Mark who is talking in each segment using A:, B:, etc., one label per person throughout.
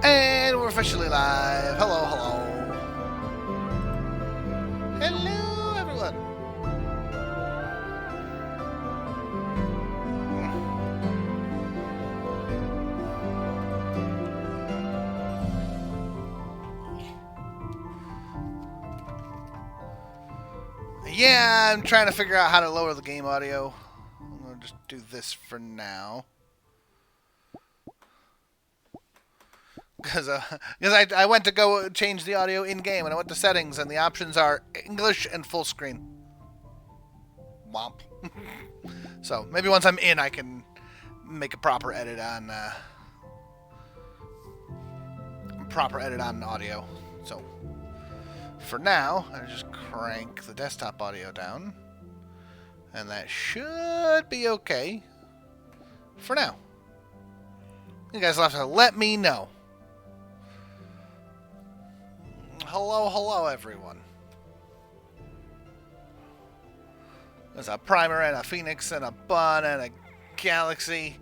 A: And we're officially live. Hello, hello. Hello, everyone. Yeah, I'm trying to figure out how to lower the game audio. I'm going to just do this for now. Because I went to go change the audio in-game, and I went to settings, and the options are English and full screen. Womp. So, maybe once I'm in, I can make a proper edit on audio. So, for now, I just crank the desktop audio down, and that should be okay for now. You guys will have to let me know. Hello, hello, everyone. There's a Primer and a Phoenix and a Bun and a Galaxy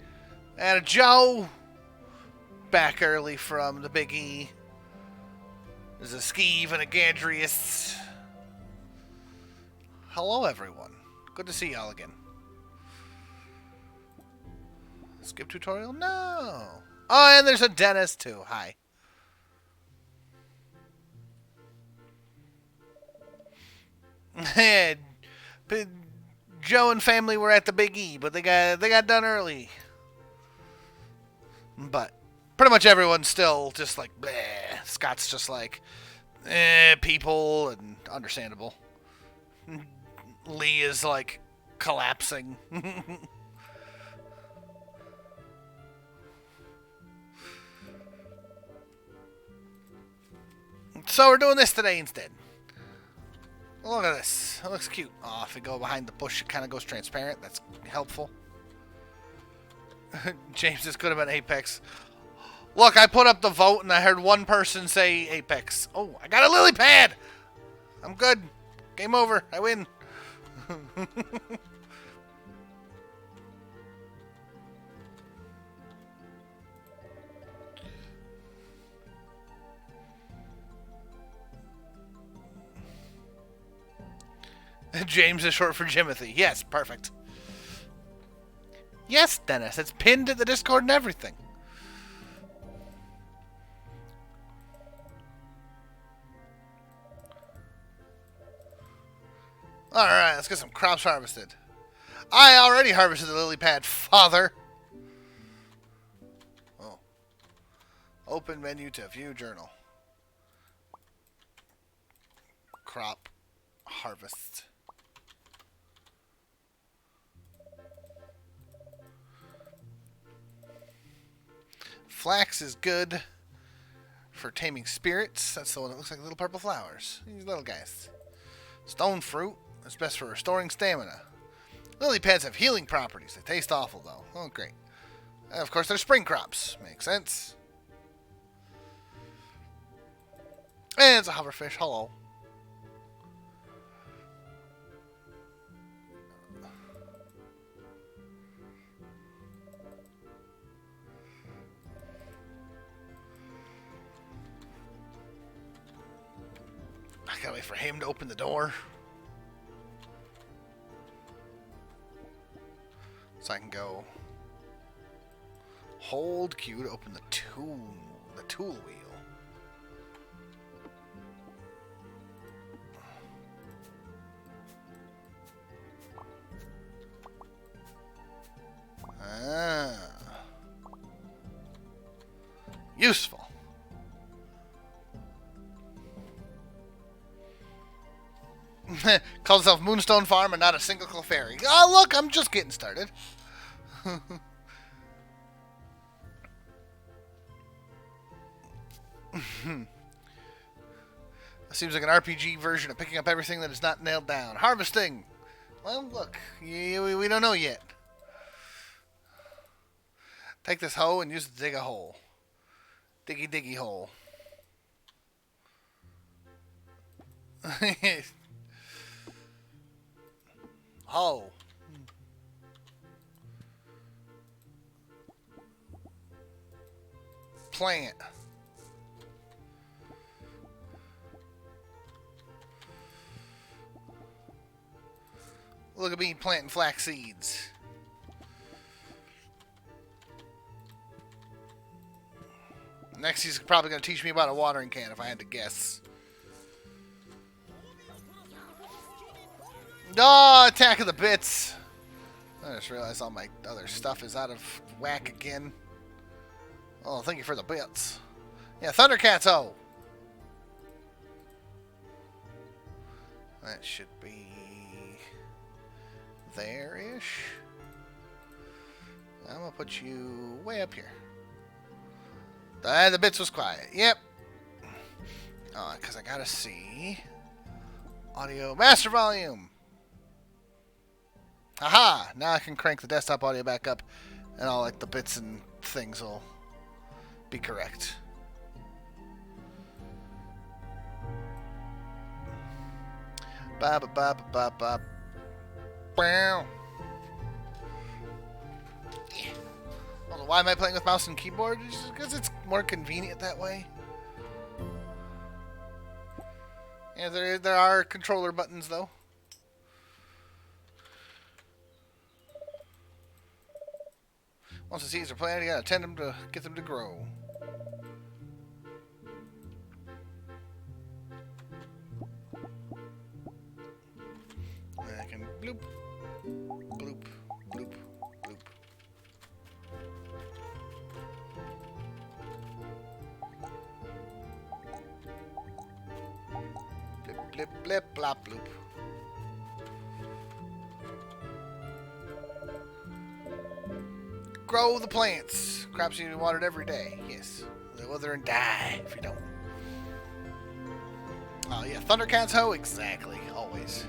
A: and a Joe. Back early from the Big E. There's a Skeeve and a Gadrius. Hello, everyone. Good to see y'all again. Skip tutorial? No. Oh, and there's a Dennis, too. Hi. Joe and family were at the Big E, but they got done early. But pretty much everyone's still just like, bleh. Scott's just like, people, and understandable. Lee is like collapsing. So we're doing this today instead. Look at this. It looks cute. Oh, if we go behind the bush, it kind of goes transparent. That's helpful. James, this could have been Apex. Look, I put up the vote, and I heard one person say Apex. Oh, I got a lily pad! I'm good. Game over. I win. James is short for Jimothy. Yes, perfect. Yes, Dennis. It's pinned to the Discord and everything. Alright, let's get some crops harvested. I already harvested the lily pad, father. Oh. Open menu to view journal. Crop harvest. Flax is good for taming spirits. That's the one that looks like little purple flowers. These little guys. Stone fruit is best for restoring stamina. Lily pads have healing properties. They taste awful, though. Oh, great. And of course, they're spring crops. Makes sense. And it's a hoverfish. Hello. I gotta wait for him to open the door. So I can go hold Q to open the tool wheel. Ah. Useful. Calls himself Moonstone Farm and not a single Clefairy. Oh, look, I'm just getting started. Seems like an RPG version of picking up everything that is not nailed down. Harvesting. Well, look, we don't know yet. Take this hoe and use it to dig a hole. Diggy diggy hole. Hoe. Plant. Look at me planting flax seeds. Next, he's probably going to teach me about a watering can, if I had to guess. Oh, attack of the bits. I just realized all my other stuff is out of whack again. Oh, thank you for the bits. Yeah, Thundercats, oh. That should be there-ish. I'm going to put you way up here. The bits was quiet. Yep. Oh, because I got to see. Audio master volume. Aha! Now I can crank the desktop audio back up, and all like the bits and things will be correct. Ba ba ba ba ba ba. Bow. Yeah. Also, why am I playing with mouse and keyboard? Just because it's more convenient that way. Yeah, there are controller buttons though. Once the seeds are planted, you gotta tend them to get them to grow. And I can bloop, bloop, bloop, bloop. Blip, blip, blip, blop, bloop. Grow the plants. Crops need to be watered every day. Yes. They wither and die if you don't. Oh, yeah. Thundercats hoe? Exactly. Always.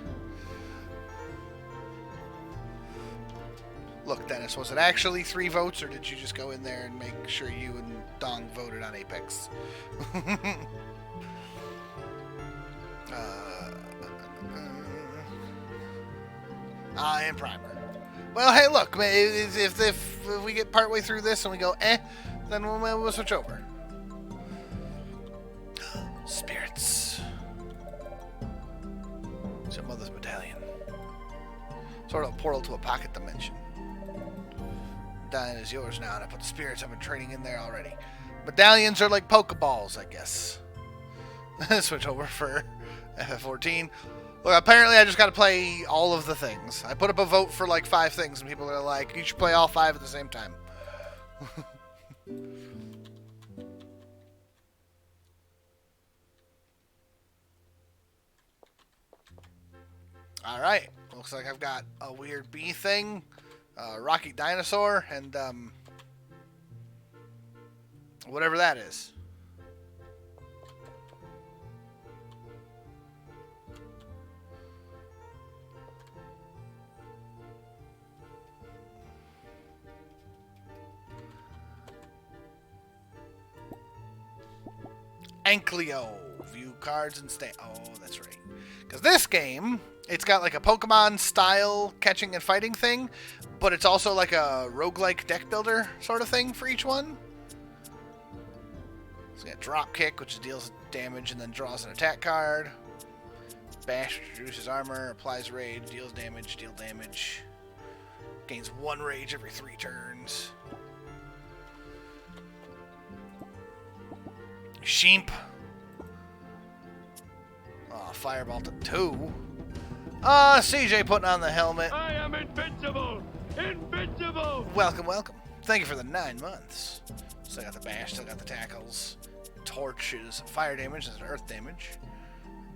A: Look, Dennis, was it actually 3 votes, or did you just go in there and make sure you and Dong voted on Apex? And Primer. Well, hey, look, if we get partway through this and we go, then we'll switch over. Spirits. It's your mother's medallion. Sort of a portal to a pocket dimension. Medallion is yours now, and I put the spirits I've been training in there already. Medallions are like Pokeballs, I guess. Switch over for FF14. Look, apparently I just got to play all of the things. I put up a vote for like 5 things, and people are like, you should play all 5 at the same time. Alright, looks like I've got a weird bee thing, Rocky Dinosaur, and whatever that is. Ankleo. View cards and stay. Oh, that's right. Because this game, it's got like a Pokemon style catching and fighting thing, but it's also like a roguelike deck builder sort of thing for each one. So you got Drop Kick, which deals damage and then draws an attack card. Bash, which reduces armor, applies rage, deals damage, deal damage. Gains 1 rage every 3 turns. Sheep. Oh, Fireball to 2. CJ putting on the helmet.
B: I am invincible! Invincible!
A: Welcome, welcome. Thank you for the 9 months. Still got the bash, still got the tackles. Torch is fire damage, is earth damage.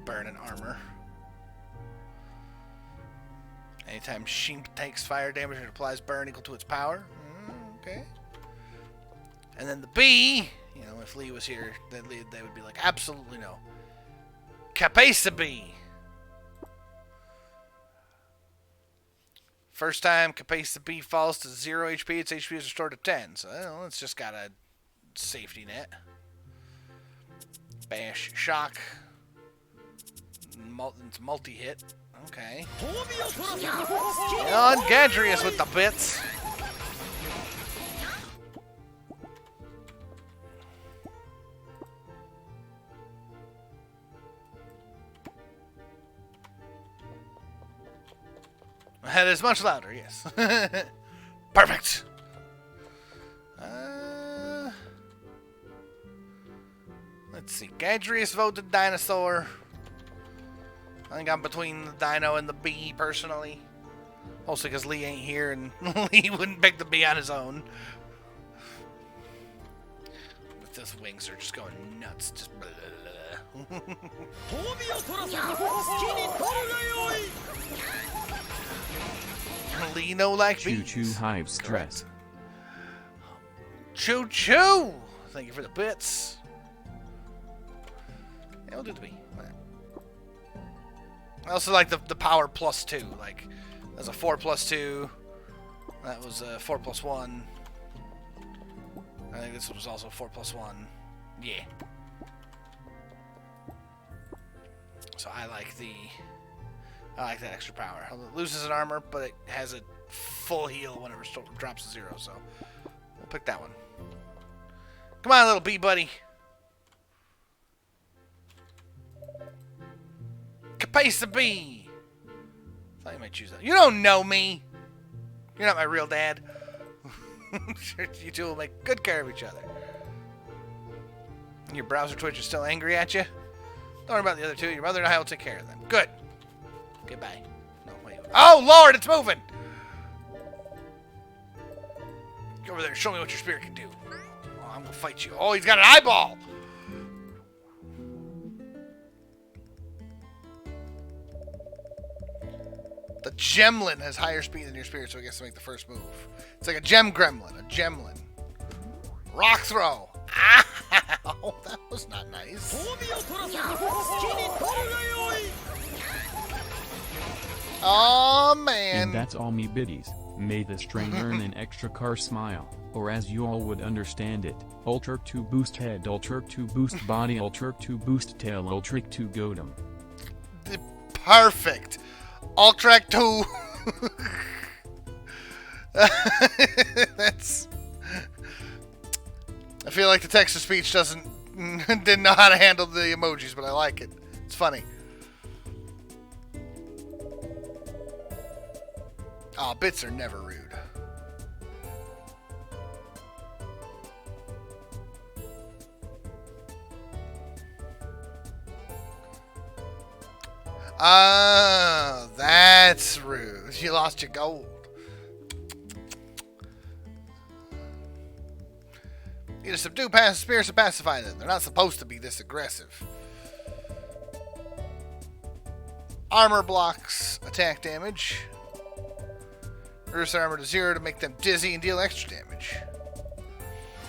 A: Burn and armor. Anytime Sheep takes fire damage, it applies burn equal to its power. Okay. And then the bee. You know, if Lee was here, they would be like, absolutely no. Capesa Bee. First time Capesa Bee falls to 0 HP, its HP is restored to 10. So, well, it's just got a safety net. Bash, shock. It's multi-hit. Okay. And Gadrius with the bits. That is much louder, yes. Perfect. Let's see. Gadrius voted dinosaur. I think I'm between the dino and the bee, personally. Mostly because Lee ain't here, and Lee wouldn't pick the bee on his own. But those wings are just going nuts. Just blah, blah, blah. Lee no like bees.
C: Choo-choo hive stress.
A: Choo-choo! Thank you for the bits. Yeah, we'll do the bee. I also like the power +2. Like, that's a 4 + 2. That was a 4 + 1. I think this was also 4 + 1. Yeah. So I like that extra power. It loses an armor, but it has a full heal whenever it drops to 0. So we'll pick that one. Come on, little bee buddy. Capace the bee. Thought you might choose that. You don't know me. You're not my real dad. Sure, you two will make good care of each other. Your browser Twitch is still angry at you? Don't worry about the other two. Your mother and I will take care of them. Good. Goodbye. No, wait. Oh, Lord, it's moving. Go over there and show me what your spirit can do. Oh, I'm going to fight you. Oh, he's got an eyeball. The Gemlin has higher speed than your spirit, so it gets to make the first move. It's like a gem gremlin, a gemlin. Rock throw. Ow, that was not nice. Oh, man.
C: And that's all me biddies. May this train earn an extra car smile, or as you all would understand it, Ultra to boost head, Ultra to boost body, Ultra to boost tail, Ultra to goadem.
A: Perfect. Ultrac 2. That's. I feel like the text-to-speech didn't know how to handle the emojis, but I like it. It's funny. Oh, bits are never rude. Oh, that's rude. You lost your gold. Either subdue spirits or pacify them. They're not supposed to be this aggressive. Armor blocks attack damage. Reduce their armor to 0 to make them dizzy and deal extra damage.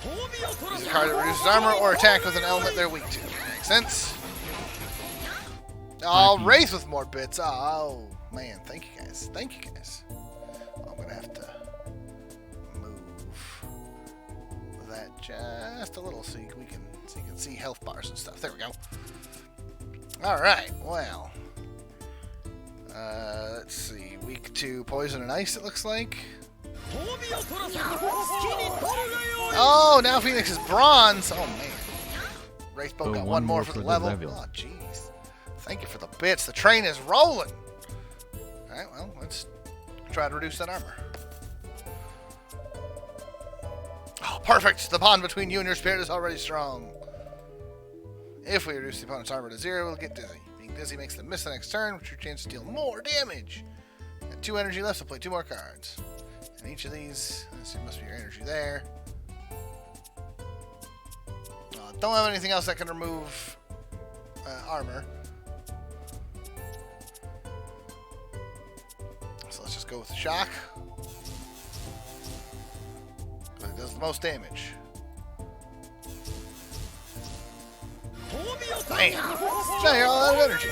A: Use a card that reduces armor or attack with an element they're weak to. Makes sense? Oh, Wraith with more bits. Oh, man. Thank you, guys. Thank you, guys. I'm going to have to move that just a little so you can see health bars and stuff. There we go. All right. Well, let's see. Weak to poison and ice, it looks like. Oh, now Phoenix is bronze. Oh, man. Wraithbow got one more for the level. Oh, jeez. Thank you for the bits. The train is rolling. All right, well, let's try to reduce that armor. Oh, perfect. The bond between you and your spirit is already strong. If we reduce the opponent's armor to 0, we'll get dizzy. Being dizzy makes them miss the next turn, which your chance to deal more damage. At 2 energy left, so play 2 more cards. And each of these, this must be your energy there. Don't have anything else that can remove armor. So let's just go with the shock. But it does the most damage. Bam! Shut all that energy.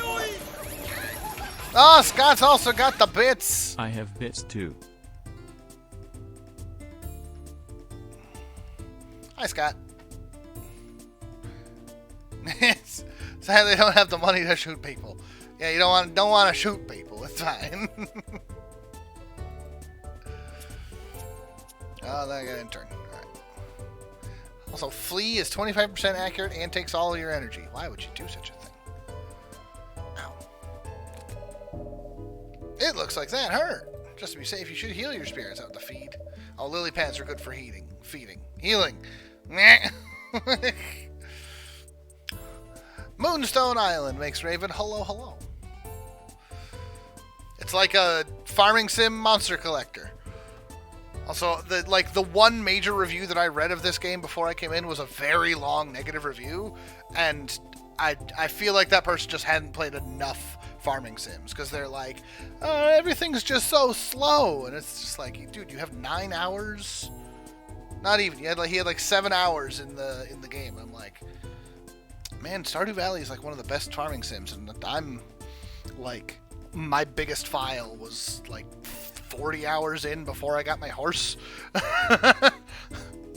A: Oh, Scott's also got the bits.
C: I have bits too.
A: Hi, Scott. Sadly, they don't have the money to shoot people. Yeah, you don't want to shoot people. It's fine. Oh, then I got an intern. All right. Also, flee is 25% accurate and takes all of your energy. Why would you do such a thing? Ow. It looks like that hurt. Just to be safe, you should heal your spirits out to feed. Oh, lily pads are good for feeding. Healing. Moonstone Island makes Raven hello hello. It's like a farming sim monster collector. Also, the one major review that I read of this game before I came in was a very long negative review, and I feel like that person just hadn't played enough farming sims, because they're like, everything's just so slow, and it's just like, dude, you have 9 hours? Not even. He had like 7 hours in the game. I'm like, man, Stardew Valley is like one of the best farming sims, and I'm like, my biggest file was like 40 hours in before I got my horse.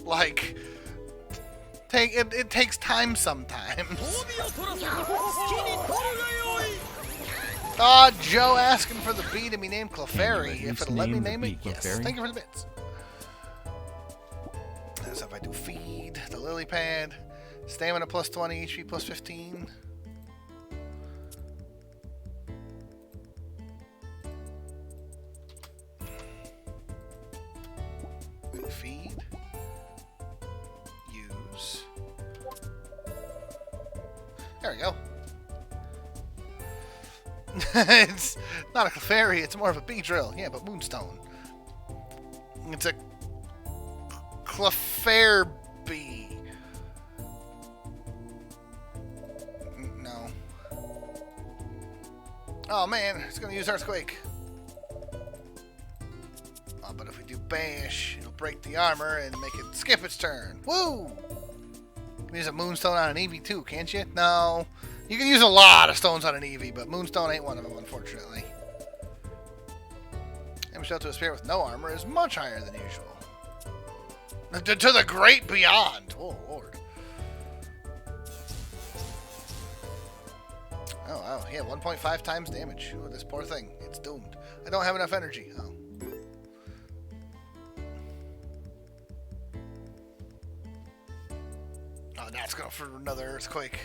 A: Like, it takes time sometimes. Joe asking for the bee to be named Clefairy. If it'll let me name it, yes. Thank you for the bits. So if I do feed, the lily pad, stamina plus 20, HP plus 15. Feed. Use. There we go. It's not a Clefairy, it's more of a bee drill. Yeah, but Moonstone. It's a Clefairy bee. No. Oh man, it's gonna use Earthquake. Oh, but if we do Bash, it'll break the armor and make it skip its turn. Woo! You can use a Moonstone on an Eevee too, can't you? No. You can use a lot of stones on an Eevee, but Moonstone ain't one of them, unfortunately. Damage dealt to a spirit with no armor is much higher than usual. To the great beyond! Oh, Lord. Oh, wow. Yeah, 1.5 times damage. Ooh, this poor thing. It's doomed. I don't have enough energy. Oh. Oh, now it's going for another earthquake.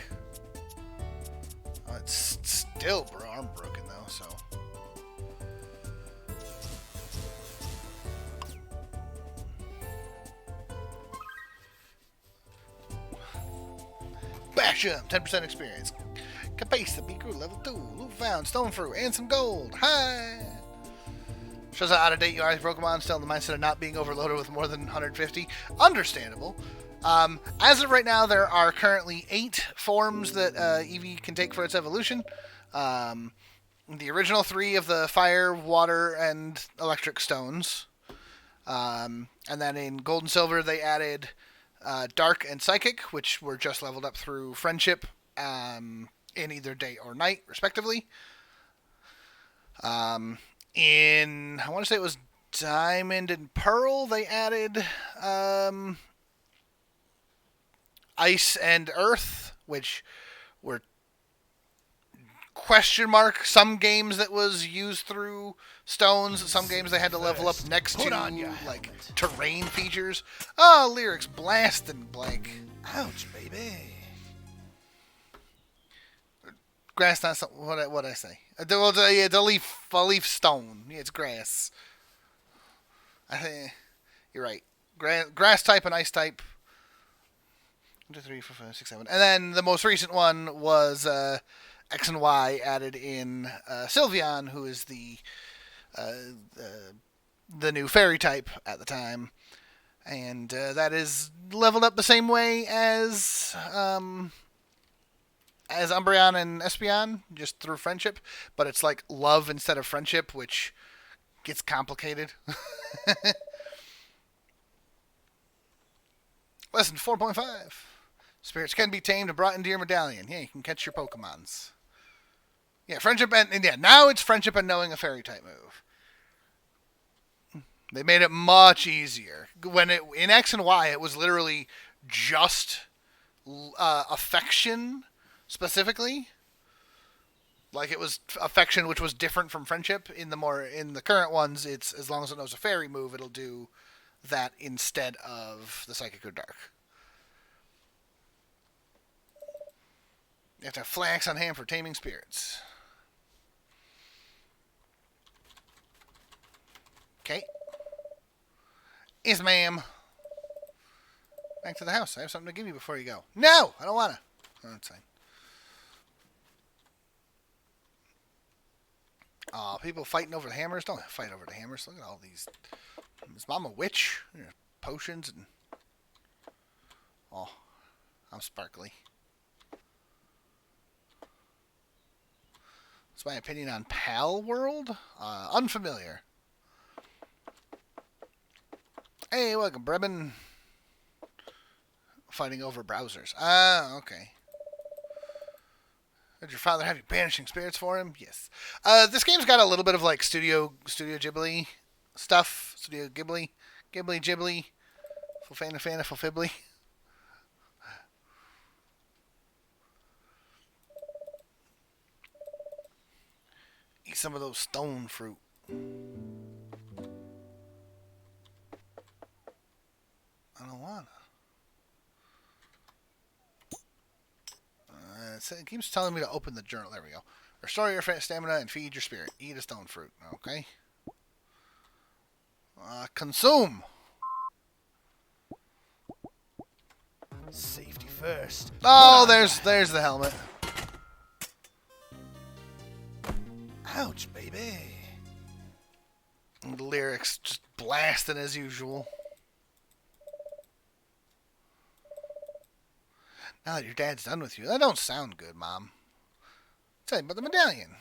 A: Oh, it's still arm broken though, so. Bash him! 10% experience. Cabeza, Biku, level 2. Loot found, stone fruit, and some gold. Hi! Shows how out of date you are as Pokemon, still in the mindset of not being overloaded with more than 150. Understandable. As of right now, there are currently 8 forms that Eevee can take for its evolution. The original 3 of the fire, water, and electric stones. And then in Gold and Silver, they added Dark and Psychic, which were just leveled up through Friendship in either day or night, respectively. In, I want to say it was Diamond and Pearl, they added Ice and Earth, which were question mark. Some games that was used through stones. Some games they had to level up next to like terrain features. Oh, lyrics blast and blank. Ouch, baby. Grass, not something. What I say? The leaf stone. Yeah, it's grass. I think you're right. Grass type and ice type. 1, 2, 3, 4, 5, 6, 7. And then the most recent one was X and Y added in Sylveon, who is the new fairy type at the time. And that is leveled up the same way as Umbreon and Espeon, just through friendship. But it's like love instead of friendship, which gets complicated. Lesson 4.5. Spirits can be tamed and brought into your medallion. Yeah, you can catch your Pokemons. Yeah, friendship and yeah, now it's friendship and knowing a fairy type move. They made it much easier. When in X and Y, it was literally just affection specifically. Like it was affection, which was different from friendship. In the current ones, it's as long as it knows a fairy move, it'll do that instead of the Psychic or Dark. You have to have Flax on hand for taming spirits. Okay. Yes, ma'am. Back to the house. I have something to give you before you go. No! I don't want to. Oh, that's fine. Oh, people fighting over the hammers? Don't fight over the hammers. Look at all these. Is Mom a witch? Potions and... Oh, I'm sparkly. What's my opinion on Pal World? Unfamiliar. Hey, welcome, Bremen. Fighting over browsers. Ah, okay. Did your father have you banishing spirits for him? Yes. This game's got a little bit of like Studio Ghibli stuff. Studio Ghibli. Ghibli. Fofana Fofibli. Eat some of those stone fruit. I don't wanna. It keeps telling me to open the journal. There we go. Restore your stamina and feed your spirit. Eat a stone fruit. Okay. Consume.
D: Safety first.
A: Oh, there's the helmet.
D: Ouch, baby.
A: And the lyrics just blasting as usual. Now that your dad's done with you, that don't sound good, Mom. Tell you about the medallion.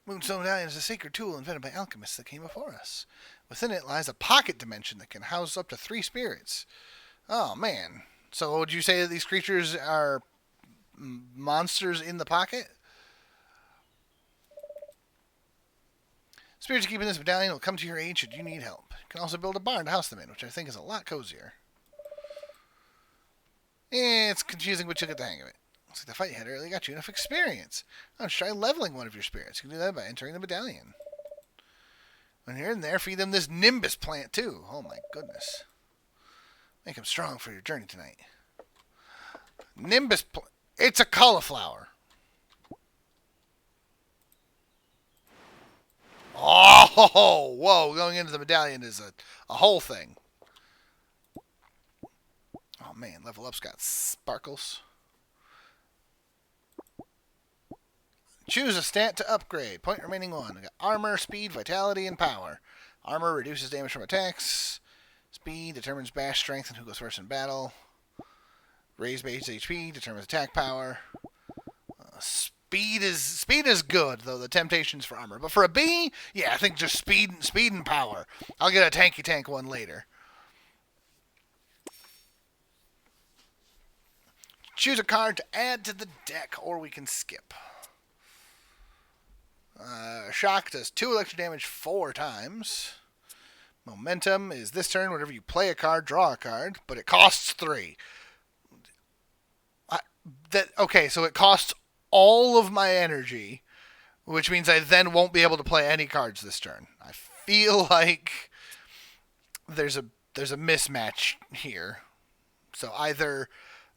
A: Moonstone medallion is a sacred tool invented by alchemists that came before us. Within it lies a pocket dimension that can house up to 3 spirits. Oh, man. So would you say that these creatures are monsters in the pocket? Spirits keeping this medallion will come to your aid should you need help. You can also build a barn to house them in, which I think is a lot cozier. It's confusing, but you'll get the hang of it. Looks like the fight you had earlier got you enough experience. I'll try leveling one of your spirits. You can do that by entering the medallion. When you're in there, feed them this Nimbus plant, too. Oh, my goodness. Make them strong for your journey tonight. Nimbus plant. It's a cauliflower. Oh, whoa. Going into the medallion is a whole thing. Oh, man. Level up's got sparkles. Choose a stat to upgrade. Point remaining 1. We got armor, speed, vitality, and power. Armor reduces damage from attacks. Speed determines bash strength and who goes first in battle. Raise base HP determines attack power. Speed is good, though the temptation's for armor. But for a B, yeah, I think just speed and power. I'll get a tanky tank one later. Choose a card to add to the deck, or we can skip. Shock does 2 electric damage 4 times. Momentum is this turn. Whenever you play a card, draw a card, but it costs 3. Okay, so it costs all of my energy, which means I then won't be able to play any cards this turn. I feel like there's a mismatch here. So either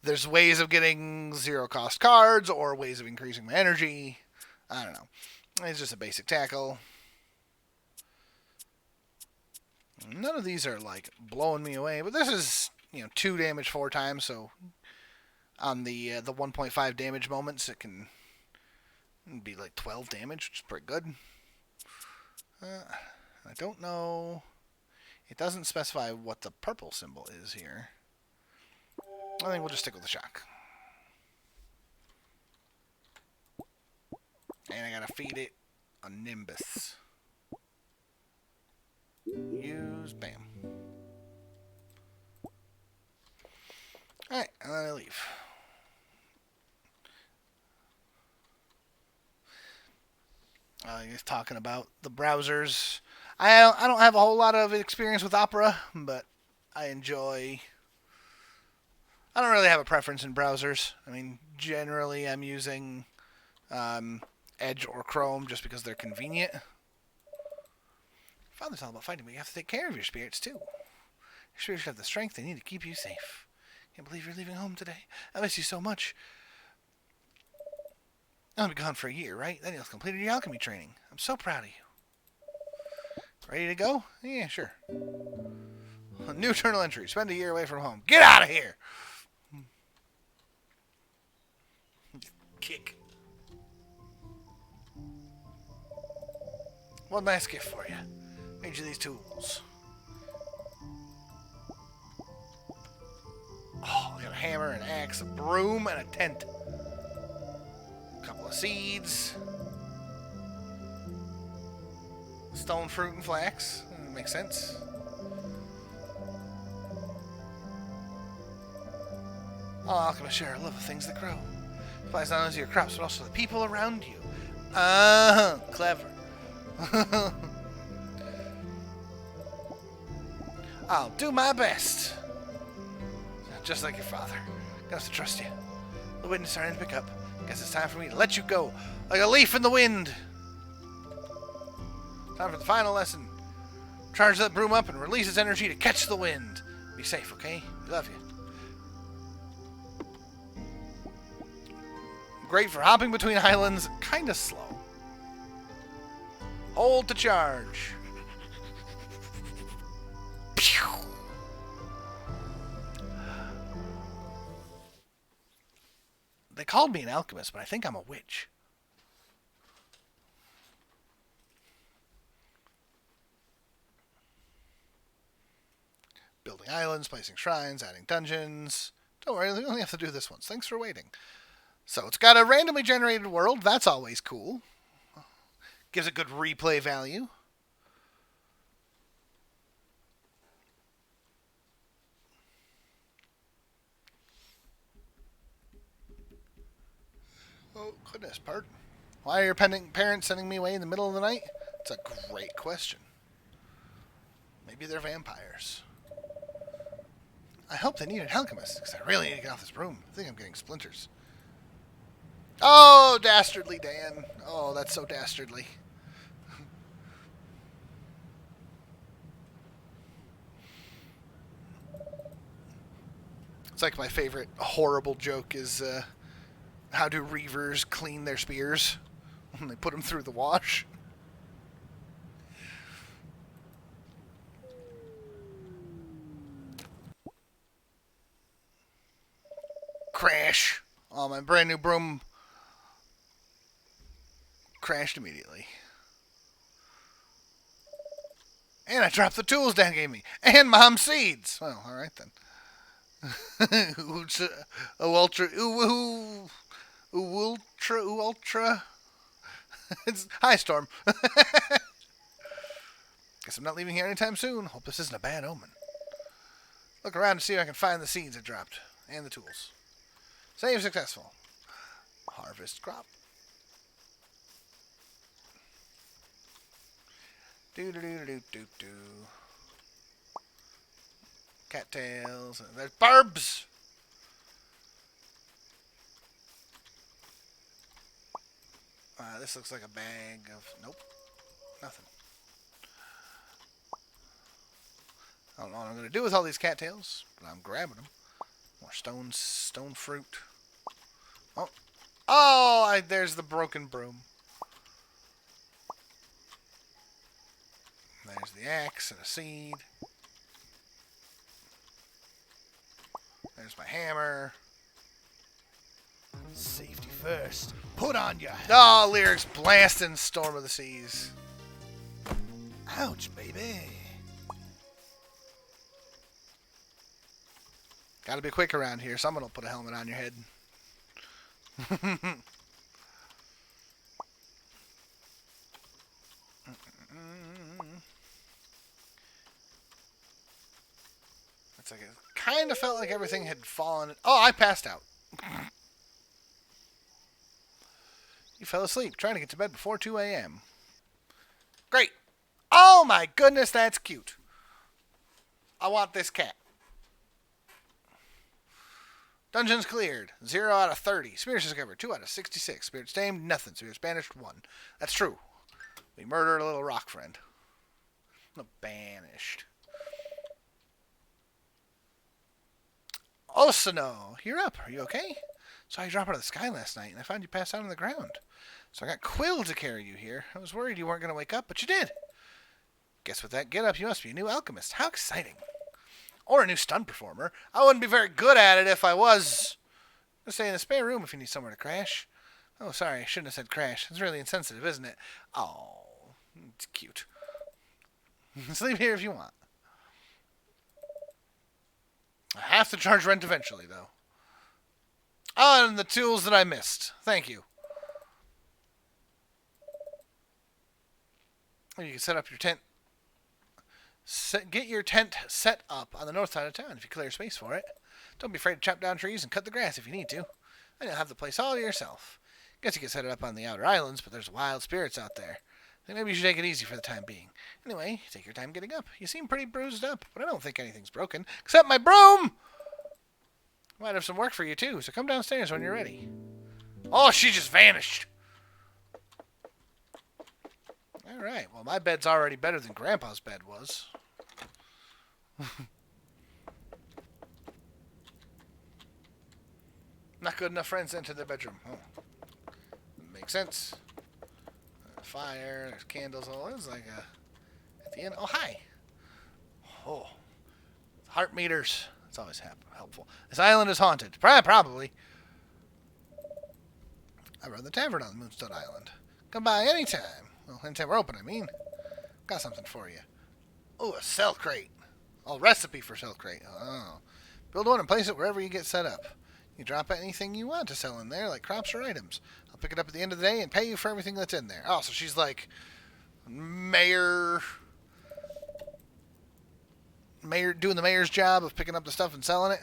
A: there's ways of getting 0 cost cards or ways of increasing my energy. I don't know. It's just a basic tackle. None of these are like blowing me away, but this is 2 damage 4 times, so on the 1.5 damage moments it can be like 12 damage, which is pretty good. I don't know. It doesn't specify what the purple symbol is here. I think we'll just stick with the shock. And I gotta feed it a Nimbus. Use, bam. Alright, and then I leave. He's talking about the browsers. I don't have a whole lot of experience with Opera, but I enjoy... I don't really have a preference in browsers. I mean, generally I'm using Edge or Chrome just because they're convenient. Father's all about fighting, but you have to take care of your spirits, too. Your spirits have the strength they need to keep you safe. Can't believe you're leaving home today. I miss you so much. I'll be gone for a year, right? Then you'll have completed your alchemy training. I'm so proud of you. Ready to go? Yeah, sure. New journal entry. Spend a year away from home. Get out of here! Kick. What a nice gift for you. Made you these tools. Oh, I got a hammer, an axe, a broom, and a tent. A couple of seeds. Stone fruit and flax. Makes sense. Oh, alchemists share a love of things that grow. Applies not only to your crops, but also to the people around you. Clever. I'll do my best. Just like your father. Gonna have to trust you. The wind is starting to pick up. Guess it's time for me to let you go. Like a leaf in the wind. Time for the final lesson. Charge that broom up and release its energy to catch the wind. Be safe, okay? We love you. Great for hopping between islands. Kinda slow. Hold to charge. Pew! They called me an alchemist, but I think I'm a witch. Building islands, placing shrines, adding dungeons. Don't worry, we only have to do this once. Thanks for waiting. So it's got a randomly generated world. That's always cool. Gives a good replay value. Oh, goodness, pardon. Why are your parents sending me away in the middle of the night? It's a great question. Maybe they're vampires. I hope they need an alchemist, because I really need to get off this room. I think I'm getting splinters. Oh, dastardly Dan. Oh, that's so dastardly. It's like my favorite horrible joke is, how do reavers clean their spears? When they put them through the wash. Crash. Oh, my brand new broom crashed immediately. And I dropped the tools Dan gave me. And Mom's seeds. Well, alright then. Ultra. Ultra. Hi, Storm. Guess I'm not leaving here anytime soon. Hope this isn't a bad omen. Look around to see if I can find the seeds I dropped. And the tools. Save successful. Harvest crop. Do. Cattails. There's barbs. This looks like a bag of... Nope. Nothing. I don't know what I'm going to do with all these cattails, but I'm grabbing them. More stone fruit. Oh, there's the broken broom. There's the axe and a seed. There's my hammer.
D: Safety first. Put on your hat.
A: Oh, lyrics blasting Storm of the Seas.
D: Ouch, baby.
A: Gotta be quick around here. Someone will put a helmet on your head. It's like it kind of felt like everything had fallen. Oh, I passed out. You fell asleep trying to get to bed before 2 a.m. Great. Oh my goodness, that's cute. I want this cat. Dungeons cleared. 0 out of 30. Spirits discovered. 2 out of 66. Spirits tamed. Nothing. Spirits banished. 1. That's true. We murdered a little rock friend. No, banished. Osano, you're up. Are you okay? Saw you drop out of the sky last night, and I found you passed out on the ground. So I got Quill to carry you here. I was worried you weren't going to wake up, but you did. Guess with that get-up, you must be a new alchemist. How exciting. Or a new stunt performer. I wouldn't be very good at it if I was. Just stay in the spare room if you need somewhere to crash. Oh, sorry, I shouldn't have said crash. It's really insensitive, isn't it? Oh, it's cute. Sleep here if you want. I have to charge rent eventually, though. Oh, and the tools that I missed. Thank you. You can set up your tent. Get your tent set up on the north side of town if you clear space for it. Don't be afraid to chop down trees and cut the grass if you need to. And you'll have the place all to yourself. Guess you can set it up on the outer islands, but there's wild spirits out there. I think maybe you should take it easy for the time being. Anyway, take your time getting up. You seem pretty bruised up, but I don't think anything's broken. Except my broom! Might have some work for you, too, so come downstairs when you're ready. Oh, she just vanished! Alright, well, my bed's already better than Grandpa's bed was. Not good enough friends to enter the bedroom. Oh. Makes sense. Fire, there's candles. Oh, it's like at the end. Oh, hi. Oh. Heart meters. That's always helpful. This island is haunted. Probably. I run the tavern on Moonstone Island. Come by anytime. Well, anytime we're open, I mean. Got something for you. Oh, a cell crate. Oh, recipe for cell crate. Oh. Build one and place it wherever you get set up. You drop anything you want to sell in there, like crops or items. I'll pick it up at the end of the day and pay you for everything that's in there. Oh, so she's like mayor doing the mayor's job of picking up the stuff and selling it.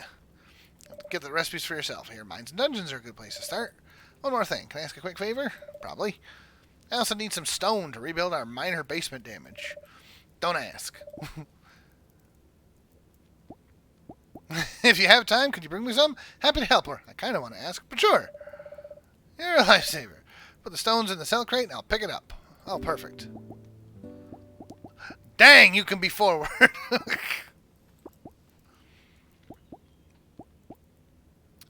A: Get the recipes for yourself. Here, Mines and Dungeons are a good place to start. One more thing. Can I ask a quick favor? Probably. I also need some stone to rebuild our minor basement damage. Don't ask. If you have time, could you bring me some? Happy to help her. I kind of want to ask, but sure. You're a lifesaver. Put the stones in the cell crate and I'll pick it up. Oh, perfect. Dang, you can be forward.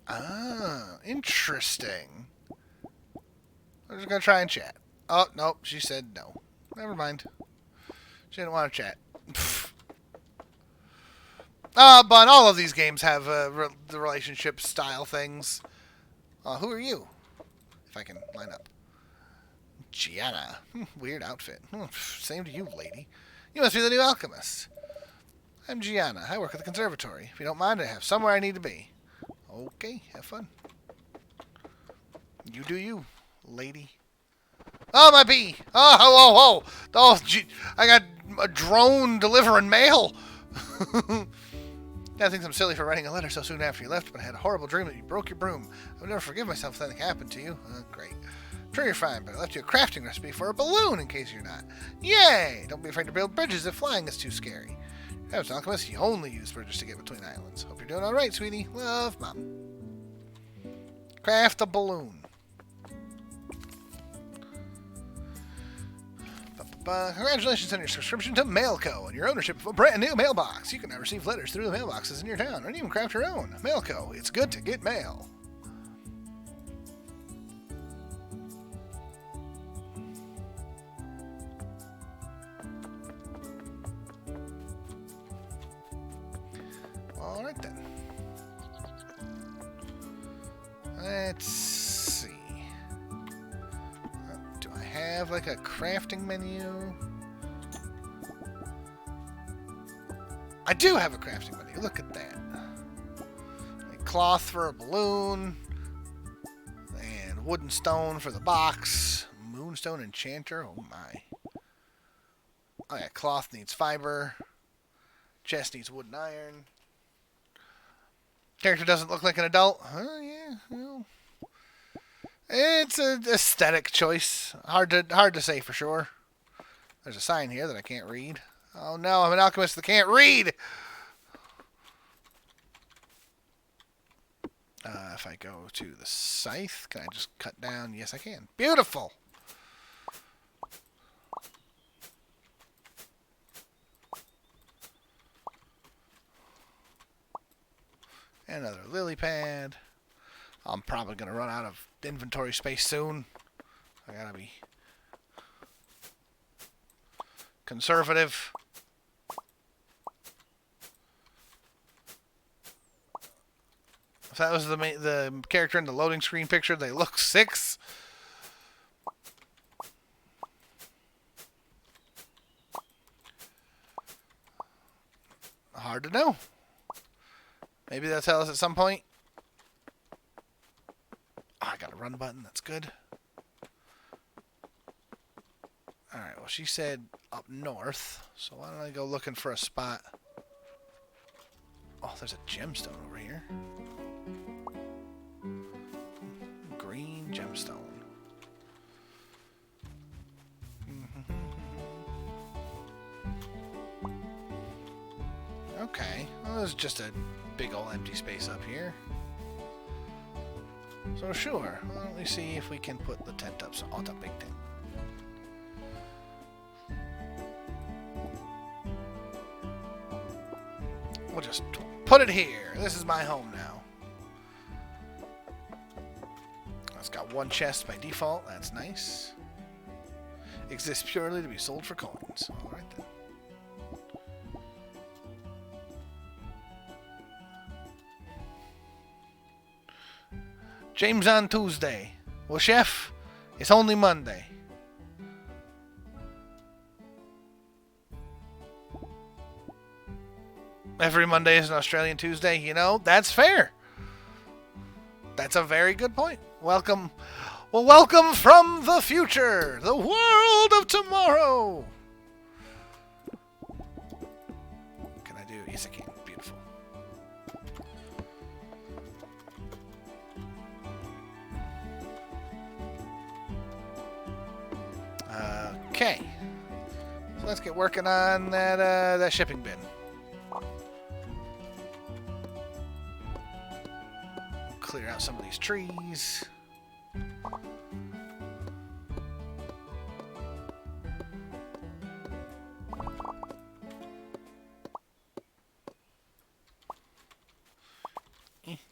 A: Ah, interesting. I'm just going to try and chat. Oh, nope, she said no. Never mind. She didn't want to chat. But all of these games have the relationship style things. Who are you? If I can line up. Gianna. Weird outfit. Same to you, lady. You must be the new alchemist. I'm Gianna. I work at the conservatory. If you don't mind, I have somewhere I need to be. Okay, have fun. You do you, lady. Oh, my bee! Oh, gee, I got a drone delivering mail. I think I'm silly for writing a letter so soon after you left, but I had a horrible dream that you broke your broom. I would never forgive myself if anything happened to you. Great. I'm sure you're fine, but I left you a crafting recipe for a balloon in case you're not. Yay! Don't be afraid to build bridges if flying is too scary. As an alchemist, you only use bridges to get between islands. Hope you're doing alright, sweetie. Love, Mom. Craft a balloon. Congratulations on your subscription to Mailco and your ownership of a brand new mailbox. You can now receive letters through the mailboxes in your town, or even craft your own. Mailco, it's good to get mail. Alright then. Let's see. Do I have like a crafting menu? I do have a crafting menu. Look at that. A cloth for a balloon. And wooden stone for the box. Moonstone enchanter. Oh my. Oh yeah, cloth needs fiber. Chest needs wood and iron. Character doesn't look like an adult. Yeah, well, it's an aesthetic choice. Hard to say for sure. There's a sign here that I can't read. Oh no, I'm an alchemist that can't read. If I go to the scythe, can I just cut down? Yes, I can. Beautiful. Another lily pad. I'm probably going to run out of inventory space soon. I gotta be conservative. If that was the character in the loading screen picture, they look 6. Hard to know. Maybe they'll tell us at some point. Oh, I got a run button. That's good. Alright, well, she said up north. So why don't I go looking for a spot? Oh, there's a gemstone over here. Green gemstone. Okay. Well, there's just a big old empty space up here. So sure. Well, let me see if we can put the tent up. So, oh, it's a big tent. We'll just put it here. This is my home now. It's got 1 chest by default. That's nice. Exists purely to be sold for coins. Alright then. James on Tuesday. Well, chef, it's only Monday. Every Monday is an Australian Tuesday. You know, that's fair. That's a very good point. Welcome. Well, welcome from the future. The world of tomorrow. What can I do? Yes, I can. Beautiful. Okay. So let's get working on that shipping bin. Clear out some of these trees.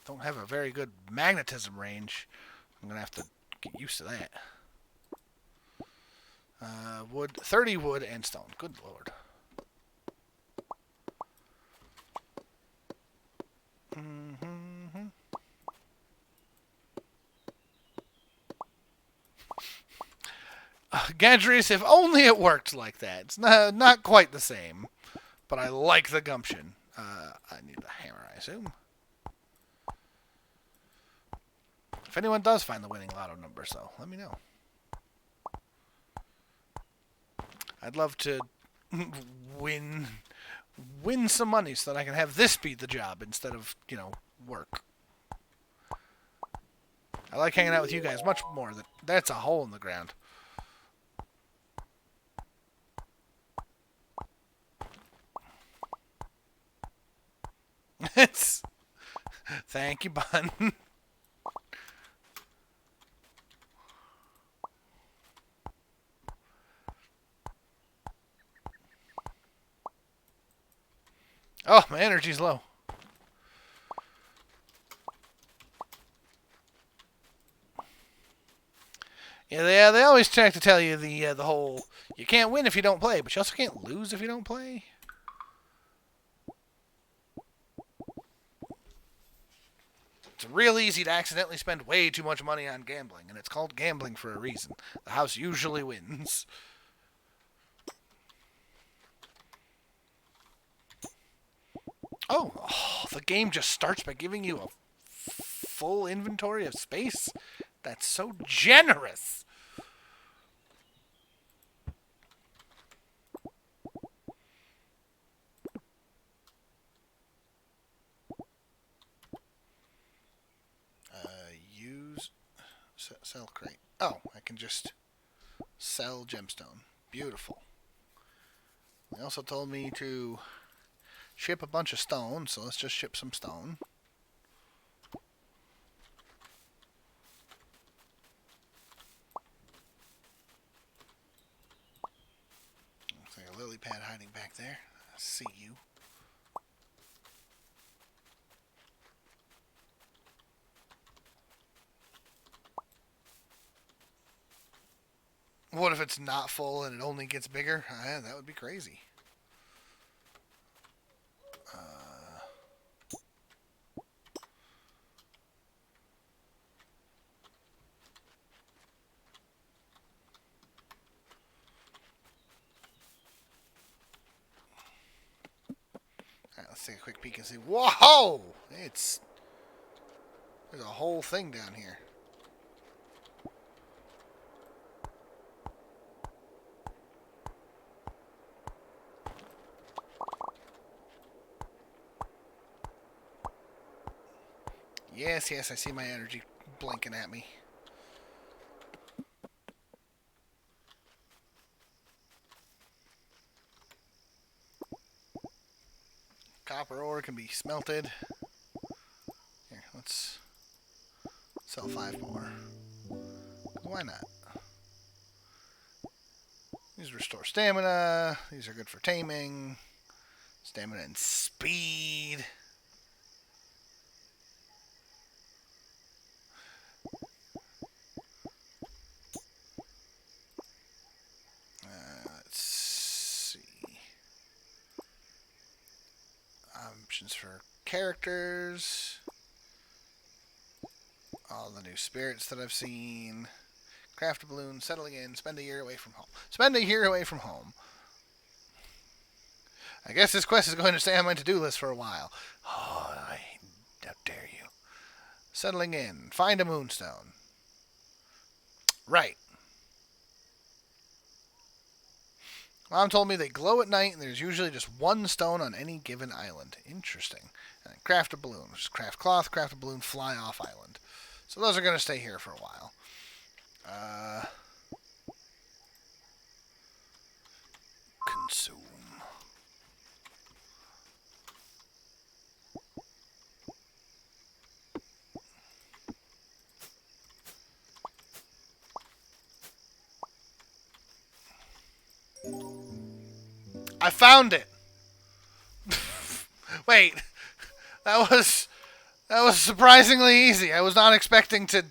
A: Don't have a very good magnetism range. I'm gonna have to get used to that. Wood, 30 wood and stone. Good lord. Gadrius, if only it worked like that. It's not quite the same, but I like the gumption. I need the hammer, I assume. If anyone does find the winning lotto numbers, though, let me know. I'd love to win some money so that I can have this be the job instead of, work. I like hanging out with you guys much more. That's a hole in the ground. It's thank you, Bun. Oh, my energy's low. Yeah, they always try to tell you the whole you can't win if you don't play, but you also can't lose if you don't play. It's real easy to accidentally spend way too much money on gambling, and it's called gambling for a reason. The house usually wins. Oh, the game just starts by giving you a full inventory of space? That's so generous. Sell crate. Oh, I can just sell gemstone. Beautiful. They also told me to ship a bunch of stone, so let's just ship some stone. Looks like a lily pad hiding back there. I see you. What if it's not full and it only gets bigger? That would be crazy. Alright, let's take a quick peek and see. Whoa! There's a whole thing down here. Yes, I see my energy blinking at me. Copper ore can be smelted. Here, let's sell 5 more. Why not? These restore stamina. These are good for taming. Stamina and speed. Let's see. Options for characters. All the new spirits that I've seen. Craft a balloon, settling in, spend a year away from home. Spend a year away from home. I guess this quest is going to stay on my to-do list for a while. Oh, how dare you. Settling in, find a moonstone. Right. Mom told me they glow at night and there's usually just one stone on any given island. Interesting. And craft a balloon. Just craft cloth, craft a balloon, fly off island. So those are going to stay here for a while. Consume. I found it. Wait, that was surprisingly easy. I was not expecting to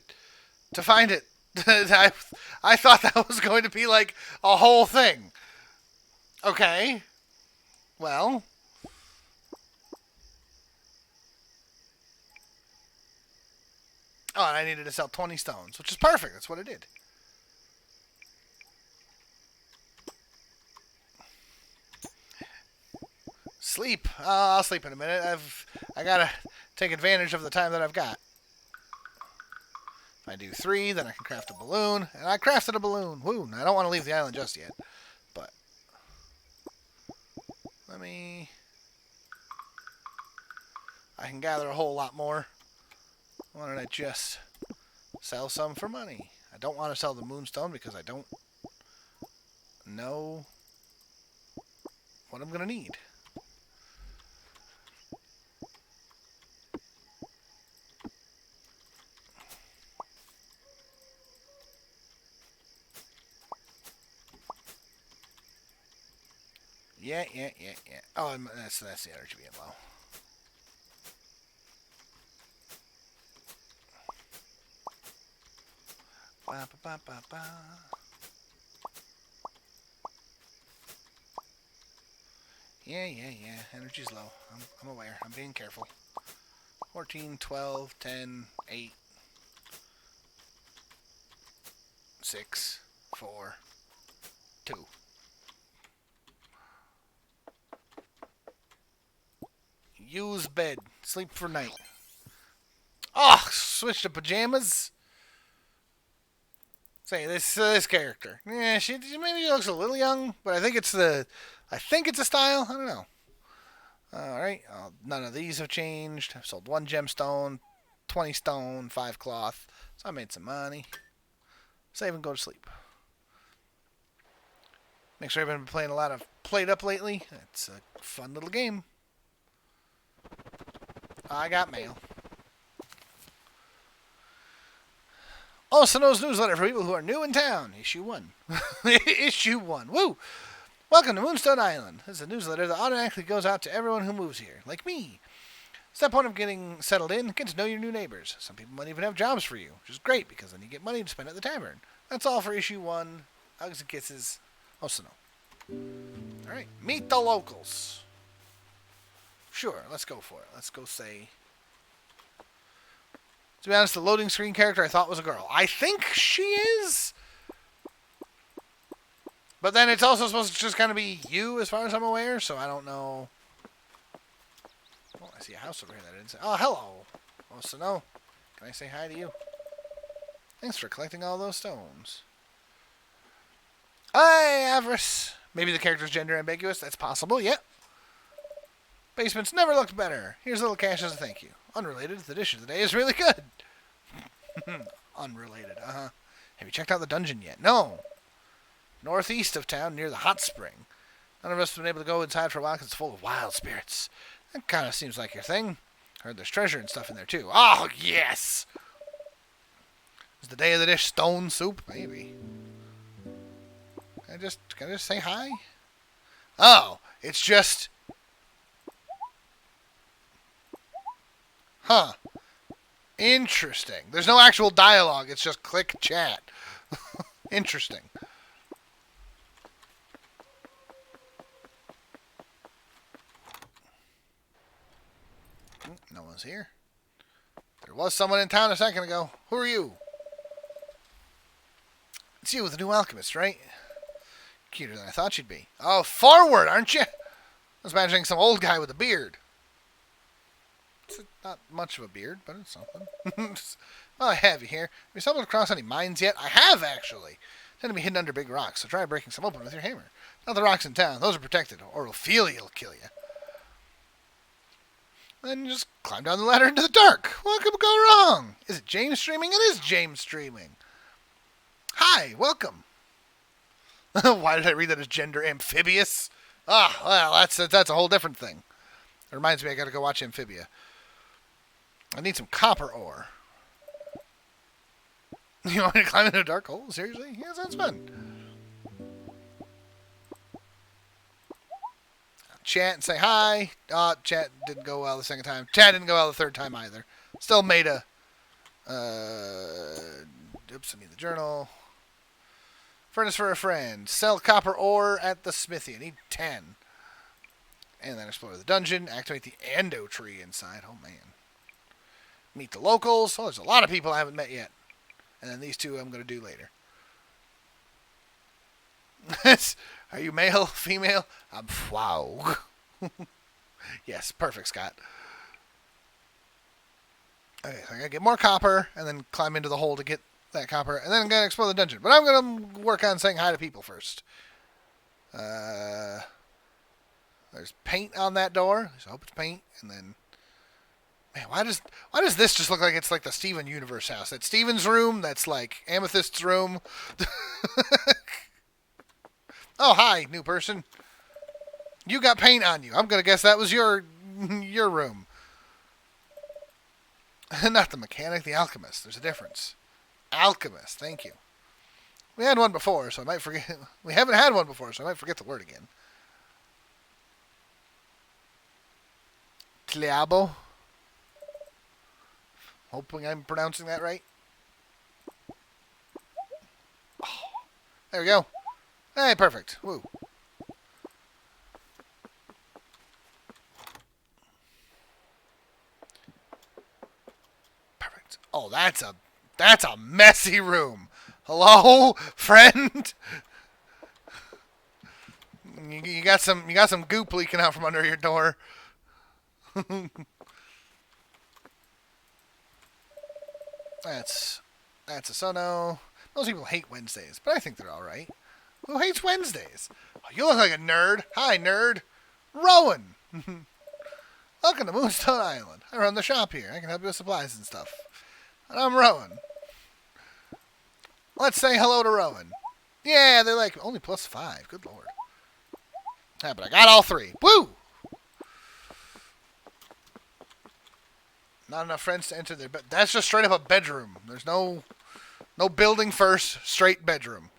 A: find it. I thought that was going to be like a whole thing. Okay. Well. Oh, and I needed to sell 20 stones, which is perfect. That's what I did. Sleep. I'll sleep in a minute. I gotta take advantage of the time that I've got. If I do 3, then I can craft a balloon. And I crafted a balloon. Woo. Now, I don't want to leave the island just yet. But I can gather a whole lot more. Why don't I just sell some for money? I don't want to sell the Moonstone because I don't know what I'm going to need. Yeah. Oh, that's the energy being low. Ba, ba, ba, ba, ba. Yeah. Energy's low. I'm aware. I'm being careful. 14, 12, 10, 8, 6, 4, 2. Use bed. Sleep for night. Oh, switch to pajamas. Say this character. Yeah, she maybe looks a little young, but I think it's a style. I don't know. All right, none of these have changed. I've sold 1 gemstone, 20 stone, 5 cloth, so I made some money. Save and go to sleep. Make sure I've been playing a lot of Played Up lately. It's a fun little game. I got mail. Oh, Sano's newsletter for people who are new in town. Issue 1. Issue 1. Woo! Welcome to Moonstone Island. This is a newsletter that automatically goes out to everyone who moves here, like me. It's that point of getting settled in, get to know your new neighbors. Some people might even have jobs for you, which is great because then you get money to spend at the tavern. That's all for issue 1. Hugs and kisses. Oh, so no. Alright. Meet the locals. Sure, let's go for it. Let's go say... To be honest, the loading screen character I thought was a girl. I think she is. But then it's also supposed to just kind of be you as far as I'm aware, so I don't know. Oh, I see a house over here that I didn't say. Oh, hello. Oh, so no. Can I say hi to you? Thanks for collecting all those stones. Hi, Avarice. Maybe the character's gender ambiguous. That's possible, yep. Basement's never looked better. Here's a little cash as a thank you. Unrelated, the dish of the day is really good. Unrelated, uh-huh. Have you checked out the dungeon yet? No. Northeast of town, near the hot spring. None of us have been able to go inside for a while because it's full of wild spirits. That kind of seems like your thing. Heard there's treasure and stuff in there, too. Oh, yes! Is the day of the dish stone soup? Maybe. Can I just say hi? Oh, it's just... Huh. Interesting. There's no actual dialogue. It's just click chat. Interesting. No one's here. There was someone in town a second ago. Who are you? It's you, the new alchemist, right? Cuter than I thought you'd be. Oh, forward, aren't you? I was imagining some old guy with a beard. It's not much of a beard, but it's something. Well, I have you here. Have you stumbled across any mines yet? I have, actually. Tend to be hidden under big rocks, so try breaking some open with your hammer. Not the rocks in town. Those are protected, or Ophelia will kill you. Then you just climb down the ladder into the dark. What could go wrong? Is it James streaming? It is James streaming. Hi, welcome. Why did I read that as gender amphibious? Ah, well, that's a whole different thing. It reminds me I gotta go watch Amphibia. I need some copper ore. You want me to climb into a dark hole? Seriously? Yeah, sounds fun. Chat and say hi. Chat didn't go well the second time. Chat didn't go well the third time either. Still made a... oops, I need the journal. Furnace for a friend. Sell copper ore at the smithy. I need 10. And then explore the dungeon. Activate the Ando tree inside. Oh, man. Meet the locals. Oh, there's a lot of people I haven't met yet. And then these two I'm going to do later. Are you male? Female? I'm wow. Yes, perfect, Scott. Okay, so I got to get more copper and then climb into the hole to get that copper. And then I'm going to explore the dungeon. But I'm going to work on saying hi to people first. There's paint on that door. So I hope it's paint. And then... Man, why does this just look like it's like the Steven Universe house? That's Steven's room. That's like Amethyst's room. Oh, hi, new person. You got paint on you. I'm going to guess that was your room. Not the mechanic, the alchemist. There's a difference. Alchemist, thank you. We had one before, so I might forget. We haven't had one before, so I might forget the word again. Tliabo. Hoping I'm pronouncing that right. Oh, there we go. Hey, perfect. Woo. Perfect. Oh, that's a messy room. Hello, friend. You got some goop leaking out from under your door. That's a sono. Most people hate Wednesdays, but I think they're all right. Who hates Wednesdays? Oh, you look like a nerd. Hi, nerd. Rowan. Welcome to Moonstone Island. I run the shop here. I can help you with supplies and stuff. And I'm Rowan. Let's say hello to Rowan. Yeah, they're like only +5. Good lord. Yeah, but I got all 3. Woo! Not enough friends to enter their bed. That's just straight up a bedroom. There's no building first, straight bedroom.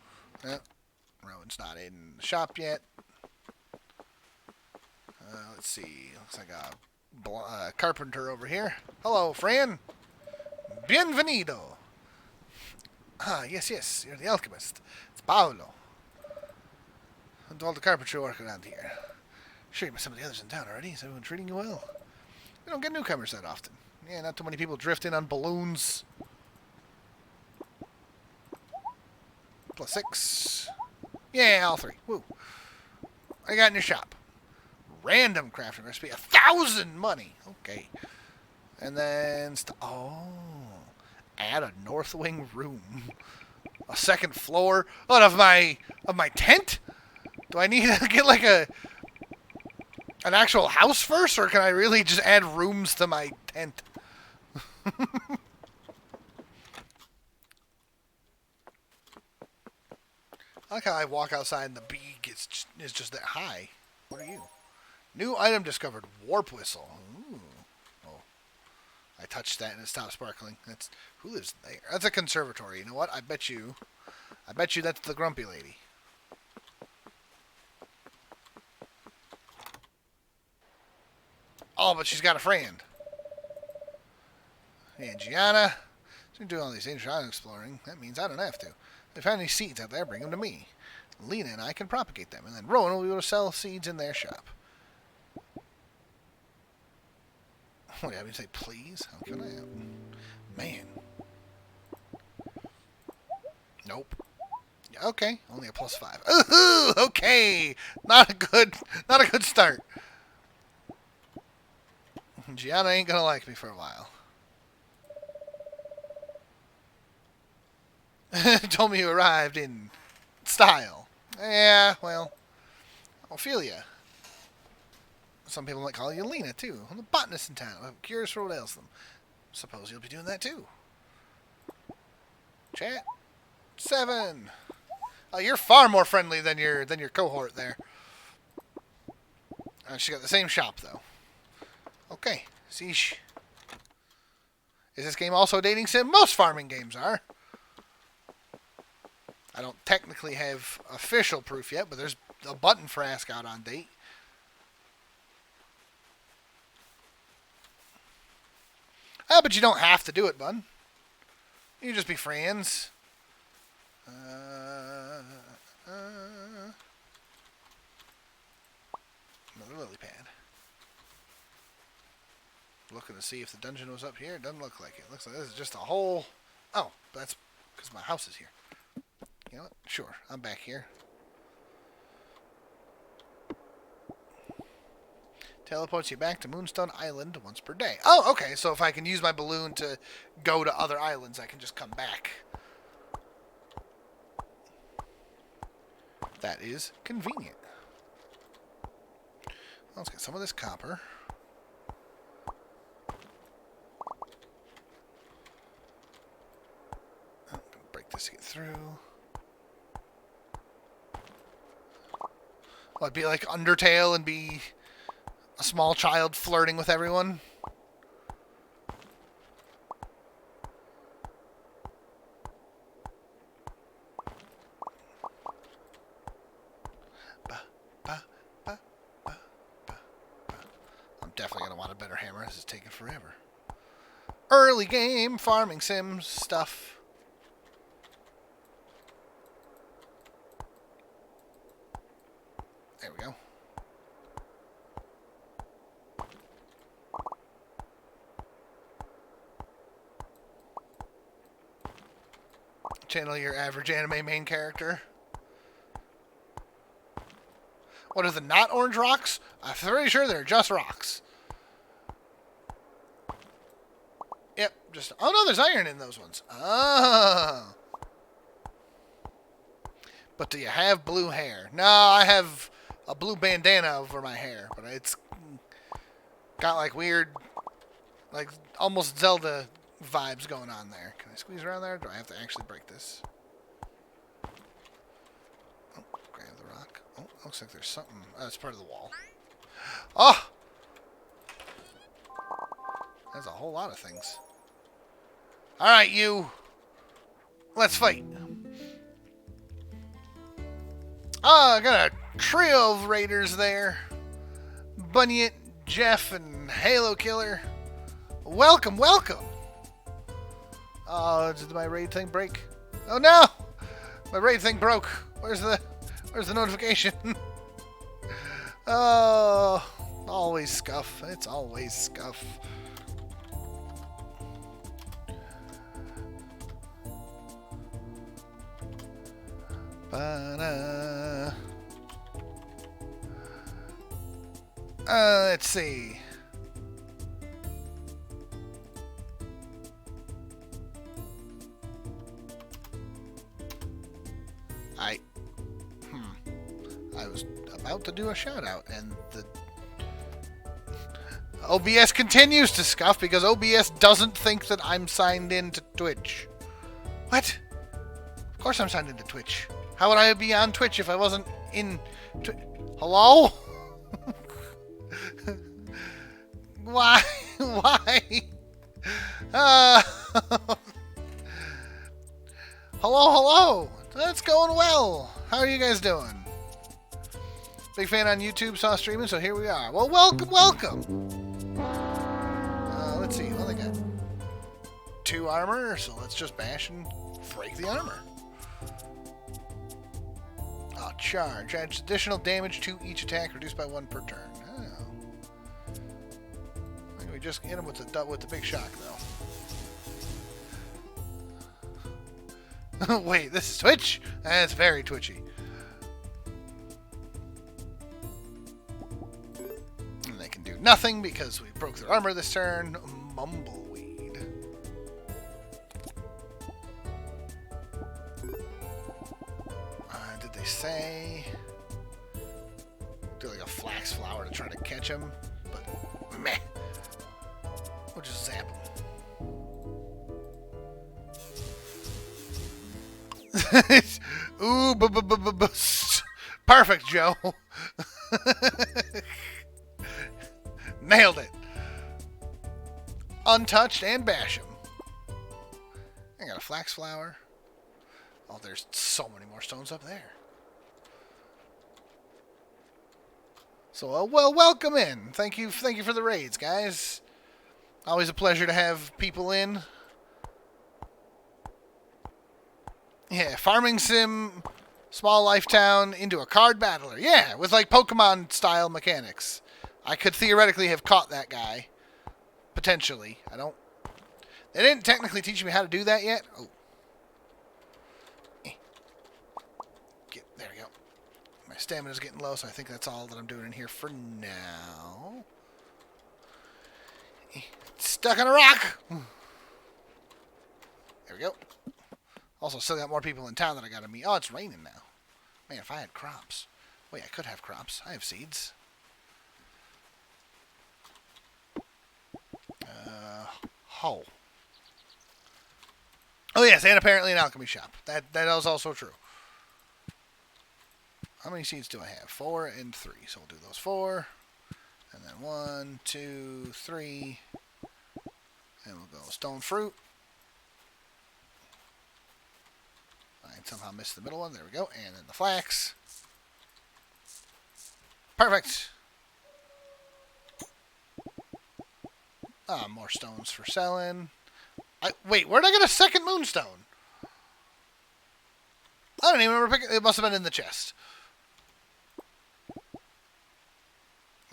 A: Yep. Rowan's not in the shop yet. Let's see. Looks like a carpenter over here. Hello, Fran. Bienvenido. Ah, yes. You're the alchemist. It's Paolo. do all the carpentry work around here. Sure, you met some of the others in town already. Is everyone treating you well? We don't get newcomers that often. Yeah, not too many people drift in on balloons. +6. Yeah, all 3. Woo. I got in your shop. Random crafting recipe. 1,000 money. Okay. And then... add a north wing room. A second floor. What, of my tent? Do I need to get like an actual house first, or can I really just add rooms to my tent? I like how I walk outside and the bee is just that high. What are you? New item discovered. Warp whistle. Ooh. Oh. I touched that and it stopped sparkling. Who lives there? That's a conservatory. You know what? I bet you that's the grumpy lady. Oh, but she's got a friend. Hey, Gianna. So you're doing all these ancient island exploring. That means I don't have to. If you find any seeds out there, bring them to me. Lena and I can propagate them, and then Rowan will be able to sell seeds in their shop. What do you have me to say, please? How can I help? Man. Nope. Okay, only a +5. Ooh, okay. Not a good start. Gianna ain't gonna like me for a while. Told me you arrived in style. Yeah, well, Ophelia. Some people might call you Lena, too. I'm the botanist in town. I'm curious for what ails them. Suppose you'll be doing that, too. Chat. 7. Oh, you're far more friendly than your cohort there. She got the same shop, though. Okay. Sheesh. Is this game also a dating sim? Most farming games are. I don't technically have official proof yet, but there's a button for Ask Out on date. Ah, but you don't have to do it, bud. You can just be friends. Another lily pad. Looking to see if the dungeon was up here. It doesn't look like it. Looks like this is just a whole... Oh, that's because my house is here. You know what? Sure, I'm back here. Teleports you back to Moonstone Island once per day. Oh, okay. So if I can use my balloon to go to other islands, I can just come back. That is convenient. Let's get some of this copper. Oh, break this to get through. Well, it'd be like Undertale and be a small child flirting with everyone. I'm definitely going to want a better hammer. This is taking forever. Early game farming sim stuff. There we go. Channel your average anime main character. What are the not orange rocks? I'm pretty sure they're just rocks. Yep, just... Oh no, there's iron in those ones. Oh. But do you have blue hair? No, I have a blue bandana over my hair, but it's got like weird, like almost Zelda vibes going on there. Can I squeeze around there? Or do I have to actually break this? Oh, grab the rock. Oh, looks like there's something. Oh, it's part of the wall. Oh! That's a whole lot of things. Alright, you. Let's fight. Oh, I got a trio of raiders there. Bunyet, Jeff, and Halo Killer. Welcome, welcome. Oh, did my raid thing break? Oh no! My raid thing broke. Where's Where's the notification? Oh, always scuff. It's always scuff. Ba-da. Let's see. I was about to do a shout out, and the OBS continues to scuff because OBS doesn't think that I'm signed in to Twitch. What? Of course I'm signed into Twitch. How would I be on Twitch if I wasn't in Hello? Why? Why? Hello. That's going well. How are you guys doing? Big fan on YouTube, saw streaming, so here we are. Well, welcome. Let's see. What do they got? 2 armor, so let's just bash and break the armor. Oh, charge. Adds additional damage to each attack, reduced by 1 per turn. Oh. I think we just hit him with the big shock, though. Wait, this is Twitch? That's very twitchy. And they can do nothing because we broke their armor this turn. Mumbleweed. Did they say? Do like a flax flower to try to catch him, but meh. We'll just zap him. Ooh, perfect, Joe. Nailed it. Untouched and bash him. I got a flax flower. Oh, there's so many more stones up there. So, well, welcome in. Thank you for the raids, guys. Always a pleasure to have people in. Yeah, farming sim, small life town into a card battler. Yeah, with like Pokemon style mechanics. I could theoretically have caught that guy. Potentially. They didn't technically teach me how to do that yet. Oh. There we go. My stamina's getting low, so I think that's all that I'm doing in here for now. Stuck on a rock! There we go. Also, still got more people in town that I gotta meet. Oh, it's raining now. Man, if I had crops. Wait, I could have crops. I have seeds. Hoe. Oh, yes, and apparently an alchemy shop. That is also true. How many seeds do I have? 4 and 3. So we'll do those 4. And then 1, 2, 3. And we'll go stone fruit. I somehow missed the middle one. There we go. And then the flax. Perfect. More stones for selling. Wait, where'd I get a second moonstone? I don't even remember picking. It must have been in the chest.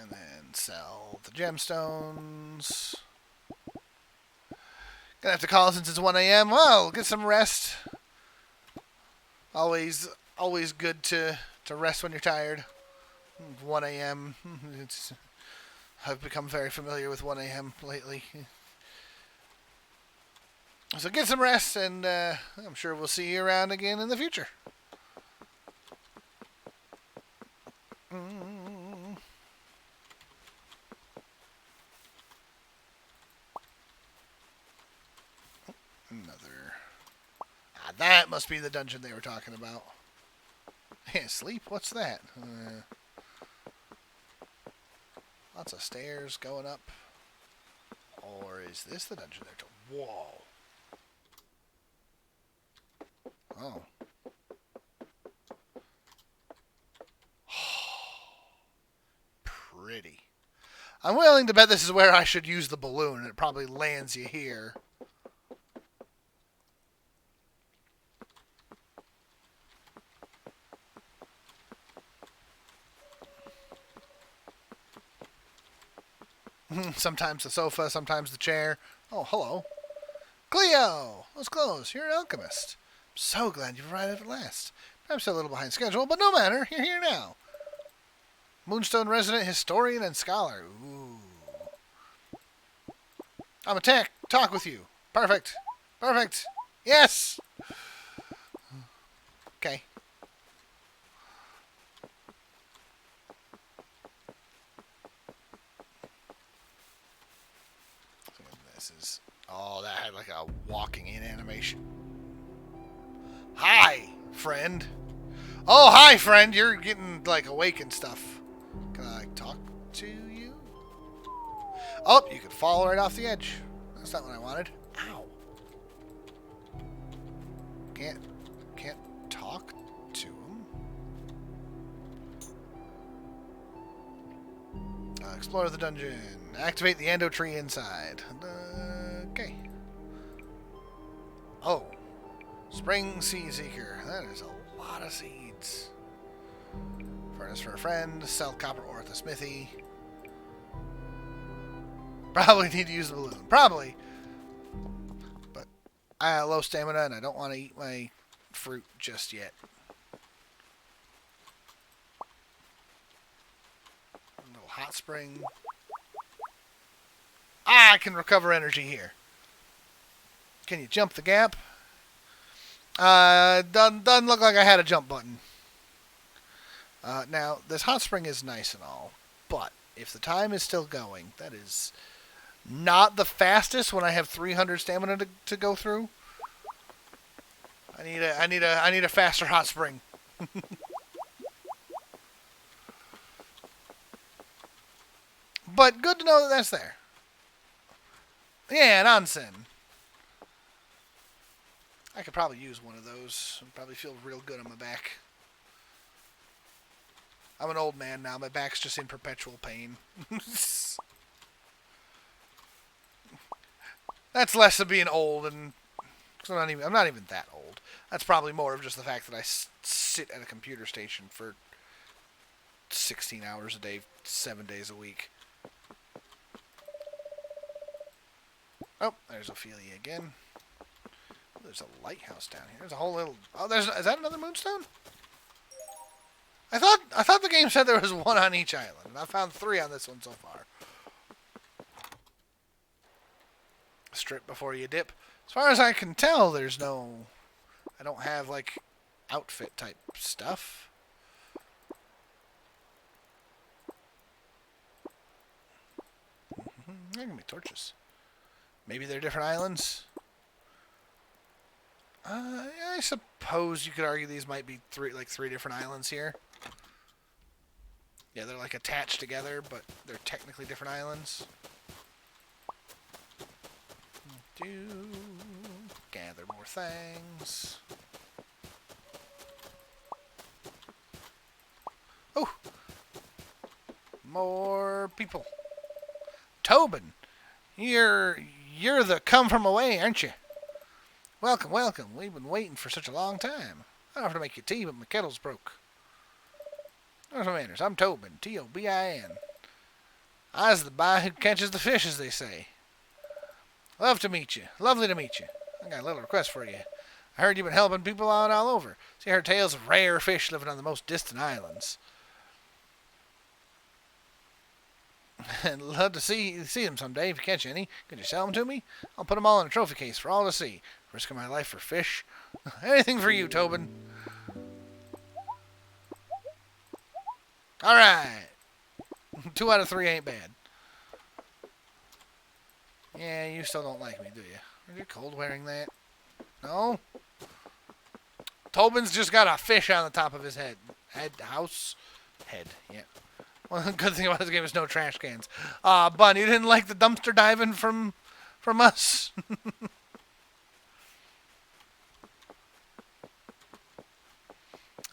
A: And then sell the gemstones. Gonna have to call since it's 1 a.m. Well, get some rest. Always good to rest when you're tired. 1 a.m. I've become very familiar with 1 a.m. lately. So get some rest, and I'm sure we'll see you around again in the future. Another. That must be the dungeon they were talking about. Yeah, sleep? What's that? Lots of stairs going up. Or is this the dungeon they're talking? Whoa. Oh. Pretty. I'm willing to bet this is where I should use the balloon. It probably lands you here. Sometimes the sofa, sometimes the chair. Oh, hello. Cleo! Let's close. You're an alchemist. I'm so glad you've arrived at last. I'm still a little behind schedule, but no matter. You're here now. Moonstone resident, historian, and scholar. Ooh. I'm a talk with you. Perfect. Perfect. Yes! Okay. This is... Oh, that had like a walking in animation. Hi, friend. Oh, hi, friend. You're getting, like, awake and stuff. Can I, like, talk to you? Oh, you could fall right off the edge. That's not what I wanted. Ow. Can't talk to him. Explore the dungeon. Activate the endo tree inside. Okay. Oh. Spring Seed Seeker. That is a lot of seeds. Furnace for a friend. Sell copper ore at the smithy. Probably need to use the balloon. Probably. But I have low stamina and I don't want to eat my fruit just yet. A little hot spring. Ah, I can recover energy here. Can you jump the gap? Doesn't look like I had a jump button. Now, this hot spring is nice and all, but if the time is still going, that is not the fastest when I have 300 stamina to go through. I need a faster hot spring. But good to know that that's there. Yeah, an onsen. I could probably use one of those. I'd probably feel real good on my back. I'm an old man now. My back's just in perpetual pain. That's less of being old, and I'm not even that old. That's probably more of just the fact that I sit at a computer station for 16 hours a day, 7 days a week. Oh, there's Ophelia again. There's a lighthouse down here. There's a whole little... Oh, is that another Moonstone? I thought the game said there was one on each island, and I found 3 on this one so far. Strip before you dip. As far as I can tell, there's no... I don't have, like, outfit type stuff. There can be torches. Maybe they're different islands. I suppose you could argue these might be three different islands here. Yeah, they're like attached together, but they're technically different islands. Gather more things. Oh! More people. Tobin! You're the come from away, aren't you? Welcome, welcome. We've been waiting for such a long time. I offered to make you tea, but my kettle's broke. There's no manners. I'm Tobin. Tobin. I's the guy who catches the fish, as they say. Love to meet you. Lovely to meet you. I got a little request for you. I heard you've been helping people out all over. See, I heard tales of rare fish living on the most distant islands. I'd love to see them someday if you catch any. Could you sell them to me? I'll put them all in a trophy case for all to see. Risking my life for fish. Anything for you, Tobin. Alright. 2 out of 3 ain't bad. Yeah, you still don't like me, do you? Are you cold wearing that? No? Tobin's just got a fish on the top of his head. Head, yeah. Well, the good thing about this game is no trash cans. Bun, you didn't like the dumpster diving from us?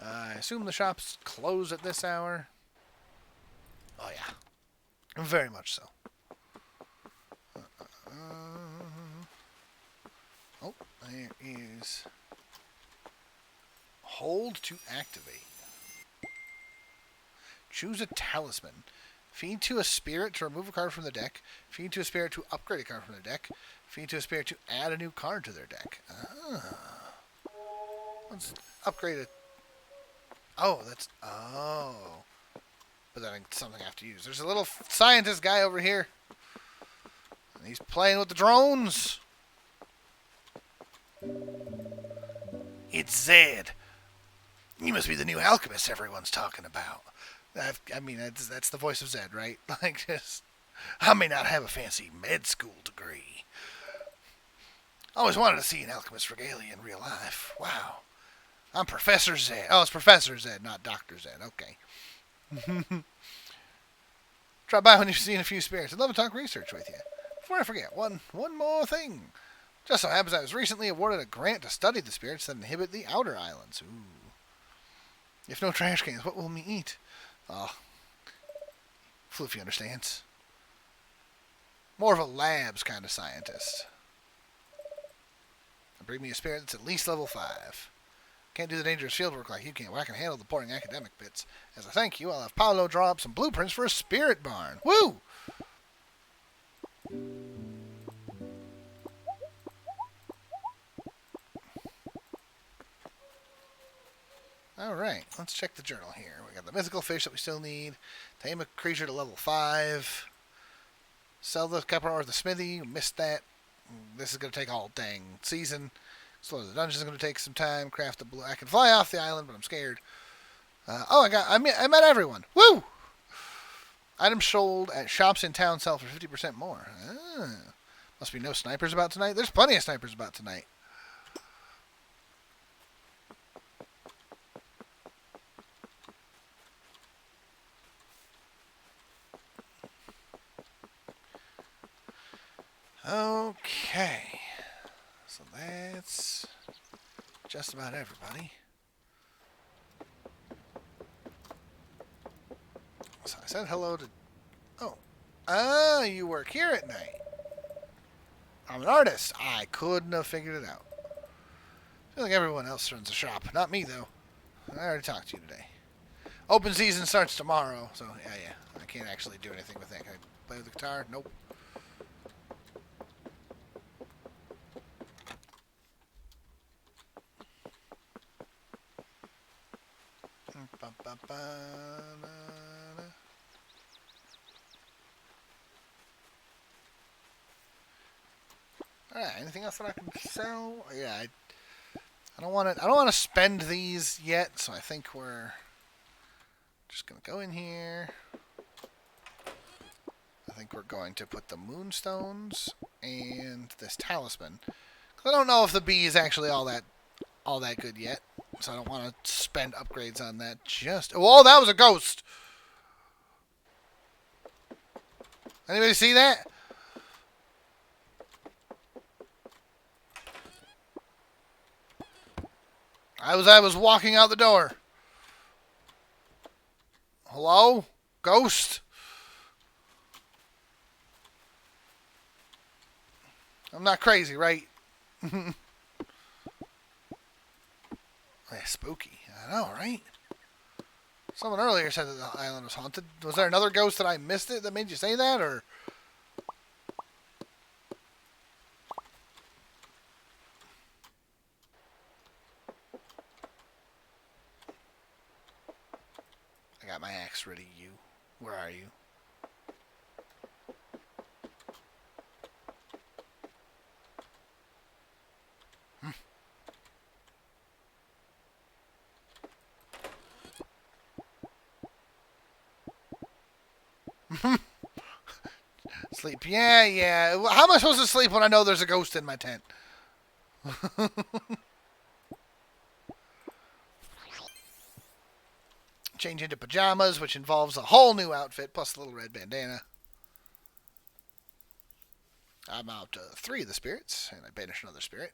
A: I assume the shop's closed at this hour. Oh, yeah. Very much so. Oh, there is... Hold to activate. Choose a talisman. Feed to a spirit to remove a card from the deck. Feed to a spirit to upgrade a card from the deck. Feed to a spirit to add a new card to their deck. Let's upgrade it. Oh, that's... Oh. But then it's something I have to use. There's a little scientist guy over here. And he's playing with the drones. It's Zed. You must be the new alchemist everyone's talking about. I mean, that's the voice of Zed, right? Like, just... I may not have a fancy med school degree. Always wanted to see an alchemist regalia in real life. Wow. I'm Professor Zed. Oh, it's Professor Zed, not Dr. Zed. Okay. Drop by when you've seen a few spirits. I'd love to talk research with you. Before I forget, one more thing. Just so happens I was recently awarded a grant to study the spirits that inhabit the outer islands. Ooh. If no trash cans, what will we eat? Oh. Floofy understands. More of a labs kind of scientist. Bring me a spirit that's at least level 5. Can't do the dangerous field work like you can, but I can handle the boring academic bits. As a thank you, I'll have Paolo draw up some blueprints for a spirit barn. Woo! Alright, let's check the journal here. We got the mythical fish that we still need. Tame a creature to level 5. Sell the copper ore at the smithy. Missed that. This is going to take all dang season. Explore the dungeon is going to take some time. Craft the blue. I can fly off the island, but I'm scared. I met everyone. Woo! Items sold at shops in town sell for 50% more. Must be no snipers about tonight. There's plenty of snipers about tonight. Okay. So that's just about everybody. So I said hello to... Oh. Ah, you work here at night. I'm an artist. I couldn't have figured it out. I feel like everyone else runs a shop. Not me, though. I already talked to you today. Open season starts tomorrow, so yeah. I can't actually do anything with that. Can I play with the guitar? Nope. Alright, anything else that I can sell? Yeah, I don't want to spend these yet, so I think we're just gonna go in here. I think we're going to put the Moonstones and this talisman. 'Cause I don't know if the bee is actually all that good yet, so I don't want to spend upgrades on that. Oh, that was a ghost. Anybody see that? I was walking out the door. Hello? Ghost? I'm not crazy, right? Yeah, spooky. I know, right? Someone earlier said that the island was haunted. Was there another ghost that I missed it that made you say that, or? I got my axe ready, you. Where are you? Sleep. Yeah. How am I supposed to sleep when I know there's a ghost in my tent? Change into pajamas, which involves a whole new outfit, plus a little red bandana. I'm out to 3 of the spirits, and I banish another spirit.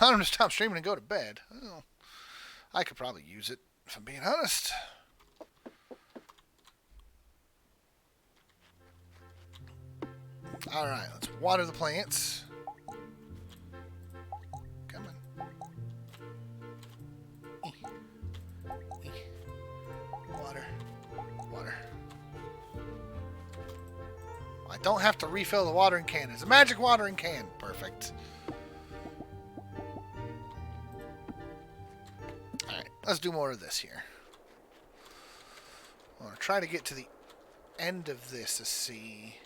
A: I don't just stop streaming and go to bed. Well, I could probably use it, if I'm being honest. Alright, let's water the plants. Come on. Water. don't have to refill the watering can. It's a magic watering can. Perfect. Alright, let's do more of this here. I want to try to get to the end of this to see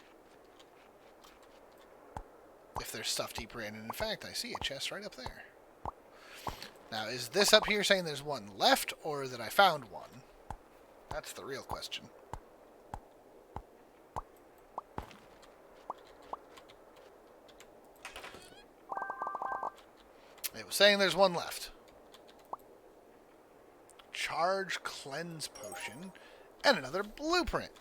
A: if there's stuff deeper in. And in fact, I see a chest right up there. Now, is this up here saying there's one left, or that I found one? That's the real question. It was saying there's one left. Charge cleanse potion and another blueprint.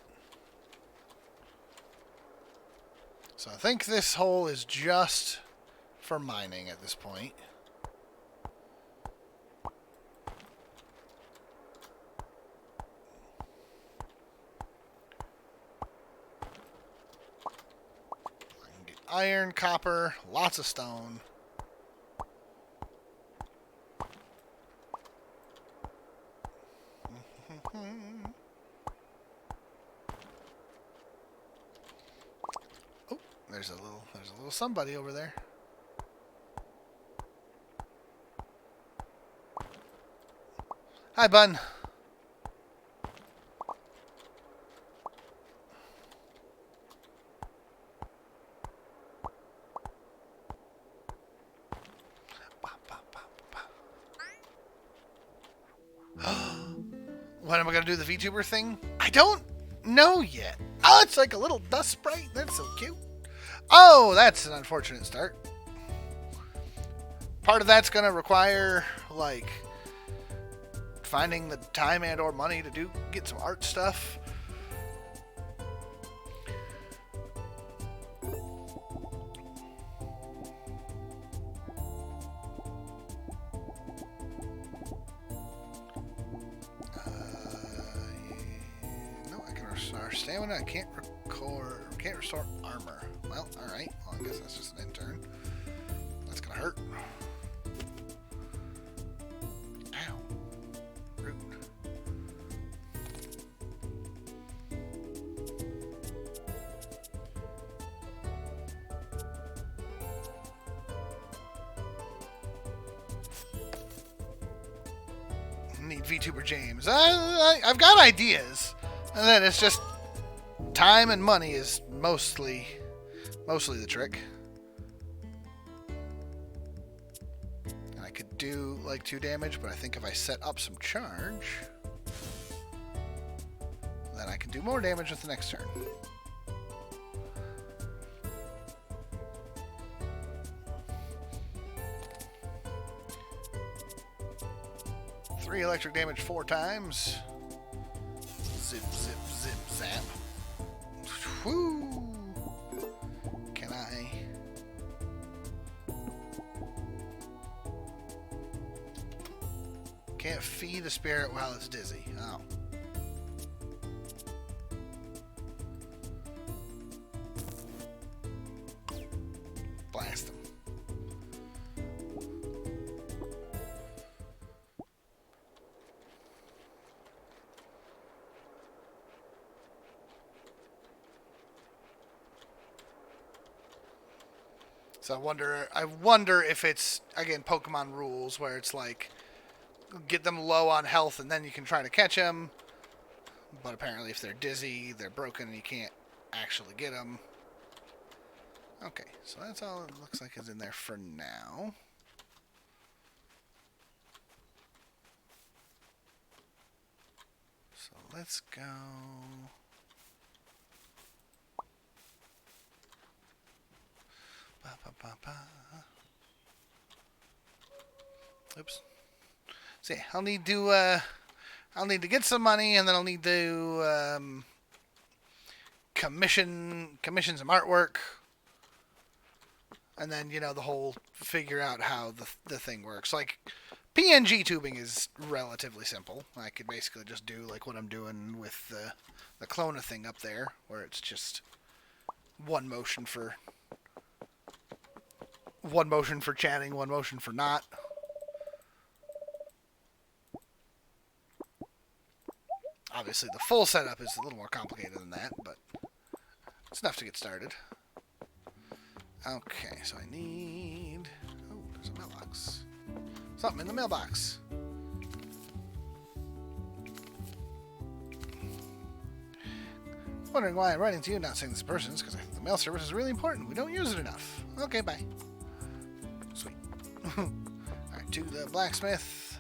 A: So I think this hole is just for mining at this point. I can get iron, copper, lots of stone. Oh, there's a little somebody over there. Hi, bun. When am I gonna do the VTuber thing? I don't know yet. Oh, it's like a little dust sprite. That's so cute. Oh, that's an unfortunate start. Part of that's gonna require like finding the time and or money to get some art stuff. No, I can restore stamina. I can't restore armor. Well, all right. Well, I guess that's just an intern. That's gonna hurt. Ow. Rude. Need VTuber James. I've got ideas, and then it's just time and money is mostly the trick. And I could do like 2 damage, but I think if I set up some charge, then I can do more damage with the next turn. Three electric damage 4 times. Zip, zip, zip, zap. Woo! Can I? Can't feed a spirit while it's dizzy. Oh. Blast them. So I wonder if it's, again, Pokemon rules, where it's like, get them low on health and then you can try to catch them. But apparently if they're dizzy, they're broken, and you can't actually get them. Okay, so that's all it looks like is in there for now. So let's go... Oops. See, I'll need to get some money, and then I'll need to commission some artwork, and then the whole figure out how the thing works. Like PNG tubing is relatively simple. I could basically just do like what I'm doing with the Clona thing up there, where it's just one motion for chatting, one motion for not. Obviously, the full setup is a little more complicated than that, but It's enough to get started. Okay, so I need... Oh, there's a mailbox. Something in the mailbox. Wondering why I'm writing to you, not saying this person, is because I think the mail service is really important. We don't use it enough. Okay, bye. Sweet. Alright, to the blacksmith.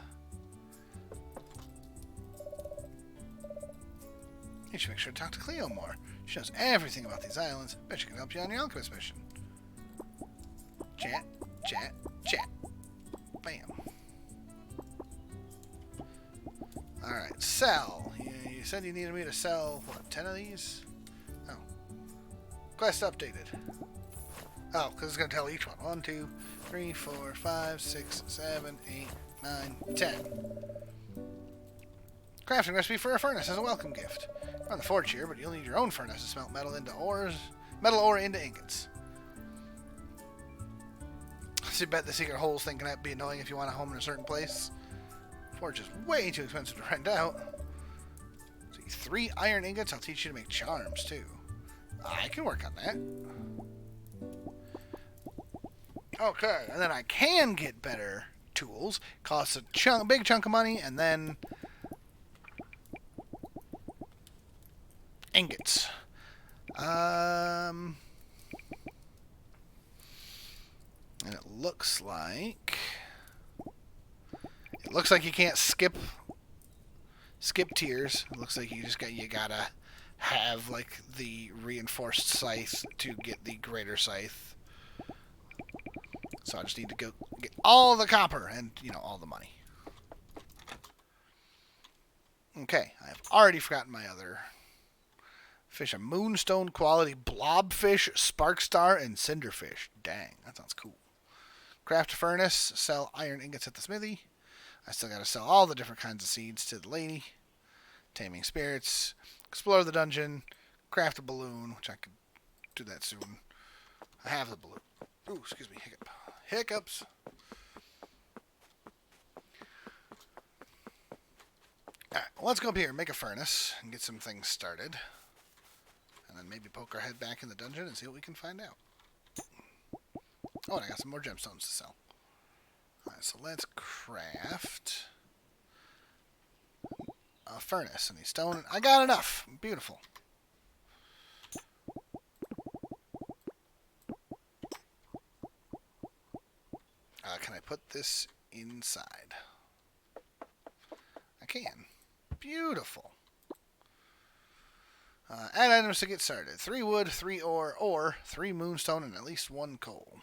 A: You should make sure to talk to Cleo more. She knows everything about these islands. Bet she can help you on your alchemist mission. Chat, chat, chat. Bam. Alright, sell. You said you needed me to sell, what, 10 of these? Oh. Quest updated. Oh, because it's going to tell each one. 1, 2, 3, 4, 5, 6, 7, 8, 9, 10. Crafting recipe for a furnace as a welcome gift. You're on the forge here, but you'll need your own furnace to smelt metal ore into ingots. So you bet the secret holes thing can be annoying if you want a home in a certain place. Forge is way too expensive to rent out. So 3 iron ingots, I'll teach you to make charms too. I can work on that. Okay, and then I can get better tools. Costs a big chunk of money, and then ingots. And it looks like you can't skip tiers. It looks like you gotta have like the reinforced scythe to get the greater scythe. So I just need to go get all the copper and, all the money. Okay, I've already forgotten my other fish. A Moonstone quality blobfish, sparkstar, and cinderfish. Dang, that sounds cool. Craft a furnace, sell iron ingots at the smithy. I still gotta sell all the different kinds of seeds to the lady. Taming spirits. Explore the dungeon. Craft a balloon, which I could do that soon. I have the balloon. Ooh, excuse me, hiccups. Alright, well, let's go up here and make a furnace and get some things started. And then maybe poke our head back in the dungeon and see what we can find out. Oh, and I got some more gemstones to sell. Alright, so let's craft a furnace. And the stone. I got enough. Beautiful. Can I put this inside? I can. Beautiful. Add items to get started. 3 wood, 3 ore, or 3 moonstone, and at least 1 coal.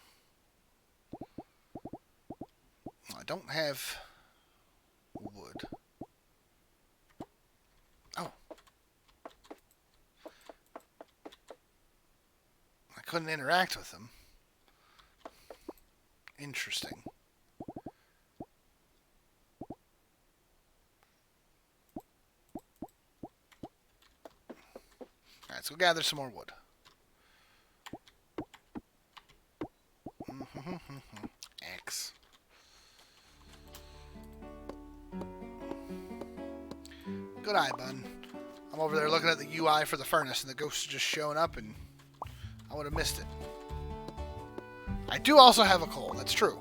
A: I don't have wood. Oh. I couldn't interact with them. Interesting. Alright, let's go gather some more wood. X. Good eye, bud. I'm over there looking at the UI for the furnace, and the ghost is just showing up, and I would have missed it. I do also have a coal, that's true.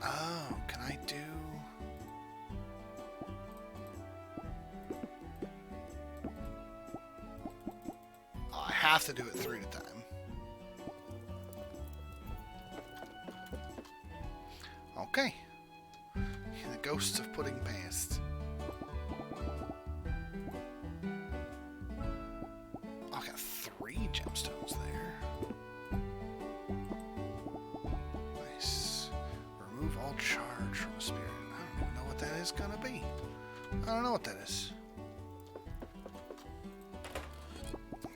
A: Oh, can I do... Oh, I have to do it 3 at a time. Okay. The ghosts of pudding past. Oh, I got 3 gemstones there. Nice. Remove all charge from a spirit. I don't even know what that is gonna be. I don't know what that is.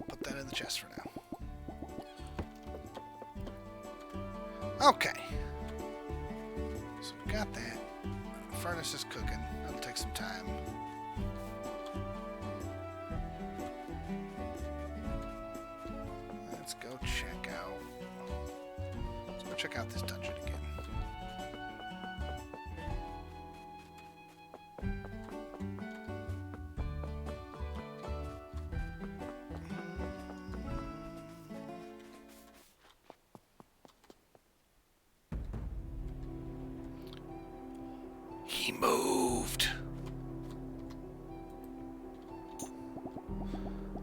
A: Put that in the chest for now. Okay. So we got that. The furnace is cooking. That'll take some time. check out this dungeon again. He moved.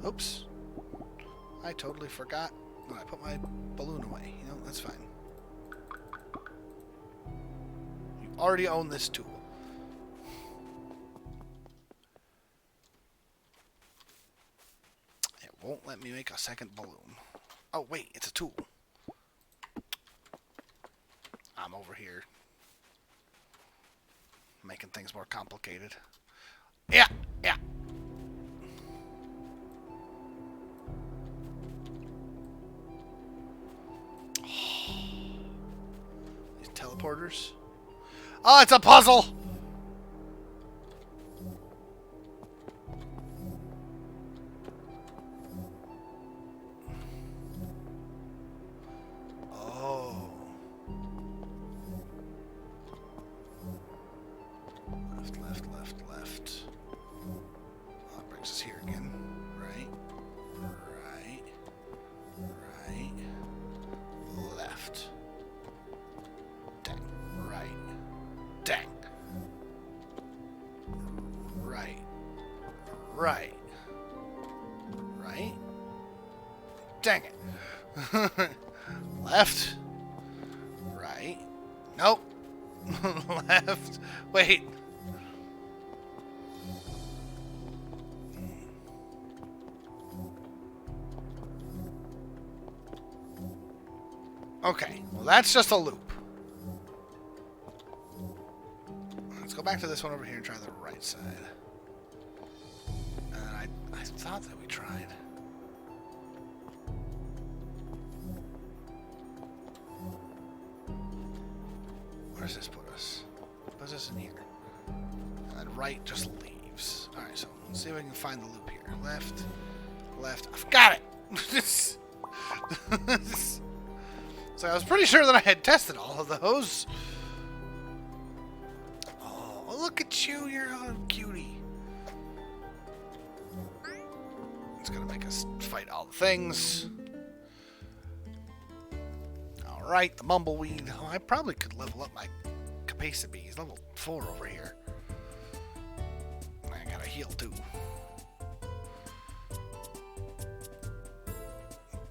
A: Oops. I totally forgot that I put my balloon away. You know, that's fine. You already own this tool. It won't let me make a second balloon. Oh, wait, it's a tool. I'm over here making things more complicated. Yeah, yeah. These teleporters. Oh, it's a puzzle! Oh. Left, left, left, left. Oh, that brings us here again. Right. Right. Right. Left. Dang. Right. Dang. Right. Right. Right. Dang it. Left. Right. Nope. Left. Wait. Okay, well that's just a loop. Let's go back to this one over here and try the right side. I thought that we tried. Where does this put us? Puts us in here. And then right just leaves. Alright, so let's see if we can find the loop here. Left, left. I've got it! So I was pretty sure that I had tested all of those. Oh, look at you. You're a cutie. It's going to make us fight all the things. Alright, the Mumbleweed. Oh, I probably could level up my capacity. He's level 4 over here. I gotta heal too.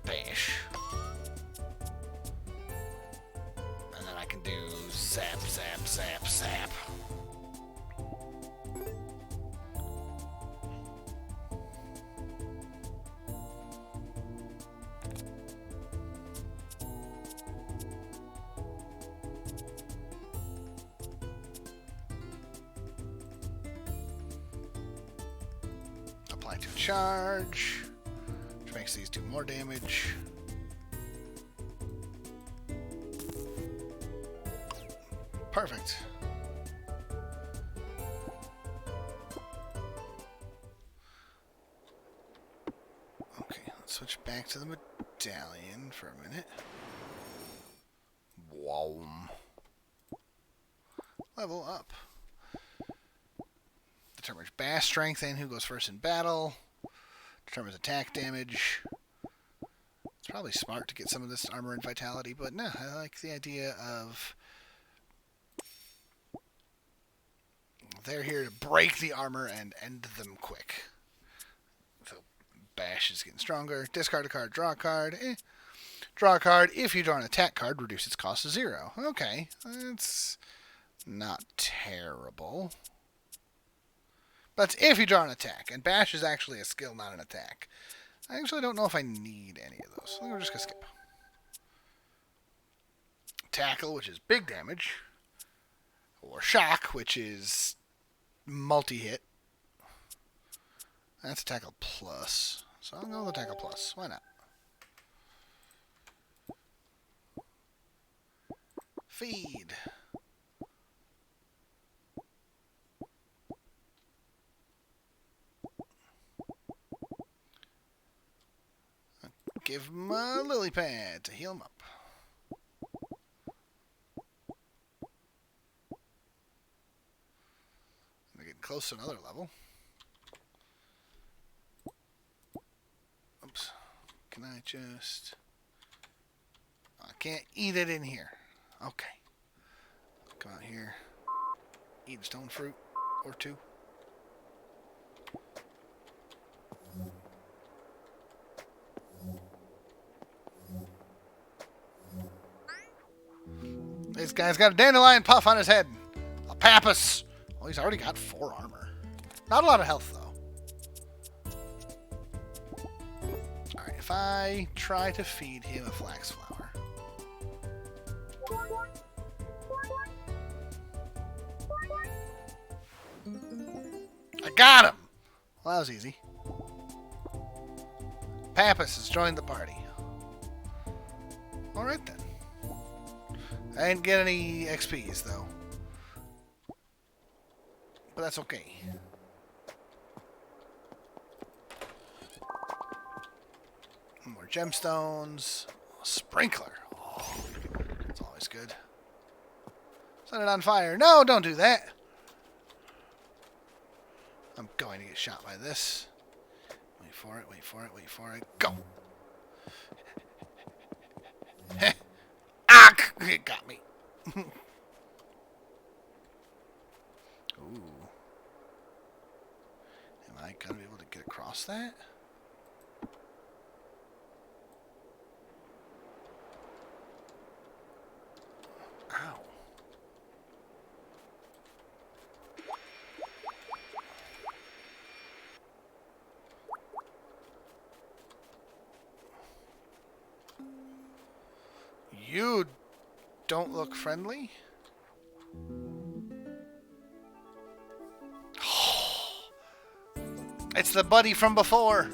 A: Bash. And then I can do zap, zap, zap, zap. Apply to charge, which makes these do more damage. Perfect. Okay, let's switch back to the medallion for a minute. Wow. Level up. Determines bass strength and who goes first in battle. Determines attack damage. It's probably smart to get some of this armor and vitality, but no, I like the idea of they're here to break the armor and end them quick. So bash is getting stronger. Discard a card, draw a card. Draw a card. If you draw an attack card, reduce its cost to 0. Okay, that's not terrible. But if you draw an attack, and bash is actually a skill, not an attack. I actually don't know if I need any of those. So we're just going to skip. Tackle, which is big damage. Or shock, which is multi-hit. That's a tackle plus. So I'll go with the tackle plus. Why not? Feed. Give him a lily pad to heal him up. close to another level. Oops. Can I just... I can't eat it in here. Okay. Come out here. Eat a stone fruit or two. This guy's got a dandelion puff on his head. A pappus. Oh, he's already got 4 armor. Not a lot of health, though. Alright, if I try to feed him a flax flower. I got him! Well, that was easy. Pappus has joined the party. Alright then. I didn't get any XPs, though. But that's okay. More gemstones. A sprinkler. Oh, that's always good. Set it on fire. No, don't do that. I'm going to get shot by this. Wait for it, wait for it, wait for it. Go! Ah! It got me. Ooh. Am I going to be able to get across that? Ow. You don't look friendly. It's the buddy from before.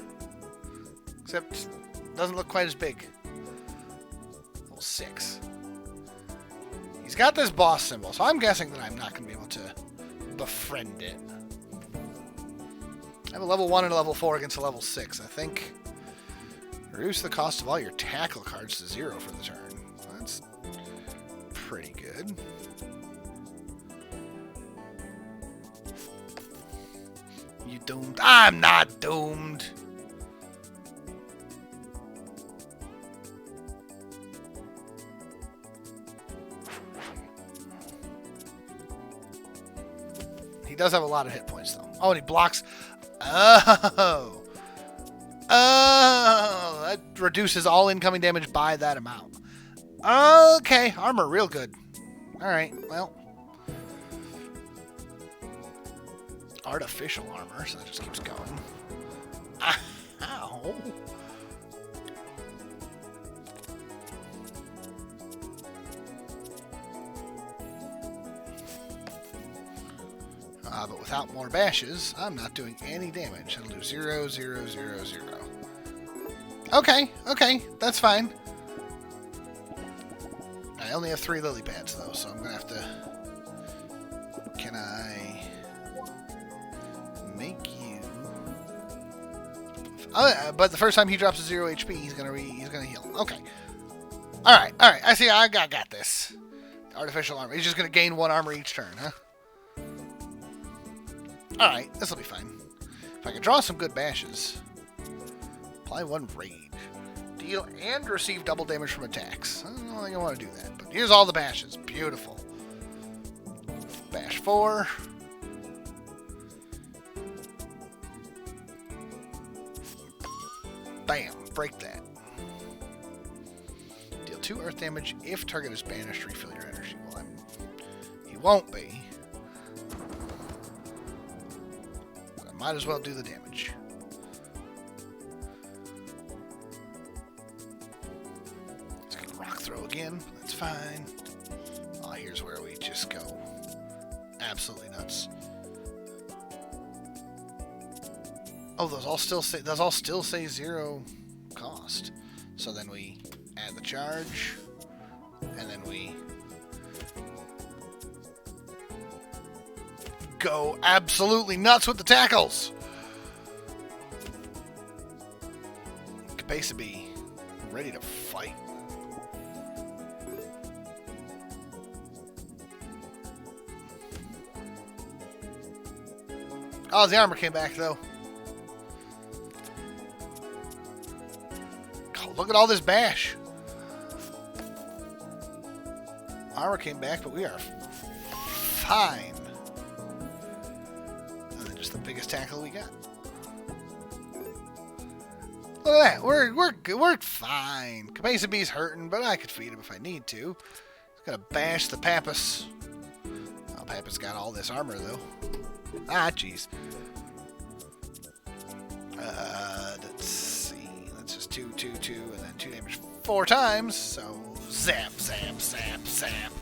A: Except doesn't look quite as big. Level 6. He's got this boss symbol, so I'm guessing that I'm not going to be able to befriend it. I have a level 1 and a level 4 against a level 6, I think. Reduce the cost of all your tackle cards to 0 for the turn. That's pretty good. You doomed? I'm not doomed! He does have a lot of hit points, though. Oh, and he blocks... Oh! Oh, that reduces all incoming damage by that amount. Okay, armor real good. Alright, well. Artificial armor, so that just keeps going. Ow. But without more bashes, I'm not doing any damage. It'll do 0, 0, 0, 0. Okay, okay, that's fine. I only have 3 lily pads, though, so I'm going to have to... Can I... make you... Oh, but the first time he drops a 0 HP, he's gonna heal. Okay. Alright, alright. I see, I got this. Artificial armor. He's just gonna gain 1 armor each turn, huh? Alright, this'll be fine. If I can draw some good bashes. Apply 1 raid. Deal and receive double damage from attacks. I don't think I want to do that, but here's all the bashes. Beautiful. Bash 4. Bam! Break that. Deal 2 earth damage if target is banished. Refill your energy. Well, he won't be. But I might as well do the damage. Let's get a rock throw again. That's fine. Oh, here's where we just go absolutely nuts. Oh, those all still say 0 cost. So then we add the charge, and then we go absolutely nuts with the tackles. Capesa be ready to fight. Oh, the armor came back, though. Oh, look at all this bash. Armor came back, but we are fine. And then just the biggest tackle we got. Look at that. We're fine. Cabeza Bee's hurting, but I could feed him if I need to. Just gonna bash the Pappas. Oh, Pappas got all this armor, though. Ah, jeez. Let's see. Let's just 2, 2, 2, and then 2 damage 4 times. So, zap, zap, zap, zap.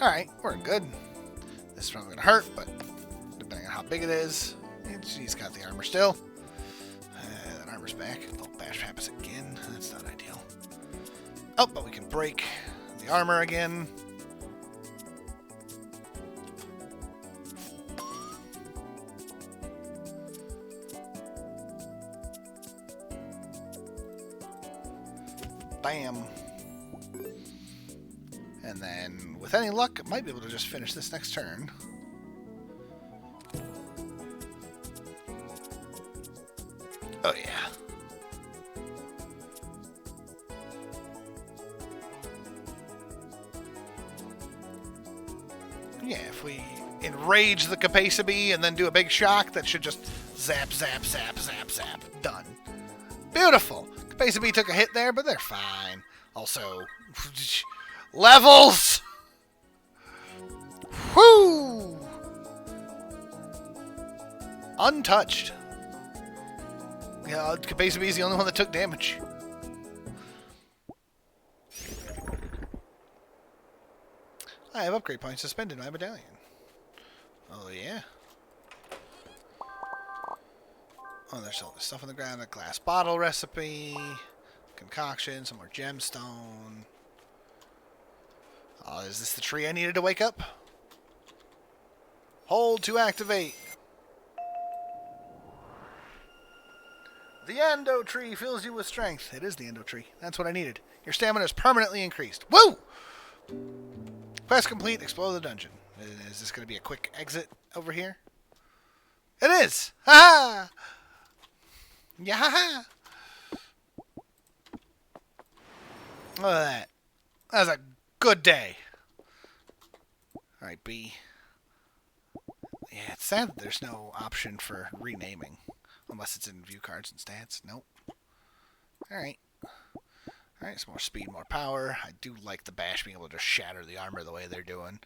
A: Alright, we're good. This is probably going to hurt, but depending on how big it is, she's got the armor still. That armor's back. Oh, bash Pappas again. That's not ideal. Oh, but we can break the armor again. Bam. And then, with any luck, I might be able to just finish this next turn. Oh, yeah. Yeah, if we enrage the Cabeza Bee and then do a big shock, that should just zap, zap, zap, zap, zap. Done. Beautiful. Cabeza Bee took a hit there, but they're fine. Also, levels! Whoo! Untouched. Yeah, Cabeza Bee's the only one that took damage. I have upgrade points to spend in my medallion. Oh, yeah. Oh, there's all this stuff on the ground. A glass bottle recipe. Concoction. Some more gemstone. Oh, is this the tree I needed to wake up? Hold to activate. The Endo Tree fills you with strength. It is the Endo Tree. That's what I needed. Your stamina is permanently increased. Woo! Quest complete. Explore the dungeon. Is this going to be a quick exit over here? It is! Ha ha! Yeah! Look at that. That was a good day. Alright, B. Yeah, it's sad that there's no option for renaming. Unless it's in view cards and stats. Nope. Alright. Alright, some more speed, more power. I do like the bash being able to shatter the armor the way they're doing.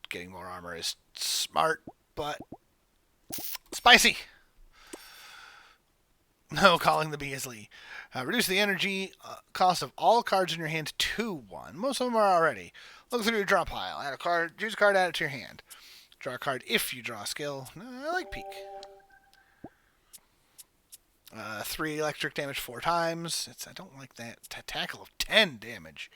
A: Getting more armor is smart, but spicy! No, calling the bee is Lee. Reduce the energy cost of all cards in your hand to 1. Most of them are already. Look through your draw pile. Add a card. Choose a card, add it to your hand. Draw a card if you draw a skill. I like peek. 3 electric damage 4 times. I don't like that. Tackle of 10 damage.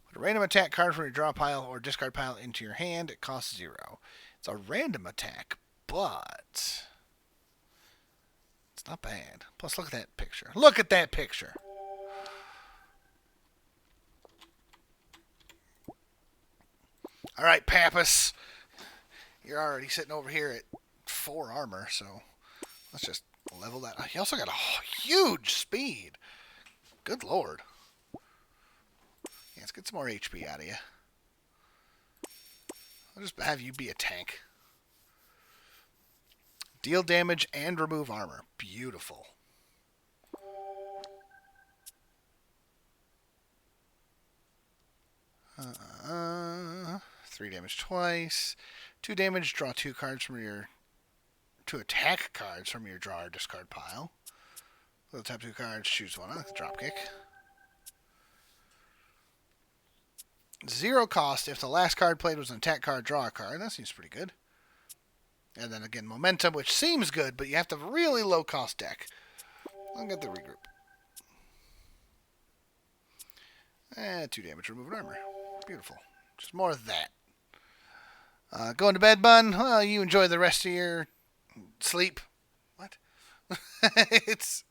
A: Put a random attack card from your draw pile or discard pile into your hand. It costs 0. It's a random attack, but it's not bad. Plus, look at that picture. Look at that picture. All right, Pappas. You're already sitting over here at 4 armor, so let's just level that. He also got a huge speed. Good lord. Yeah, let's get some more HP out of you. I'll just have you be a tank. Deal damage and remove armor. Beautiful. Uh, 3 damage twice. 2 damage, draw 2 cards from your... 2 attack cards from your draw or discard pile. We'll tap 2 cards, choose one. I like the dropkick. 0 cost if the last card played was an attack card, draw a card. That seems pretty good. And then again, momentum, which seems good, but you have to have a really low cost deck. I'll get the regroup. 2 damage, remove an armor. Beautiful. Just more of that. Going to bed, Bun? Well, you enjoy the rest of your sleep. What? It's...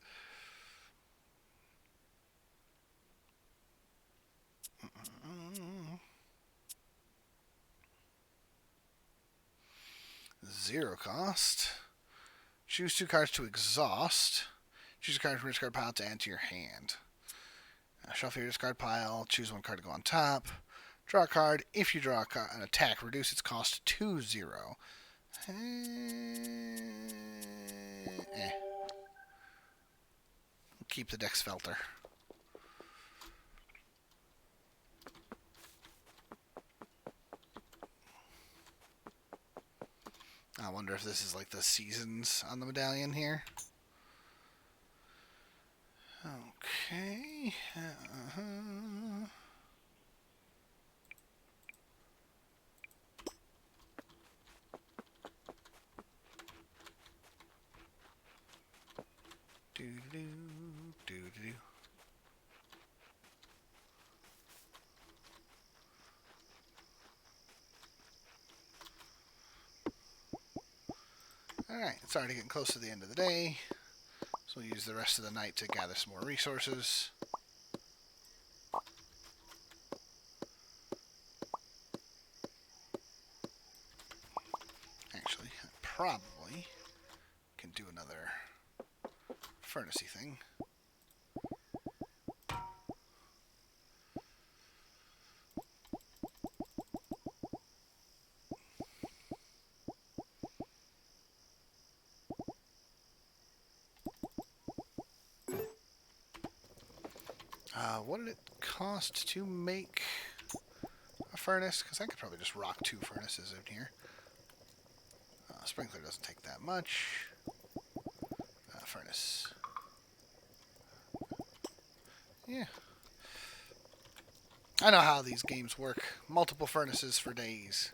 A: 0 cost. Choose 2 cards to exhaust. Choose a card from your discard pile to add to your hand. Shuffle your discard pile. Choose 1 card to go on top. Draw a card. If you draw an attack, reduce its cost to 0. Keep the Dex Felter. I wonder if this is like the seasons on the medallion here. Okay. Do-do-do. Alright, it's already getting close to the end of the day. So we'll use the rest of the night to gather some more resources. Actually, I probably can do another furnacey thing. What did it cost to make a furnace? Because I could probably just rock 2 furnaces in here. Sprinkler doesn't take that much. Furnace. Yeah. I know how these games work. Multiple furnaces for days.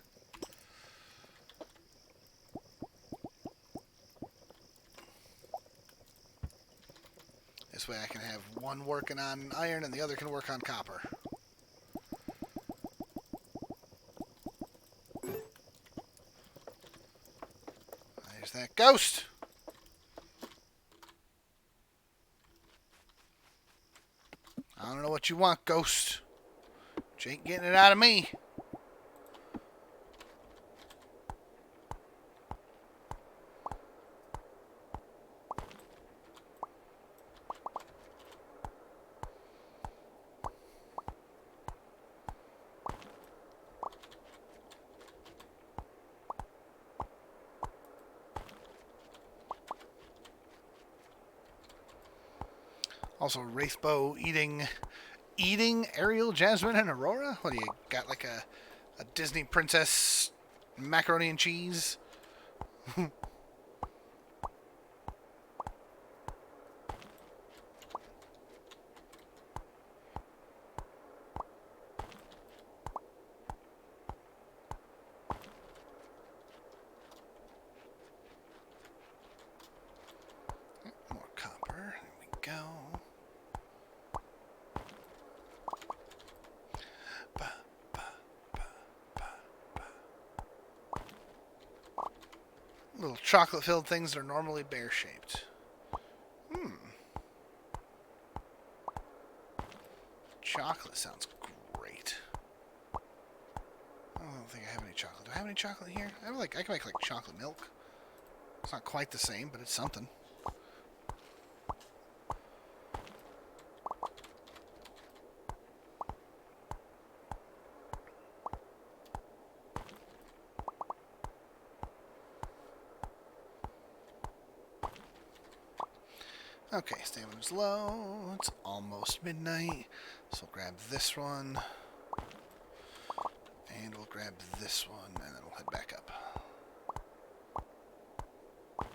A: This way I can have one working on iron and the other can work on copper. There's that ghost! I don't know what you want, ghost. But you ain't getting it out of me. Also, Wraithbow eating Ariel, Jasmine, and Aurora? What do you got, like a Disney princess macaroni and cheese? More copper. There we go. Little chocolate-filled things that are normally bear-shaped. Chocolate sounds great. I don't think I have any chocolate. Do I have any chocolate here? I can make like chocolate milk. It's not quite the same, but it's something. Okay, stamina's low. It's almost midnight. So we'll grab this one. And we'll grab this one, and then we'll head back up. I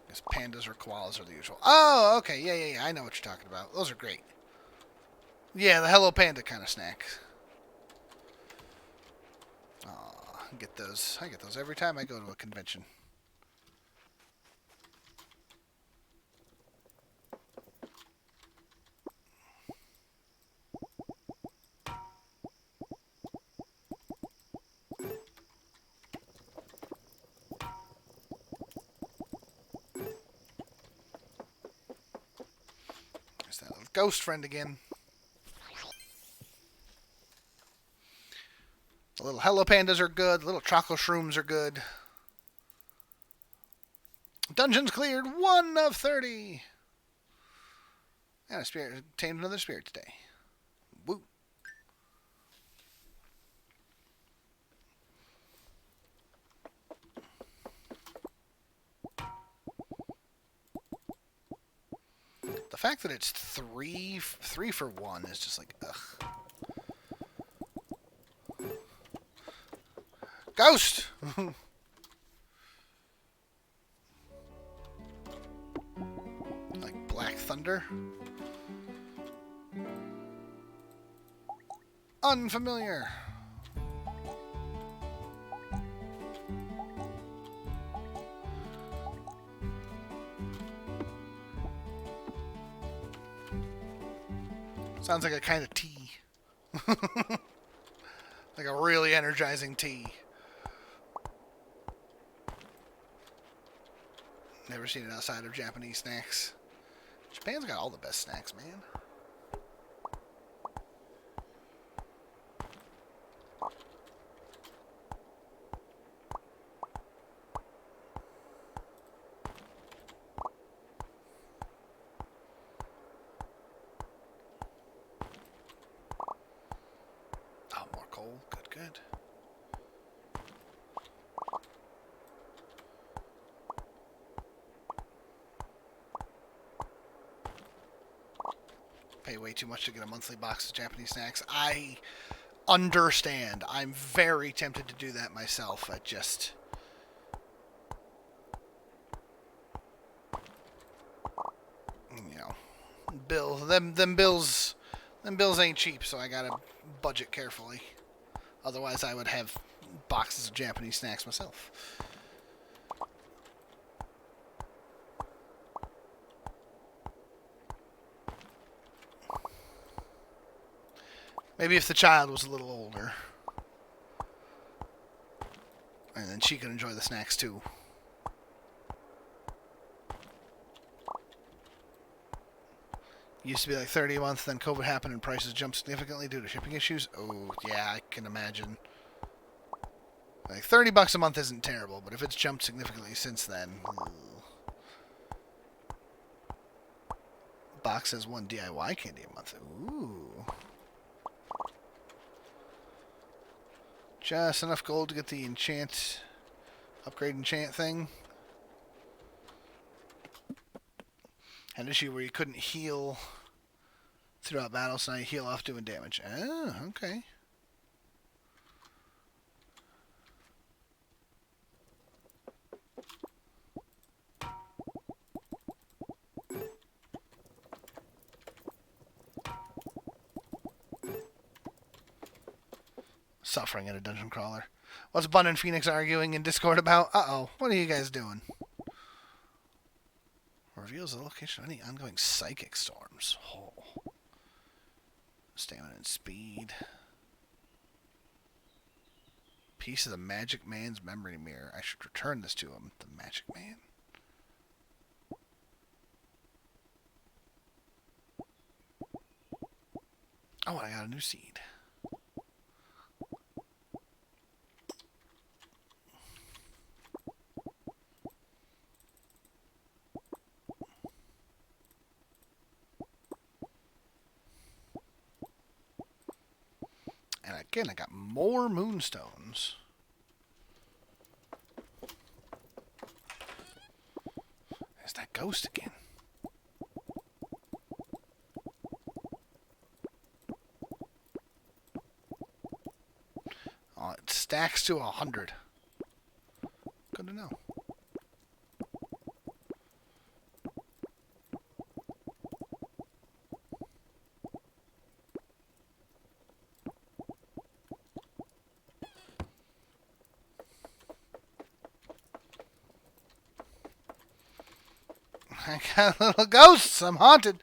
A: guess pandas or koalas are the usual. Oh, okay. Yeah. I know what you're talking about. Those are great. Yeah, the Hello Panda kind of snack. Aw, I get those every time I go to a convention. Ghost friend again. The little Hello Pandas are good. The little chocolate shrooms are good. Dungeons cleared 1 of 30. And a spirit tamed another spirit today. Woo. The fact that it's three for 1 is just like, ugh. Ghost! Like Black Thunder. Unfamiliar. Sounds like a kind of tea. Like a really energizing tea. Never seen it outside of Japanese snacks. Japan's got all the best snacks, man. Oh, more coal. Good, good. Pay way too much to get a monthly box of Japanese snacks. I understand. I'm very tempted to do that myself. I just... You know, them bills ain't cheap, so I gotta budget carefully. Otherwise, I would have boxes of Japanese snacks myself. Maybe if the child was a little older. And then she could enjoy the snacks too. Used to be like 30 a month, then COVID happened and prices jumped significantly due to shipping issues. Oh, yeah, I can imagine. Like, $30 a month isn't terrible, but if it's jumped significantly since then... Ugh. Box has 1 DIY candy a month. Ooh. Just enough gold to get the upgrade enchant thing. An issue where you couldn't heal throughout battle, so now you heal off doing damage. Oh, okay. Suffering at a dungeon crawler. What's Bun and Phoenix arguing in Discord about? Uh-oh. What are you guys doing? Reveals the location of any ongoing psychic storms. Oh. Stamina and speed. Piece of the Magic Man's memory mirror. I should return this to him. The Magic Man. Oh, I got a new seed. And again, I got more moonstones. There's that ghost again. Oh, it stacks to 100. Good to know. I got little ghosts. I'm haunted.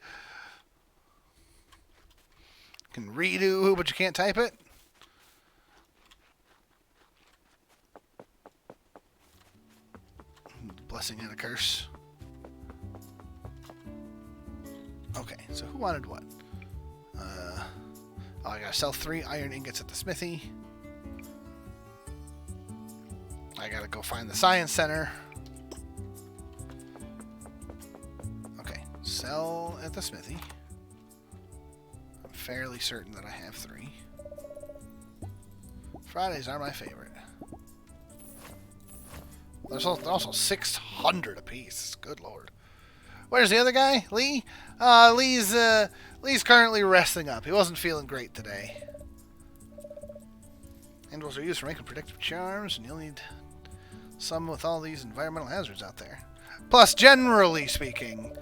A: You can redo, but you can't type it. Blessing and a curse. Okay, so who wanted what? Oh, I gotta sell 3 iron ingots at the smithy. I gotta go find the science center. sell at the smithy. I'm fairly certain that I have 3. Fridays are my favorite. They're also 600 apiece. Good lord. Where's the other guy? Lee? Lee's currently resting up. He wasn't feeling great today. Handles are used for making protective charms, and you'll need some with all these environmental hazards out there. Plus, generally speaking,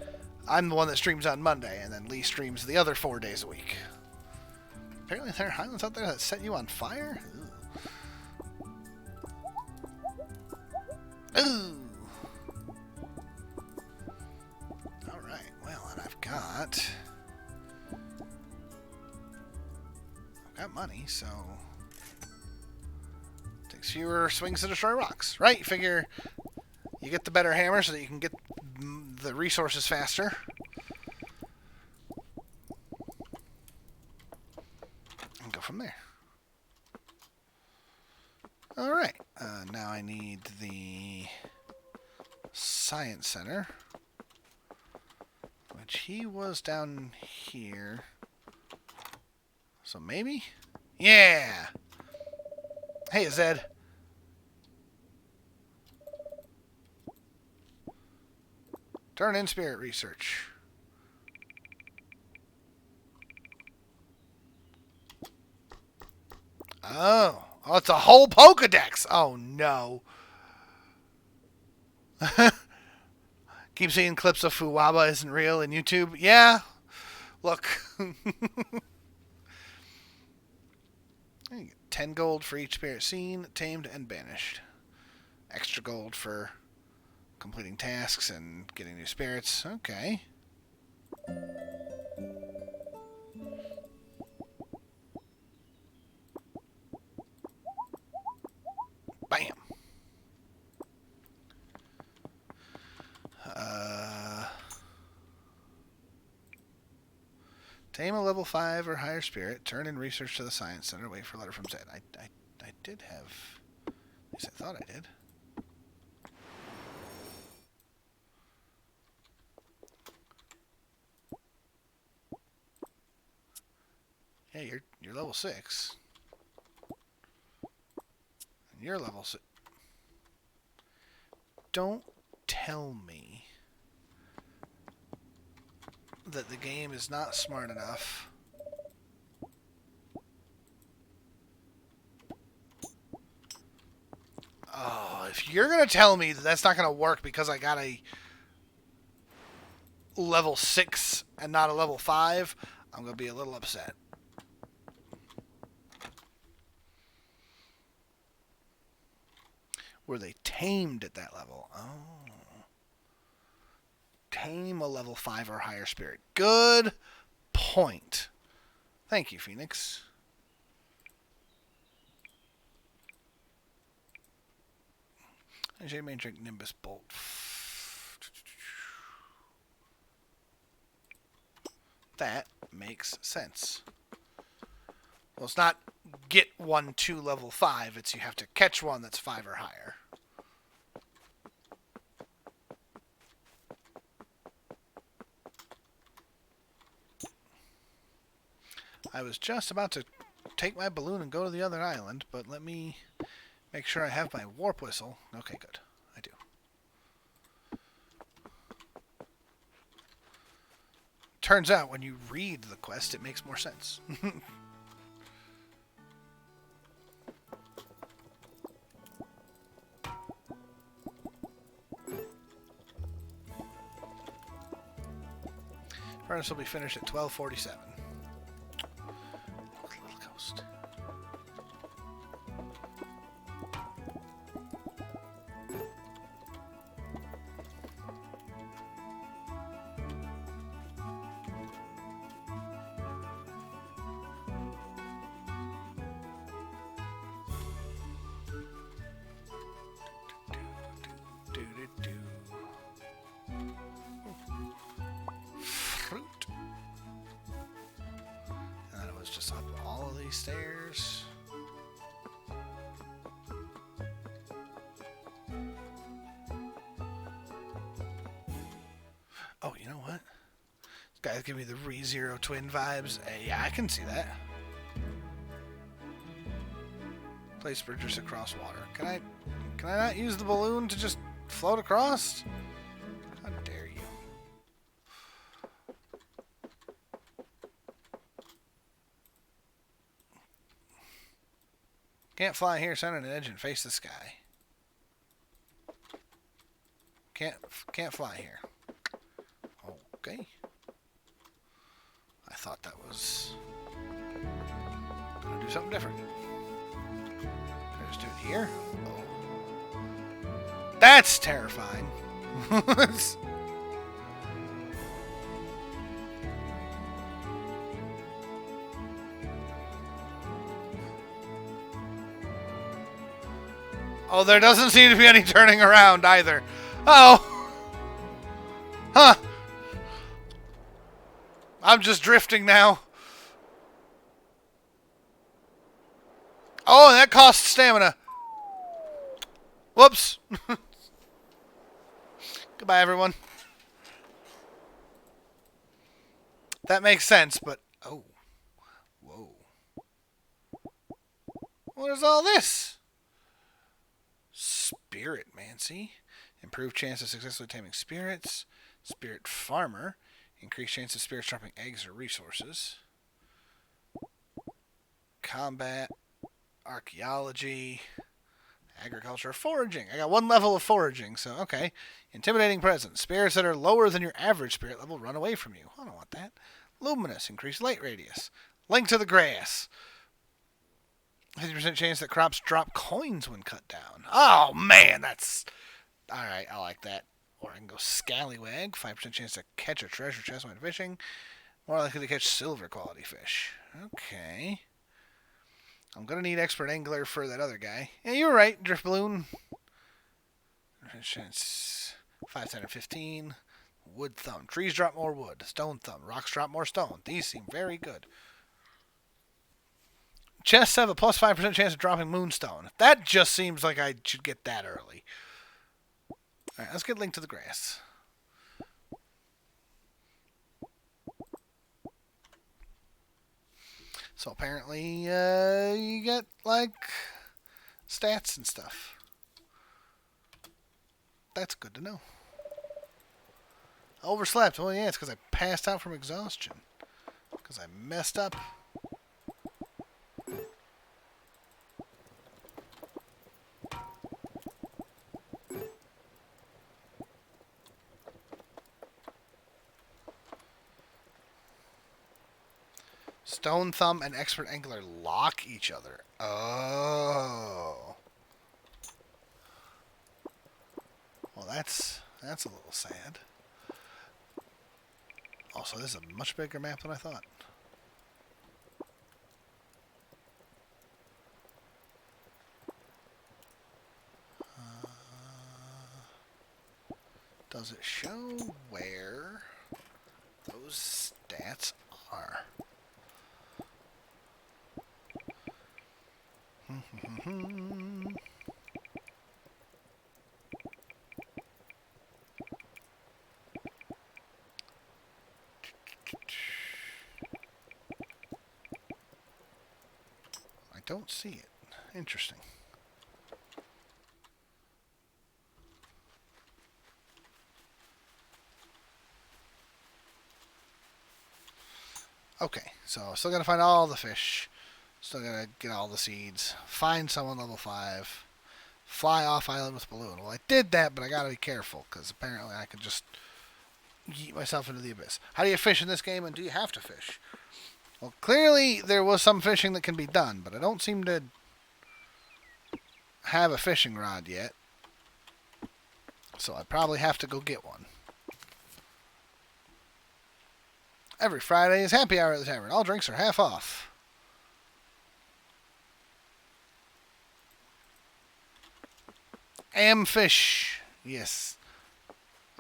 A: I'm the one that streams on Monday, and then Lee streams the other 4 days a week. Apparently there are highlands out there that set you on fire? Ooh. Alright, well, and I've got money, so takes fewer swings to destroy rocks, right? You figure you get the better hammer so that you can get the resources faster. And go from there. Alright, now I need the Science Center, which he was down here. So maybe? Yeah! Hey, Zed. Turn in spirit research. Oh, it's a whole Pokedex. Oh, no. Keep seeing clips of Fuwaba isn't real in YouTube. Yeah. Look. 10 gold for each spirit seen, tamed, and banished. Extra gold for completing tasks and getting new spirits. Okay. Bam. Tame a level 5 or higher spirit. Turn in research to the Science Center. Wait for a letter from Zed. I did have... At least I thought I did. Yeah, you're level 6. And you're level 6. Don't tell me that the game is not smart enough if you're going to tell me that that's not going to work because I got a level 6 and not a level 5, I'm going to be a little upset. Were they tamed at that level? Oh. Tame a level 5 or higher spirit. Good point. Thank you, Phoenix. I may drink Nimbus Bolt. That makes sense. Well, it's not get one to level 5. It's you have to catch one that's 5 or higher. I was just about to take my balloon and go to the other island, but let me make sure I have my warp whistle. Okay, good. I do. Turns out when you read the quest, it makes more sense. Furnace will be finished at 12:47. Little ghost. Fruit. And it was just up all of these stairs. Oh, you know what? Guys give me the ReZero twin vibes. Yeah, I can see that. Place bridges across water. Can I not use the balloon to just float across? How dare you? Can't fly here, center an edge and face the sky. Can't fly here. Okay. I thought that was gonna do something different. Can I just do it here? Oh. That's terrifying. Oh, there doesn't seem to be any turning around either. Oh. Huh. I'm just drifting now. Oh, and that costs stamina. Whoops. Goodbye, everyone. That makes sense, but... Oh. Whoa. What is all this? Spirit Mancy. Improved chance of successfully taming spirits. Spirit Farmer. Increased chance of spirits dropping eggs or resources. Combat. Archaeology. Agriculture. Foraging. I got 1 level of foraging, so okay. Intimidating presence. Spirits that are lower than your average spirit level run away from you. I don't want that. Luminous. Increased light radius. Link to the grass. 50% chance that crops drop coins when cut down. Oh, man, that's... Alright, I like that. Or I can go Scallywag. 5% chance to catch a treasure chest when fishing. More likely to catch silver quality fish. Okay. I'm going to need expert angler for that other guy. Yeah, you were right, Drift Balloon. Chance 5, 10, and 15. Wood Thumb. Trees drop more wood. Stone Thumb. Rocks drop more stone. These seem very good. Chests have a plus 5% chance of dropping Moonstone. That just seems like I should get that early. Alright, let's get Link to the Grass. So apparently, you get, like, stats and stuff. That's good to know. Overslept. Well, yeah, it's because I passed out from exhaustion. Because I messed up. Stone Thumb and Expert Angler lock each other. Oh. Well, that's a little sad. Also, this is a much bigger map than I thought. Does it show where those stats are? I don't see it. Interesting. Okay, so still gotta find all the fish. Still gotta get all the seeds. Find someone level 5. Fly off island with balloon. Well, I did that, but I gotta be careful, because apparently I could just yeet myself into the abyss. How do you fish in this game, and do you have to fish? Well, clearly there was some fishing that can be done, but I don't seem to have a fishing rod yet. So I probably have to go get one. Every Friday is happy hour at the tavern. All drinks are half off. Fish. Yes.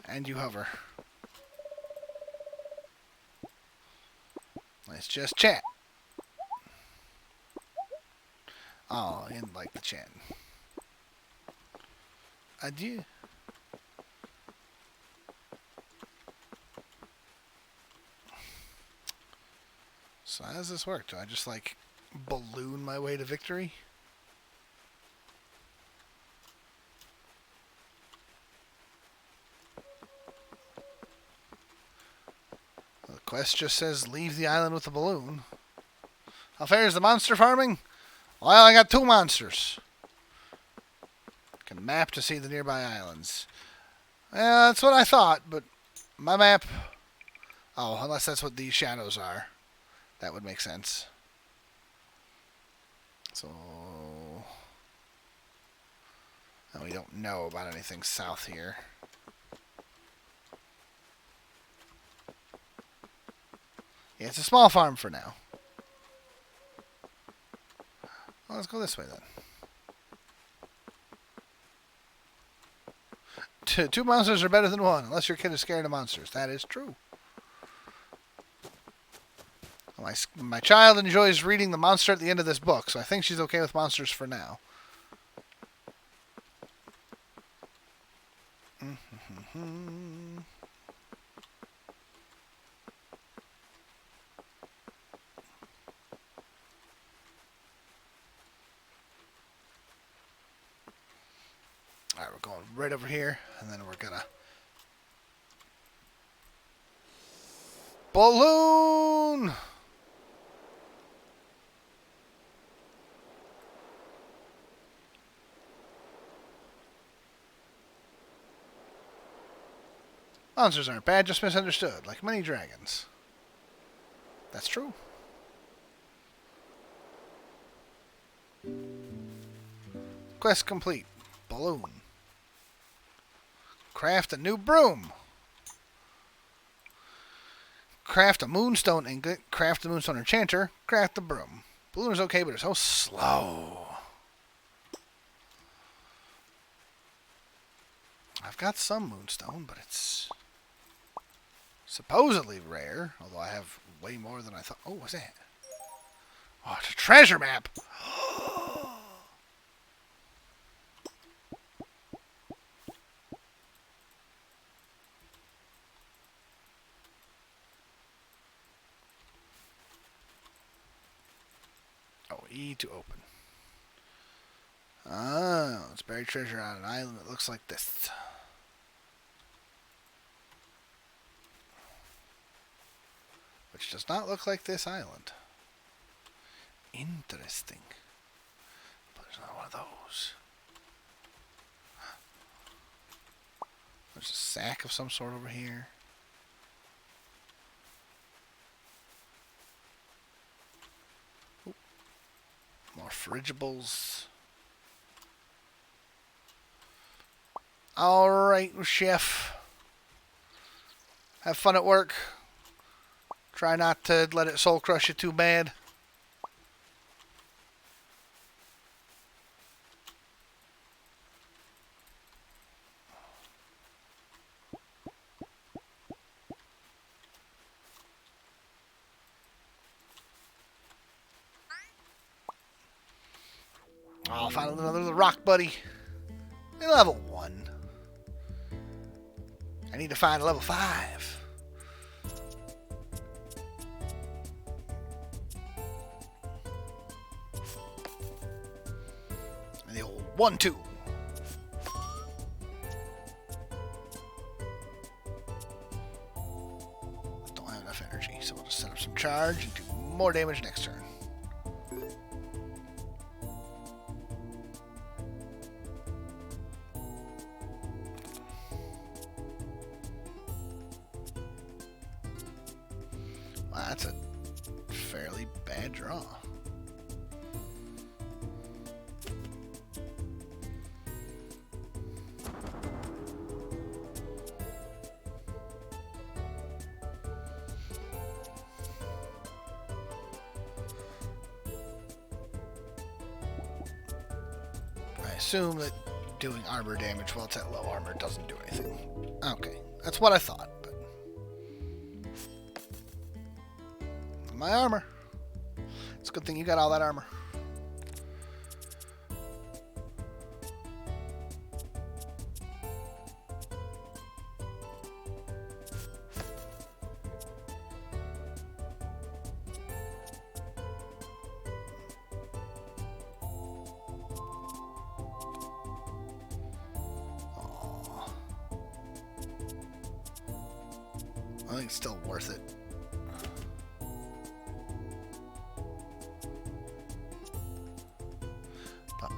A: And you hover. Let's just chat. Oh, I didn't like the chat. Adieu. So how does this work? Do I just, like, balloon my way to victory? The quest just says leave the island with the balloon. How fair is the monster farming? Well, I got 2 monsters. Can map to see the nearby islands. Yeah, that's what I thought, but my map... Oh, unless that's what these shadows are. That would make sense. So... And we don't know about anything south here. Yeah, it's a small farm for now. Well, let's go this way then. 2 monsters are better than 1, unless your kid is scared of monsters. That is true. My child enjoys reading the monster at the end of this book, so I think she's okay with monsters for now. Alright, we're going right over here, and then we're gonna... Balloon! Monsters aren't bad, just misunderstood, like many dragons. That's true. Quest complete. Balloon. Craft a new broom. Craft a moonstone ingot. Craft a moonstone enchanter. Craft the broom. Balloon is okay, but it's so slow. I've got some moonstone, but it's supposedly rare. Although I have way more than I thought. Oh, what's that? Oh, it's a treasure map. Oh, E to open. Oh, it's buried treasure on an island that looks like this. Which does not look like this island. Interesting. But there's not one of those. There's a sack of some sort over here. Ooh. More fridgeables. Alright, chef. Have fun at work. Try not to let it soul crush you too bad. I'll find another little rock buddy. Level 1. I need to find a level 5. And the old 1-2. Don't have enough energy, so we'll just set up some charge and do more damage next turn. Wow, that's a fairly bad draw. I assume that doing armor damage while it's at low armor doesn't do anything. Okay, that's what I thought. But my armor. It's a good thing you got all that armor. I think it's still worth it.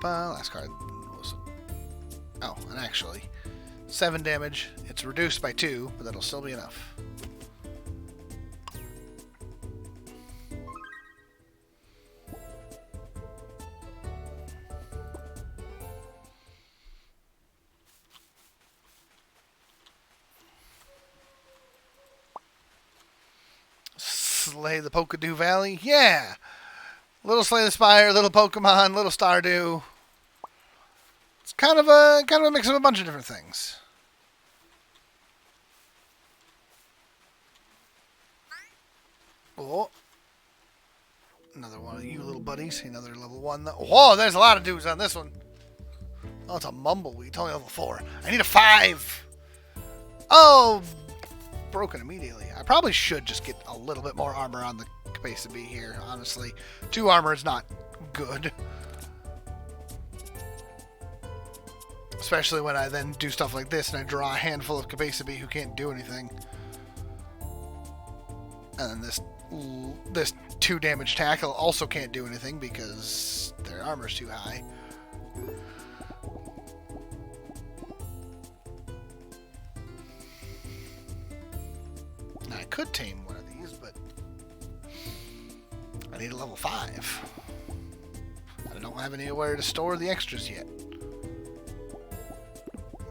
A: Last card was... Oh, and actually, 7 damage. It's reduced by 2, but that'll still be enough. Slay the Pokadew Valley? Yeah! Little Slay the Spire, little Pokemon, little Stardew. It's kind of a mix of a bunch of different things. Oh. Another one of you little buddies. Another level 1. Whoa, there's a lot of dudes on this one. Oh, it's a Mumbleweed. It's only level 4. I need a 5! Oh! Broken immediately. I probably should just get a little bit more armor on the Capacity here, honestly. 2 armor is not good. Especially when I then do stuff like this and I draw a handful of Capacity who can't do anything. And then this 2 damage tackle also can't do anything because their armor's too high. Now I could tame one of these, but I need a level 5. I don't have anywhere to store the extras yet.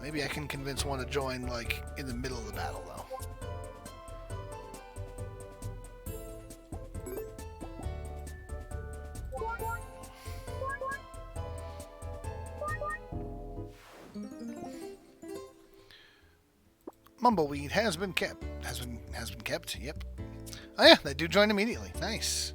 A: Maybe I can convince one to join, like, in the middle of the battle, though. Mumbleweed has been kept. Has been kept. Yep. Oh yeah, they do join immediately. Nice.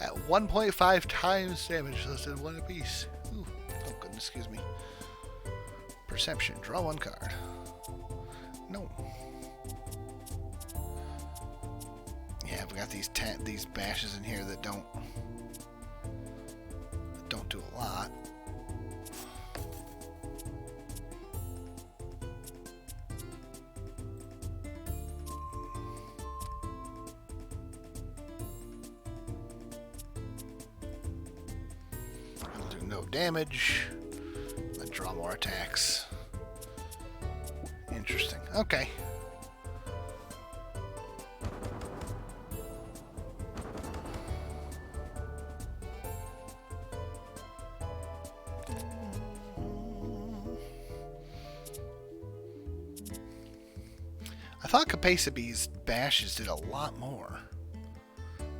A: At 1.5 times damage, less than 1 apiece. Ooh. Oh goodness, excuse me. Perception. Draw 1 card. No. Yeah, we got these bashes in here that don't do a lot. It'll do no damage. Then draw more attacks. Interesting. Okay. I thought Capacity's bashes did a lot more.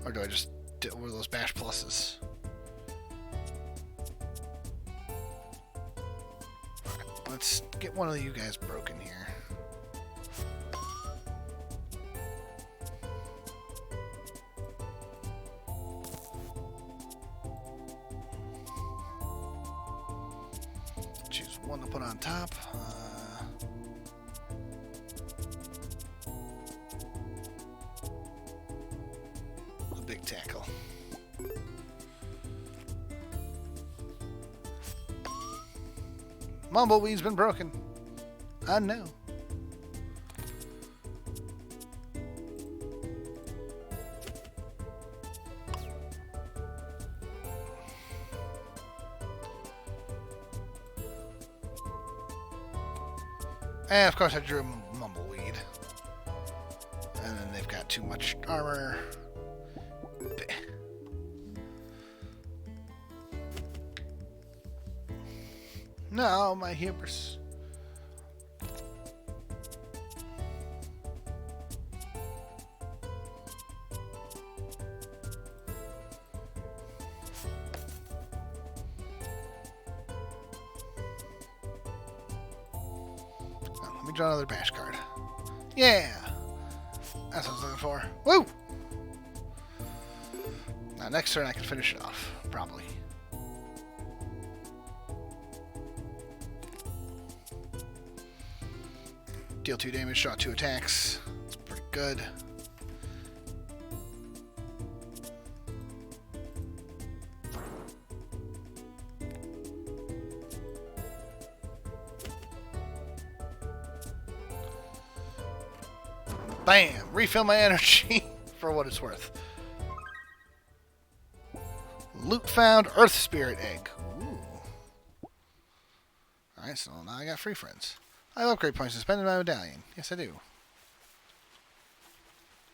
A: Or do I just... were those bash pluses? Alright, let's get one of you guys broken here. Choose one to put on top. Big tackle. Mumbleweed's been broken. I know. And of course I drew Mumbleweed. And then they've got too much armor. No, my hubris. Oh, let me draw another bash card. Yeah! That's what I was looking for. Woo! Now, next turn I can finish it off. Probably. Deal 2 damage, draw 2 attacks. That's pretty good. Bam! Refill my energy for what it's worth. Loot found, Earth Spirit Egg. Ooh. Alright, so now I got free friends. I have upgrade points to spend in my medallion. Yes, I do.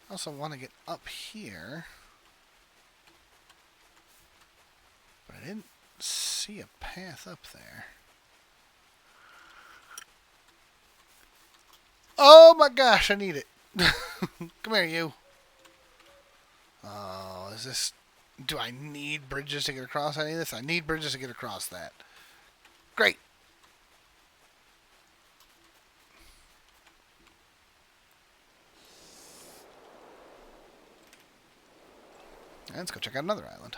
A: I also want to get up here. But I didn't see a path up there. Oh my gosh, I need it. Come here, you. Oh, is this... Do I need bridges to get across any of this? I need bridges to get across that. Great. And let's go check out another island.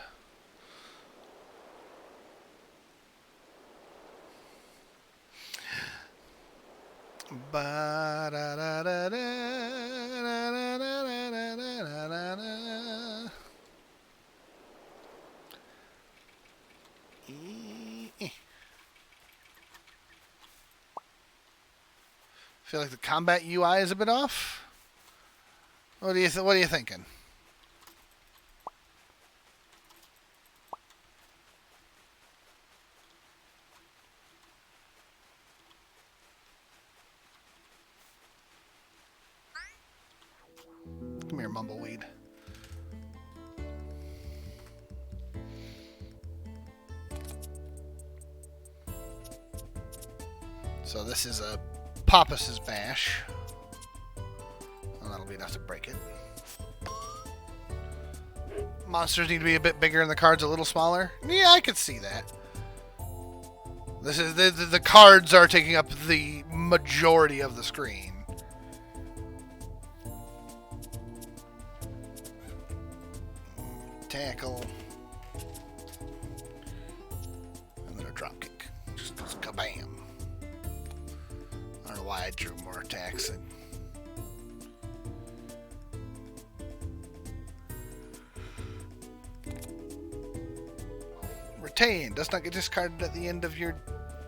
A: Feel like the combat UI is a bit off. What are you thinking? Come here, Mumbleweed. So this is a Pappas's Bash. Well, that'll be enough to break it. Monsters need to be a bit bigger and the cards a little smaller. Yeah, I could see that. This is the cards are taking up the majority of the screen. Tackle. And then a drop kick. Just goes kabam. I don't know why I drew more attacks. Retain. Does not get discarded at the end of your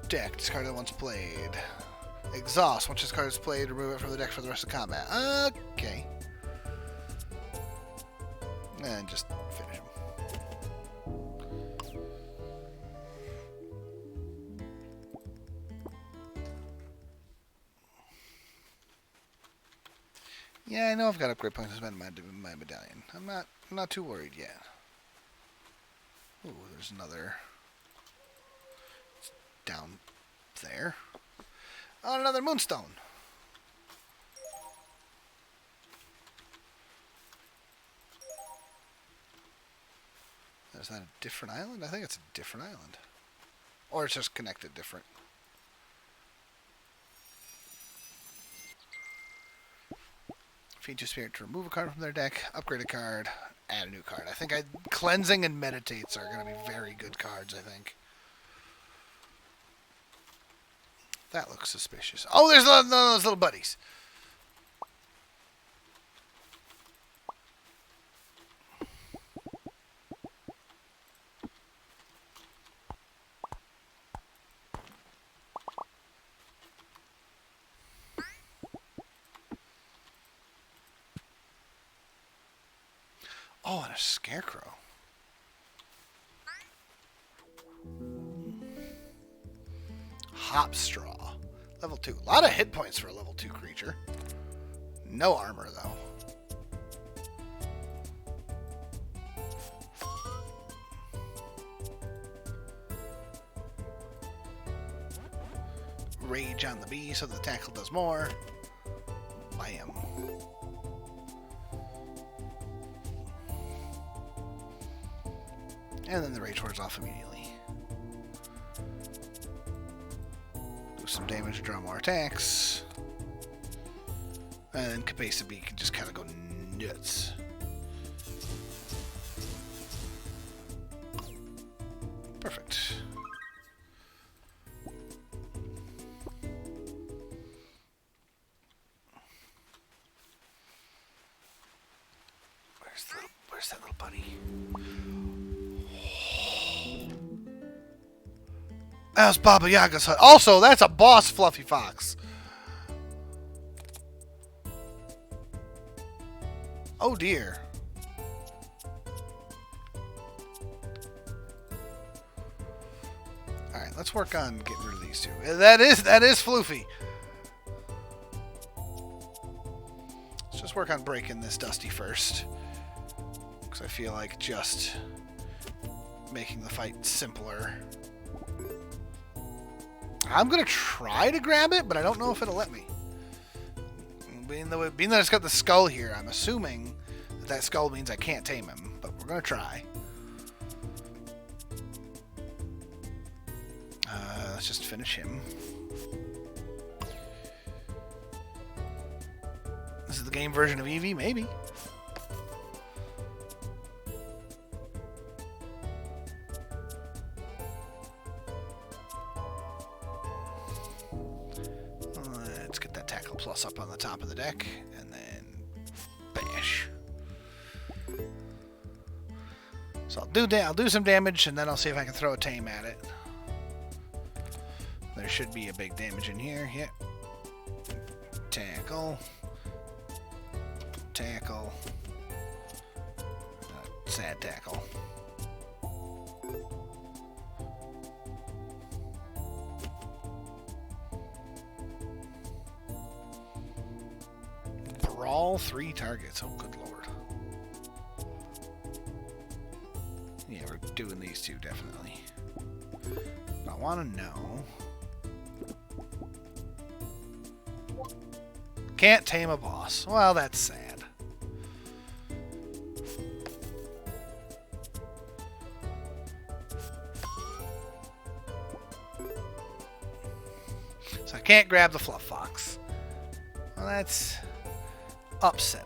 A: deck. Discarded once played. Exhaust. Once this card is played, remove it from the deck for the rest of combat. Okay. And just finish him. Yeah, I know I've got upgrade points to spend in my medallion. I'm not too worried yet. Ooh, there's another. It's down there. Oh, another Moonstone. Is that a different island? I think it's a different island. Or it's just connected different. Feed your spirit to remove a card from their deck, upgrade a card, add a new card. I think Cleansing and Meditates are going to be very good cards, I think. That looks suspicious. Oh, there's those little buddies. Oh, and a scarecrow. Hop straw. Level 2. A lot of hit points for a level 2 creature. No armor, though. Rage on the bee so the tackle does more. Bam. And then the rage wears off immediately. Do some damage, draw more attacks. And then Cabeza Bee can just kind of go nuts. Perfect. Where's that little buddy? That was Baba Yaga's hut. Also, that's a boss, Fluffy Fox. Oh dear. Alright, let's work on getting rid of these two. That is floofy. Let's just work on breaking this Dusty first. Because I feel like just making the fight simpler. I'm going to try to grab it, but I don't know if it'll let me. Being that it's got the skull here, I'm assuming that skull means I can't tame him, but we're going to try. Let's just finish him. This is the game version of Eevee? Maybe. Let's get that Tackle Plus up on the top of the deck, and then bash. So I'll do some damage, and then I'll see if I can throw a tame at it. There should be a big damage in here. Yep. Tackle. Tackle. Sad tackle. Brawl 3 targets. Oh, good lord. Yeah, we're doing these two, definitely. I want to know... Can't tame a boss. Well, that's sad. So I can't grab the Fluff Fox. Well, that's upsetting.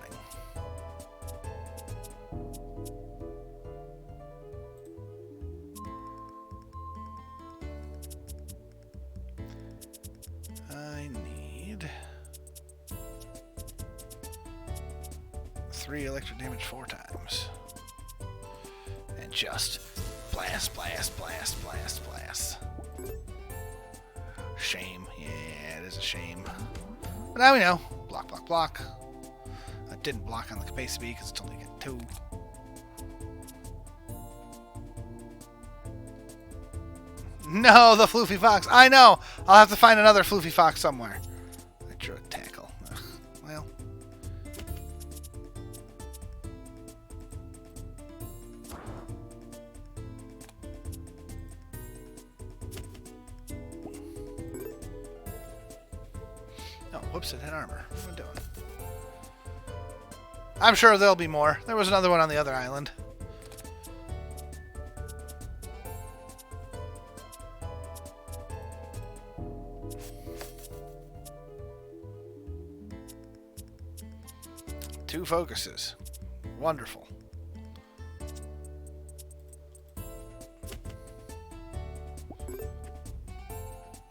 A: I need 3 electric damage 4 times. And just blast, blast, blast, blast, blast. Shame. Yeah, it is a shame. But now we know. Block, block, block. I didn't block on the Capacity because it's only got 2. No, the Floofy Fox. I know. I'll have to find another Floofy Fox somewhere. I drew a tackle. Ugh. Well. Oh, whoops, it had armor. What am I doing? I'm sure there'll be more. There was another one on the other island. Two focuses. Wonderful.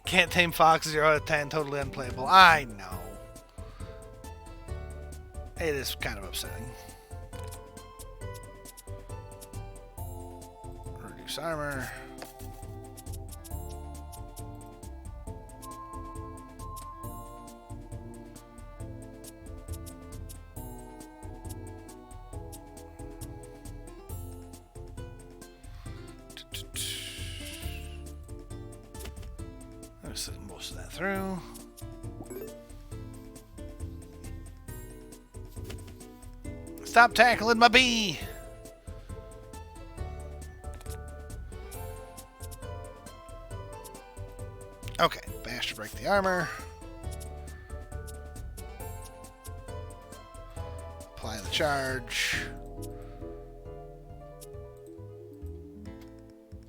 A: Can't tame Fox, 0 out of 10, totally unplayable. I know. It is kind of upsetting. Reduce armor. Let's send most of that through. Stop tackling my bee! Okay, bash to break the armor. Apply the charge.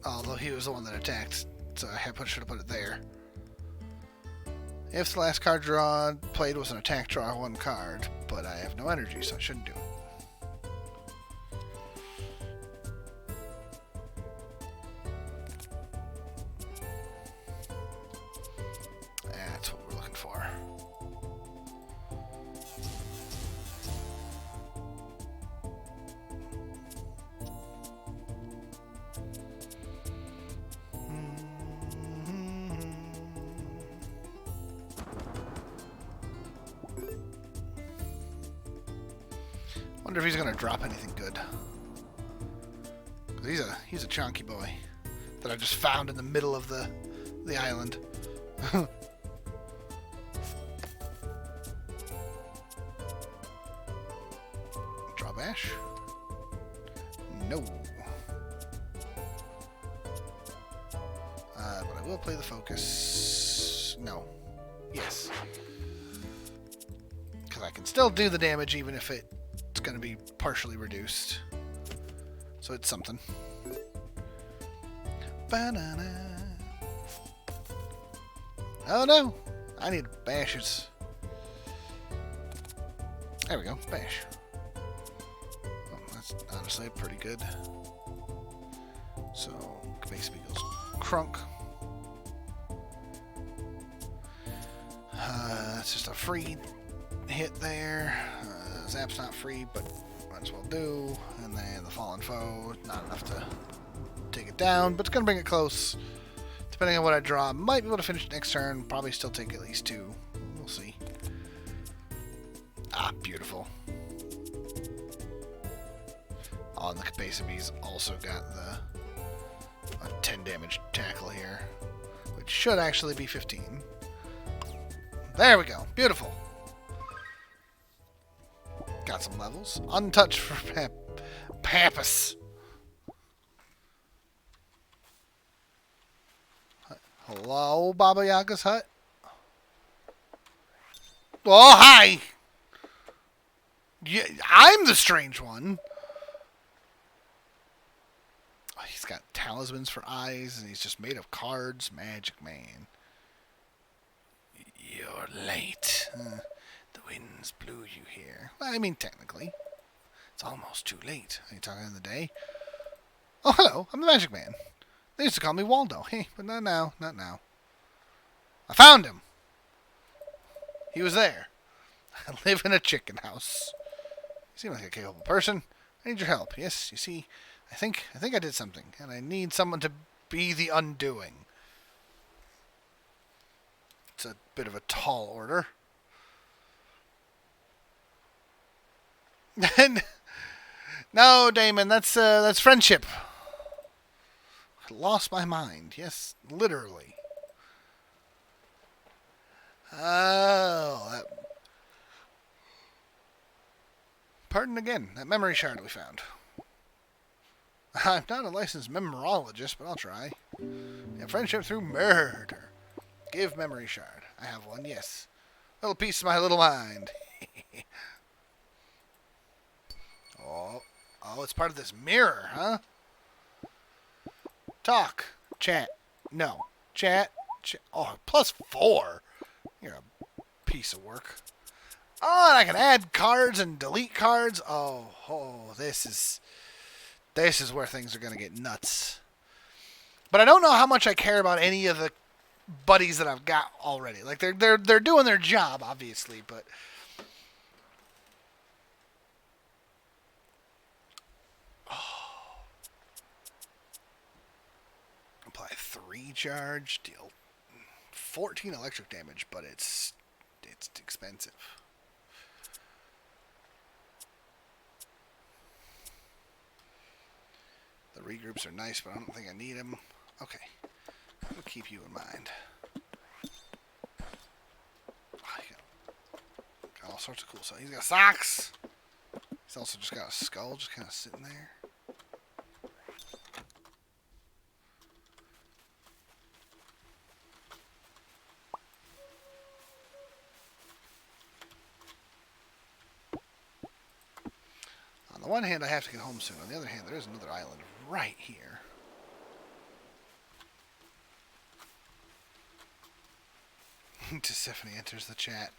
A: Although he was the one that attacked, so I should have put it there. If the last card drawn played was an attack, draw 1 card, but I have no energy, so I shouldn't do it. That's what we're looking for. Wonder if he's gonna drop anything good. 'Cause he's a chunky boy that I just found in the middle of the island. Draw bash? No. But I will play the focus. No. Yes. Because I can still do the damage even if it's going to be partially reduced. So it's something. Banana. Oh no! I need bashes. There we go. Bash. Oh, that's honestly pretty good. So, basically goes crunk. That's just a free hit there. Zap's not free, but might as well do. And then the Fallen Foe, not enough to take it down, but it's going to bring it close. Depending on what I draw, might be able to finish next turn. Probably still take at least 2. We'll see. Ah, beautiful. Oh, and the Capacities also got the 10 damage tackle here, which should actually be 15. There we go. Beautiful. Got some levels. Untouched for Pappas. Hello, Baba Yaga's hut. Oh, hi. Yeah, I'm the strange one. Oh, he's got talismans for eyes, and he's just made of cards. Magic man. You're late. The winds blew you here. Well, I mean, technically. It's almost too late. Are you talking in the day? Oh, hello. I'm the magic man. They used to call me Waldo. Hey, but not now. Not now. I found him. He was there. I live in a chicken house. You seem like a capable person. I need your help. Yes, you see, I think I did something, and I need someone to be the undoing. It's a bit of a tall order. No, Damon, that's friendship. I lost my mind. Yes, literally. Oh, pardon again. That memory shard we found. I'm not a licensed memorologist, but I'll try. Yeah, friendship through murder. Give memory shard. I have one, yes. Little piece of my little mind. Oh, it's part of this mirror, huh? Talk. Chat. No. Chat. Oh, +4. You're a piece of work. Oh, and I can add cards and delete cards. Oh, this is where things are going to get nuts. But I don't know how much I care about any of the buddies that I've got already. Like they're doing their job, obviously, but apply 3 charge, deal 14 electric damage, but it's expensive. The regroups are nice, but I don't think I need them. Okay, we'll keep you in mind. Got all sorts of cool stuff. He's got socks. He's also just got a skull just kind of sitting there. On the one hand, I have to get home soon. On the other hand, there is another island right here. Tiffany enters the chat.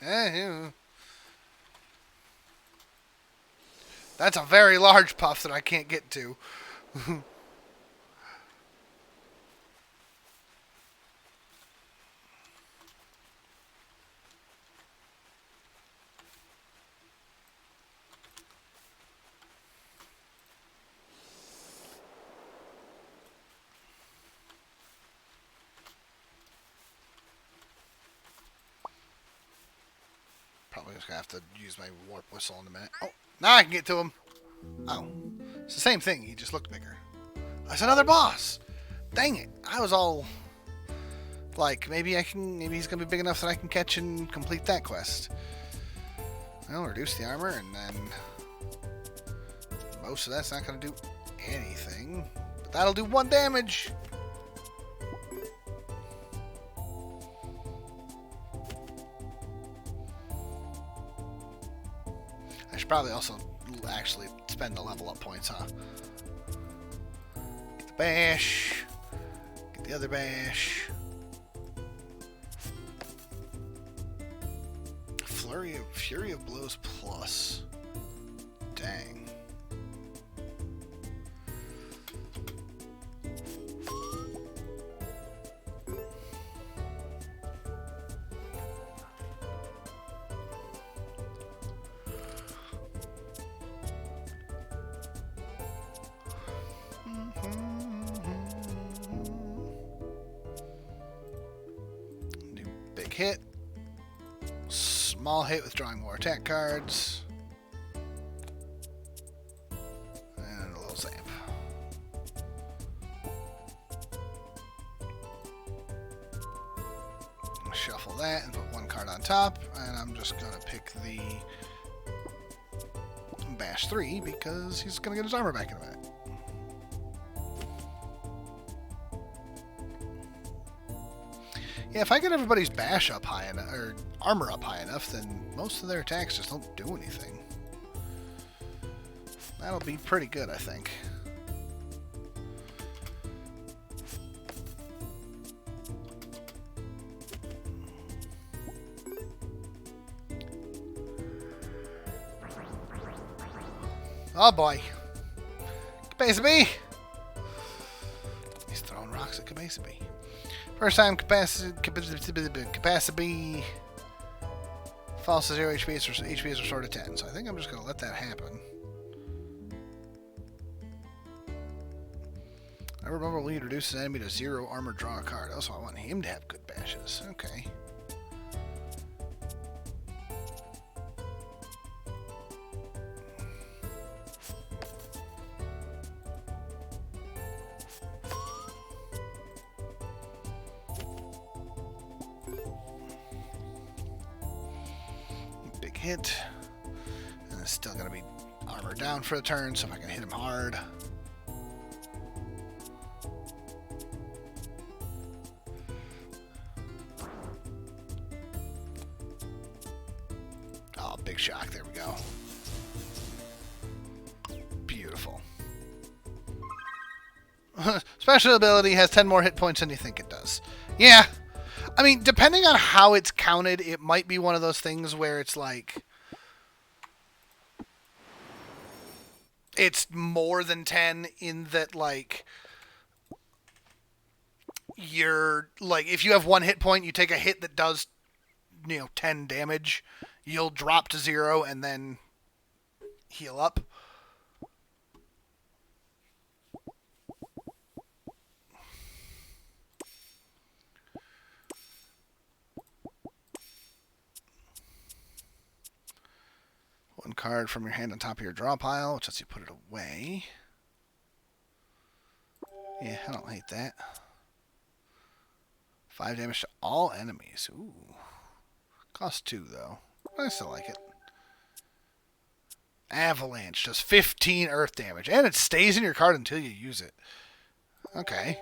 A: That's a very large puff that I can't get to. Probably just gonna have to use my warp whistle in a minute. Oh, now I can get to him. Oh, it's the same thing. He just looked bigger. That's another boss. Dang it! I was all like, maybe he's gonna be big enough that I can catch and complete that quest. Well, reduce the armor, and then most of that's not gonna do anything. But that'll do 1 damage. I should probably also actually spend the level up points, huh? Get the bash. Get the other bash. Fury of Blows plus. Dang. New big hit. Small hit with drawing more attack cards. And a little zap. Shuffle that and put 1 card on top. And I'm just going to pick the Bash 3 because he's going to get his armor back in a minute. Yeah, if I get everybody's bash up high enough, or armor up high enough, then most of their attacks just don't do anything. That'll be pretty good, I think. Oh boy. Capacity! He's throwing rocks at Capacity. First time capacity falls to 0 HP, HP is restored to 10. So I think I'm just going to let that happen. I remember when you reduce an enemy to 0 armor, draw a card. Also, I want him to have good bashes. Okay. Hit, and it's still going to be armor down for a turn, so if I can hit him hard. Oh, big shock, there we go. Beautiful. Special ability has 10 more hit points than you think it does. Yeah. I mean, depending on how it's counted, it might be one of those things where it's like it's more than 10 in that, like, you're like, if you have 1 hit point, you take a hit that does, 10 damage, you'll drop to 0 and then heal up. One card from your hand on top of your draw pile, which lets you put it away. Yeah, I don't hate that. 5 damage to all enemies. Ooh. Cost 2, though. I still like it. Avalanche does 15 earth damage. And it stays in your card until you use it. Okay.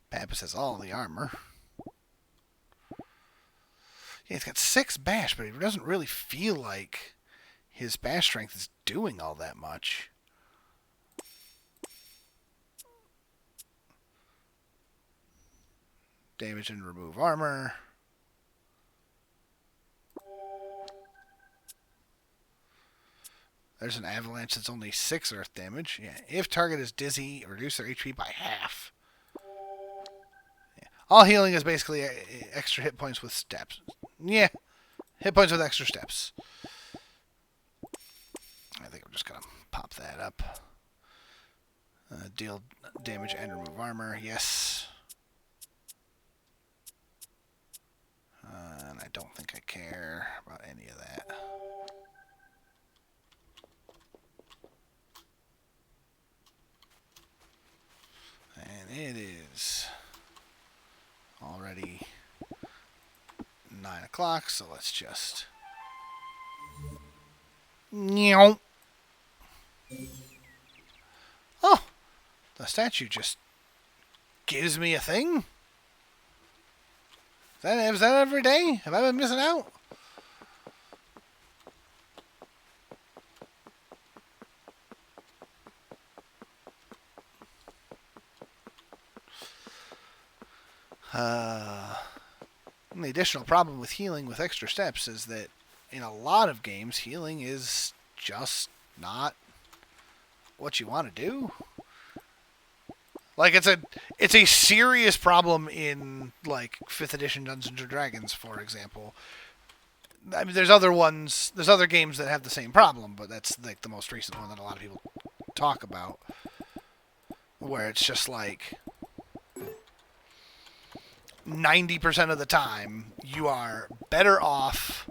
A: Pappas has all the armor. Yeah, he's got 6 bash, but he doesn't really feel like his bash strength is doing all that much. Damage and remove armor. There's an avalanche that's only 6 earth damage. Yeah, if target is dizzy, reduce their HP by half. Yeah. All healing is basically extra hit points with steps. Yeah, hit points with extra steps. I think I'm just going to pop that up. Deal damage and remove armor. Yes. It is already 9 o'clock, so let's just... Oh, the statue just gives me a thing? Is that every day? Have I been missing out? The additional problem with healing with extra steps is that in a lot of games, healing is just not what you want to do. Like, it's a serious problem in, like, 5th edition Dungeons & Dragons, for example. I mean, there's other games that have the same problem, but that's, like, the most recent one that a lot of people talk about. Where it's just, like, 90% of the time, you are better off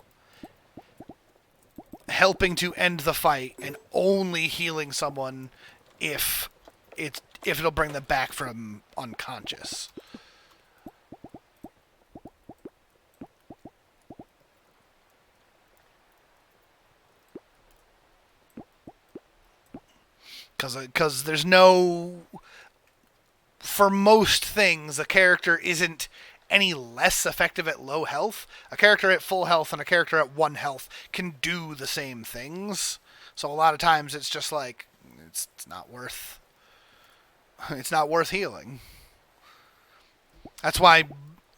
A: helping to end the fight and only healing someone if it'll bring them back from unconscious. Because there's no... For most things, a character isn't any less effective at low health. A character at full health and a character at 1 health can do the same things. So a lot of times it's just like, it's not worth... It's not worth healing. That's why,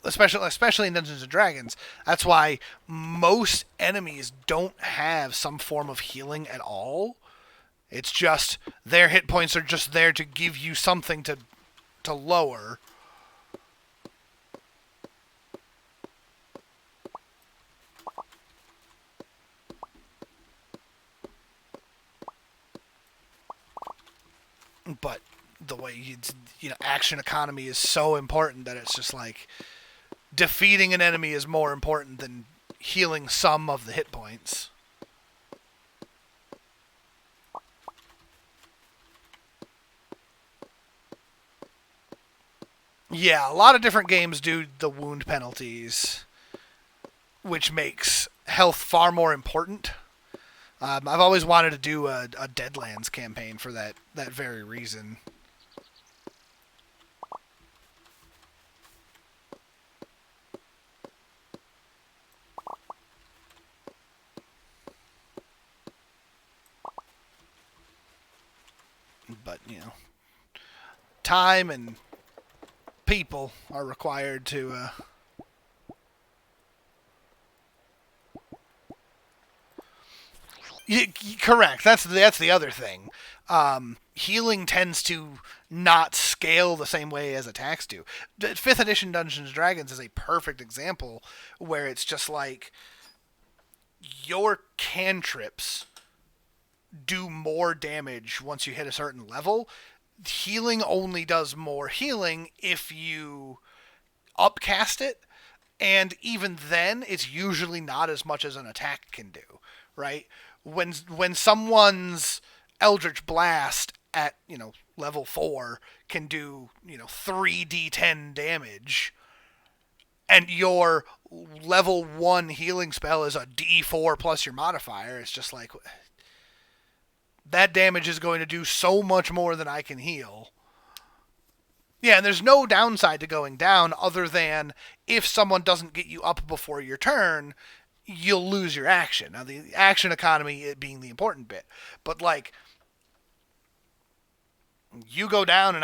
A: especially in Dungeons & Dragons, that's why most enemies don't have some form of healing at all. It's just, their hit points are just there to give you something to lower. But the way action economy is so important that it's just like defeating an enemy is more important than healing some of the hit points. Yeah, a lot of different games do the wound penalties, which makes health far more important. I've always wanted to do a Deadlands campaign for that very reason. But, time and people are required to... Correct. That's the other thing. Healing tends to not scale the same way as attacks do. 5th edition Dungeons & Dragons is a perfect example where it's just like your cantrips do more damage once you hit a certain level. Healing only does more healing if you upcast it, and even then, it's usually not as much as an attack can do, right? When someone's Eldritch Blast at, level 4 can do, 3d10 damage, and your level 1 healing spell is a d4 plus your modifier, it's just like, that damage is going to do so much more than I can heal. Yeah, and there's no downside to going down other than if someone doesn't get you up before your turn, you'll lose your action. Now, the action economy being the important bit. But, like, you go down and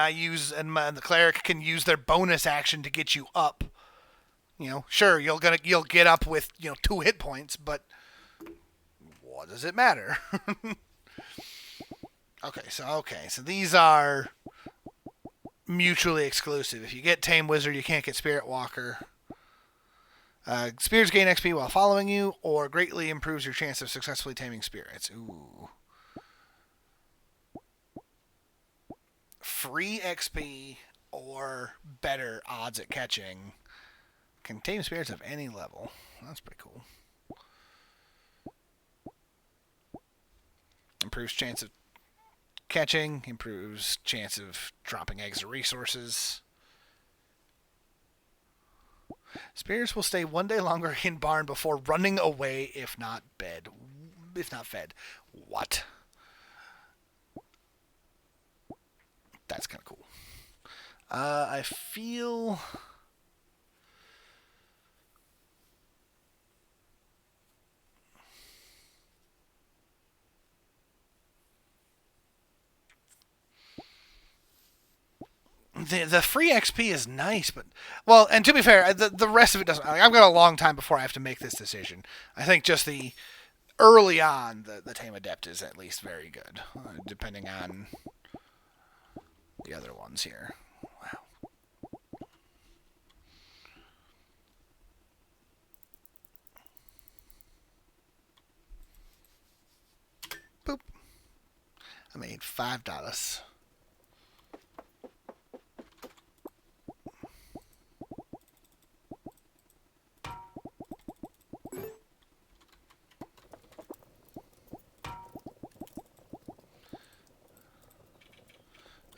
A: the cleric can use their bonus action to get you up. Sure, you'll get up with, 2 hit points, but what does it matter? Okay, so these are mutually exclusive. If you get Tame Wizard, you can't get Spirit Walker. Spirits gain XP while following you, or greatly improves your chance of successfully taming spirits. Ooh. Free XP or better odds at catching. Can tame spirits of any level. That's pretty cool. Improves chance of catching, improves chance of dropping eggs or resources. Spirits will stay 1 day longer in barn before running away if not fed. What? That's kind of cool. I feel... The free XP is nice, but... Well, and to be fair, the rest of it doesn't... I've got a long time before I have to make this decision. I think just the... Early on, the Tame Adept is at least very good. Depending on the other ones here. Wow. Boop. I made $5.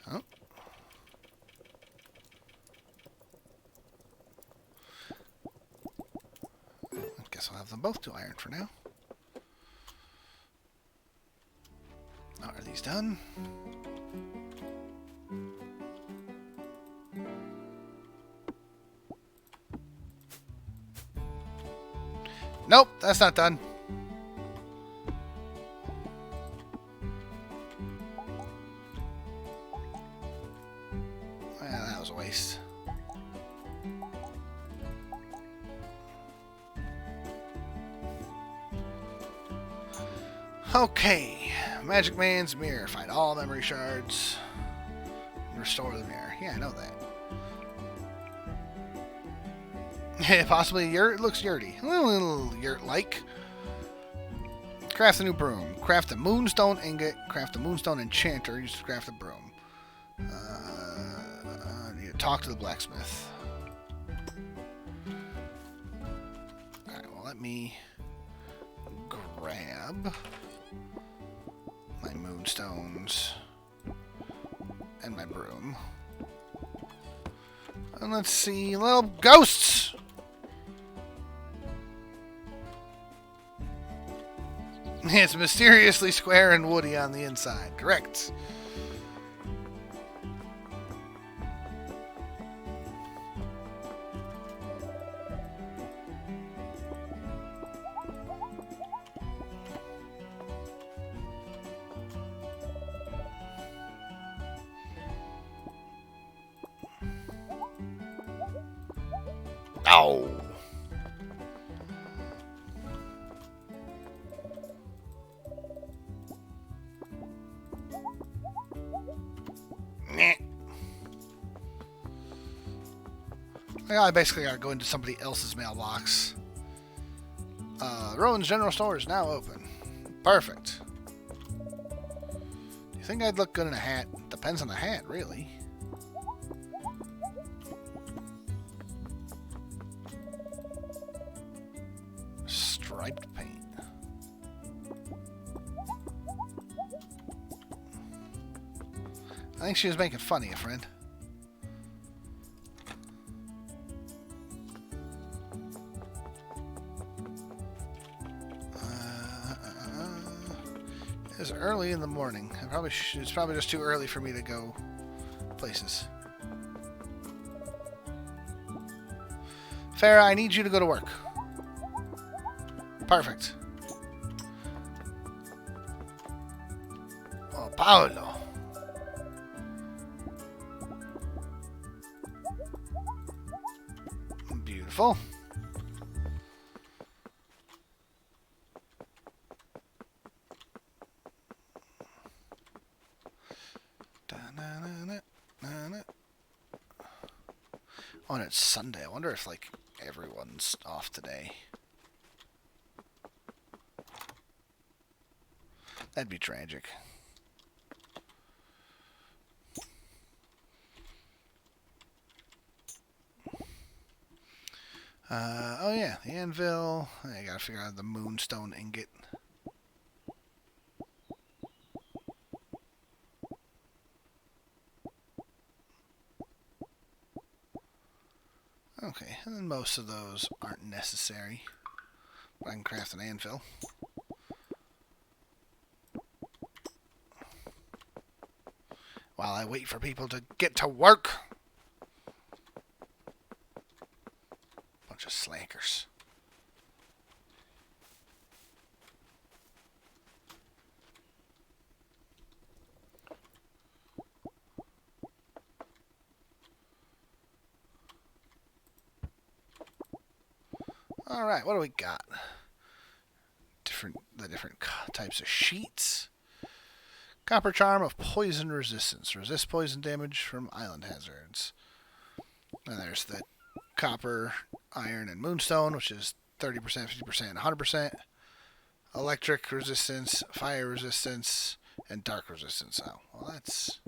A: Oh. I guess I'll have them both do iron for now. Oh, are these done? Nope, that's not done. Well, that was a waste. Okay, Magic Man's Mirror. Find all memory shards. Restore the mirror. Yeah, I know that. Possibly yurt. Looks yurty. A little yurt-like. Craft a new broom. Craft a Moonstone ingot. Craft a Moonstone enchanter. Use to craft a broom. Need to talk to the blacksmith. Alright, well, let me grab my Moonstones and my broom. And let's see, little ghosts! It's mysteriously square and woody on the inside. Correct. Ow. I basically gotta go into somebody else's mailbox. Rowan's General Store is now open. Perfect. Do you think I'd look good in a hat? Depends on the hat, really. Striped paint. I think she was making fun of you, friend. It's early in the morning. It's probably just too early for me to go places. Farah, I need you to go to work. Perfect. Oh, Paolo. Beautiful. Oh, and it's Sunday. I wonder if, like, everyone's off today. That'd be tragic. Oh yeah, the anvil. I gotta figure out the Moonstone ingot. And most of those aren't necessary. But I can craft an anvil. While I wait for people to get to work. Bunch of slackers. Alright, what do we got? The different types of sheets. Copper charm of poison resistance. Resist poison damage from island hazards. And there's the copper, iron, and moonstone, which is 30%, 50%, 100%. Electric resistance, fire resistance, and dark resistance. Oh, well that's...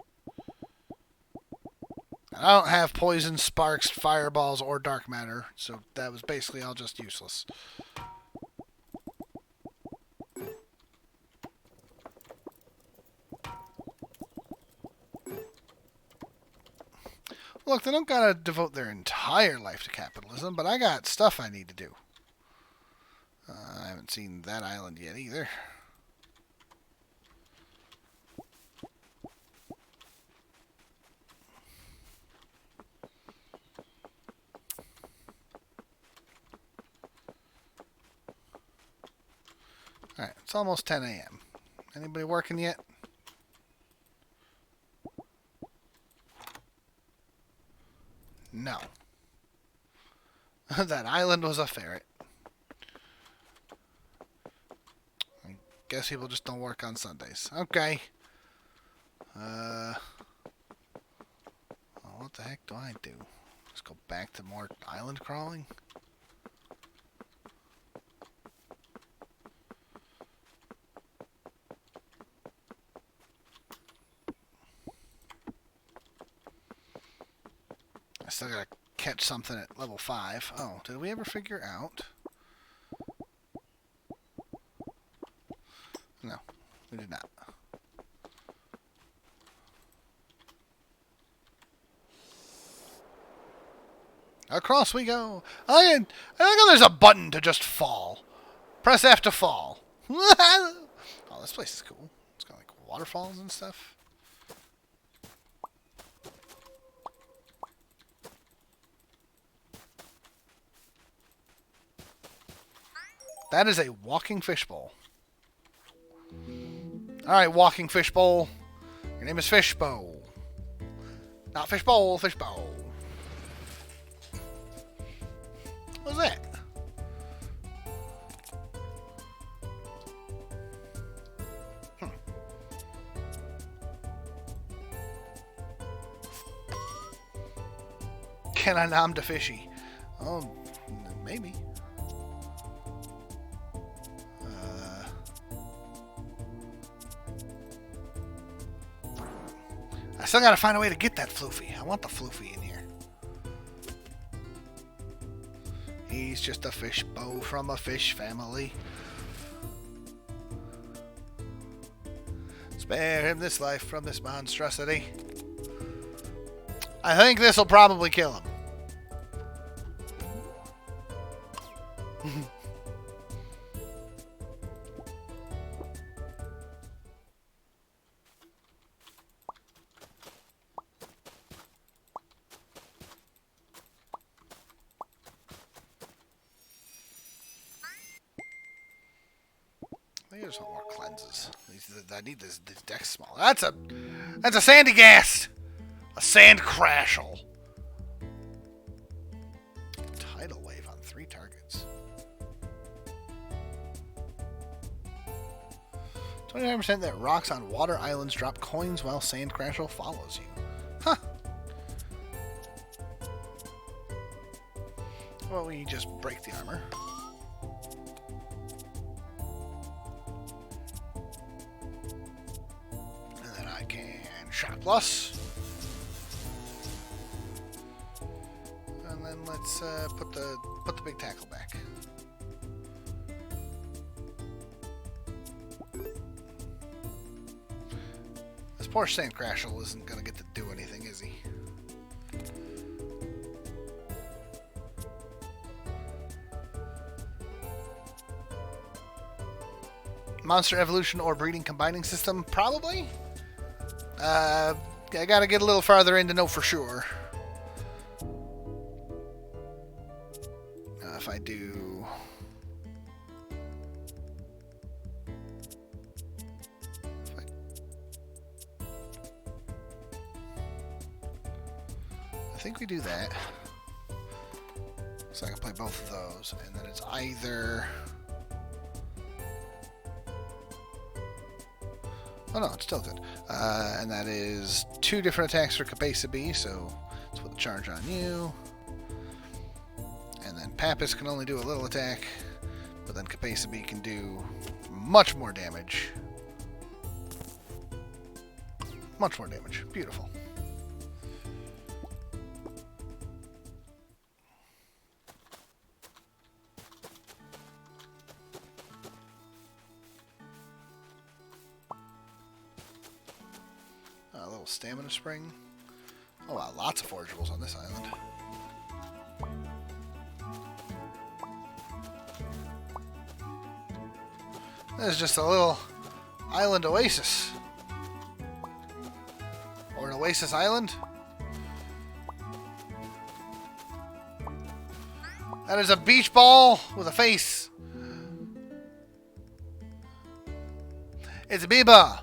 A: I don't have poison, sparks, fireballs, or dark matter, so that was basically all just useless. Look, they don't gotta devote their entire life to capitalism, but I got stuff I need to do. I haven't seen that island yet either. Alright, it's almost 10 a.m. Anybody working yet? No. That island was a ferret. I guess people just don't work on Sundays. Okay. Well, what the heck do I do? Just go back to more island crawling? I still gotta catch something at level 5. Oh, did we ever figure out? No, we did not. Across we go. I think there's a button to just fall. Press F to fall. Oh, this place is cool. It's got like waterfalls and stuff. That is a walking fishbowl. Alright, walking fishbowl. Your name is Fishbowl. Not fishbowl, fishbowl. What was that? Can I nom to fishy? Oh, maybe. I still gotta find a way to get that floofy. I want the floofy in here. He's just a fishbowl from a fish family. Spare him this life from this monstrosity. I think this will probably kill him. I just want more cleanses. I need this deck small. That's a sandy ghast. A sand crashel. Tidal wave on 3 targets. 29% that rocks on water islands drop coins while sand crashel follows you. Huh. Well, we just break the armor. Shot plus. And then let's put the big tackle back. This poor Sand Crashel isn't gonna get to do anything, is he? Monster evolution or breeding combining system? Probably. I gotta get a little farther in to know for sure. If I do... I think we do that. So I can play both of those. And then it's either... Oh no, it's still good. And that is 2 different attacks for Capesa B, so let's put the charge on you. And then Pappas can only do a little attack, but then Capesa B can do much more damage. Much more damage. Beautiful. A little stamina spring. Oh wow, lots of forageables on this island. There's just a little island oasis. Or an oasis island. That is a beach ball with a face. It's a Biba.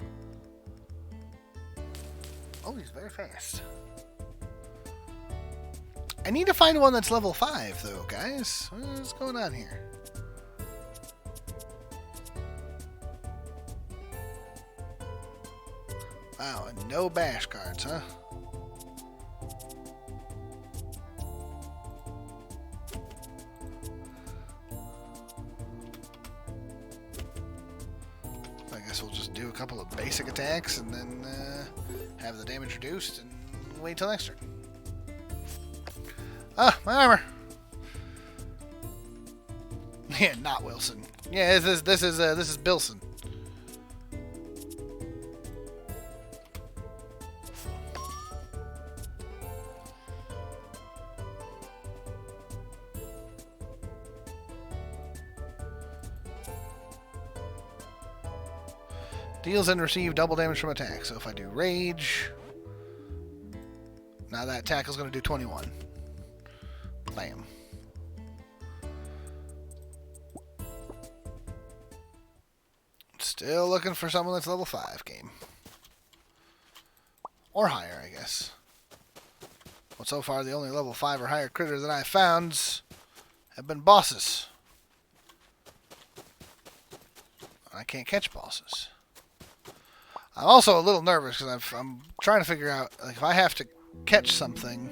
A: Oh, he's very fast. I need to find one that's level 5, though, guys. What's going on here? Wow, and no bash cards, huh? I guess we'll just do a couple of basic attacks and then have the damage reduced and wait till next turn. Ah, my armor. Yeah, not Wilson. Yeah, this is Bilson. Deals and receive double damage from attack. So if I do rage, now that tackle's going to do 21. Bam. Still looking for someone that's level 5 game. Or higher, I guess. But so far, the only level 5 or higher critters that I've found have been bosses. I can't catch bosses. I'm also a little nervous because I'm trying to figure out, like, if I have to catch something,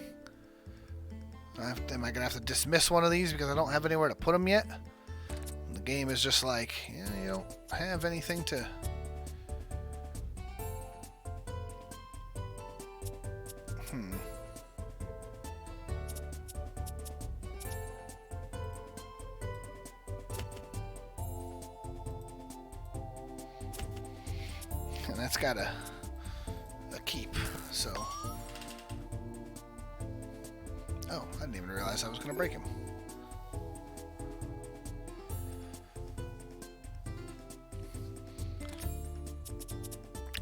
A: am I going to have to dismiss one of these because I don't have anywhere to put them yet? And the game is just like, yeah, you don't have anything to... And that's got a keep, so... Oh, I didn't even realize I was going to break him.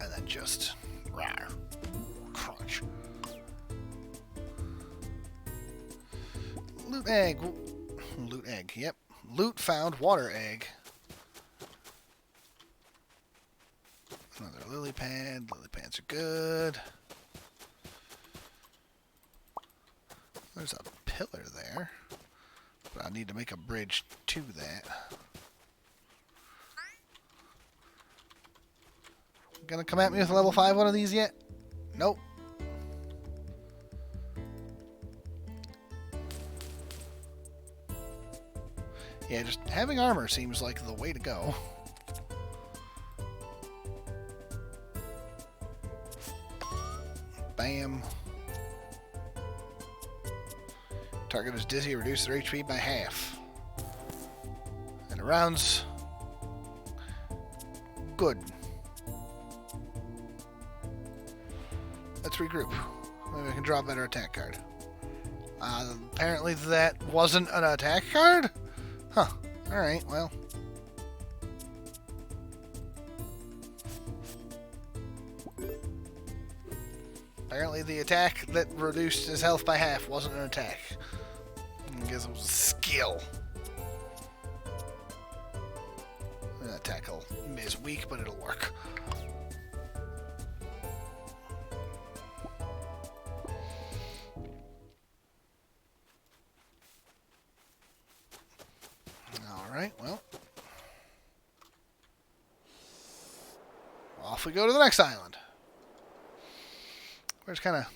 A: And then just... rawr, crunch. Loot egg. Loot egg, yep. Loot found water egg. Another lily pad. Lily pads are good. There's a pillar there. But I need to make a bridge to that. Gonna come at me with a level 5 one of these yet? Nope. Yeah, just having armor seems like the way to go. Bam. Target is dizzy, reduce their HP by half. And the rounds. Good. Let's regroup. Maybe I can draw a better attack card. Apparently that wasn't an attack card? Huh. Alright, well. Apparently the attack that reduced his health by half wasn't an attack. I guess it was a skill. That attack is weak, but it'll work. Alright, well. Off we go to the next island. We're just kind of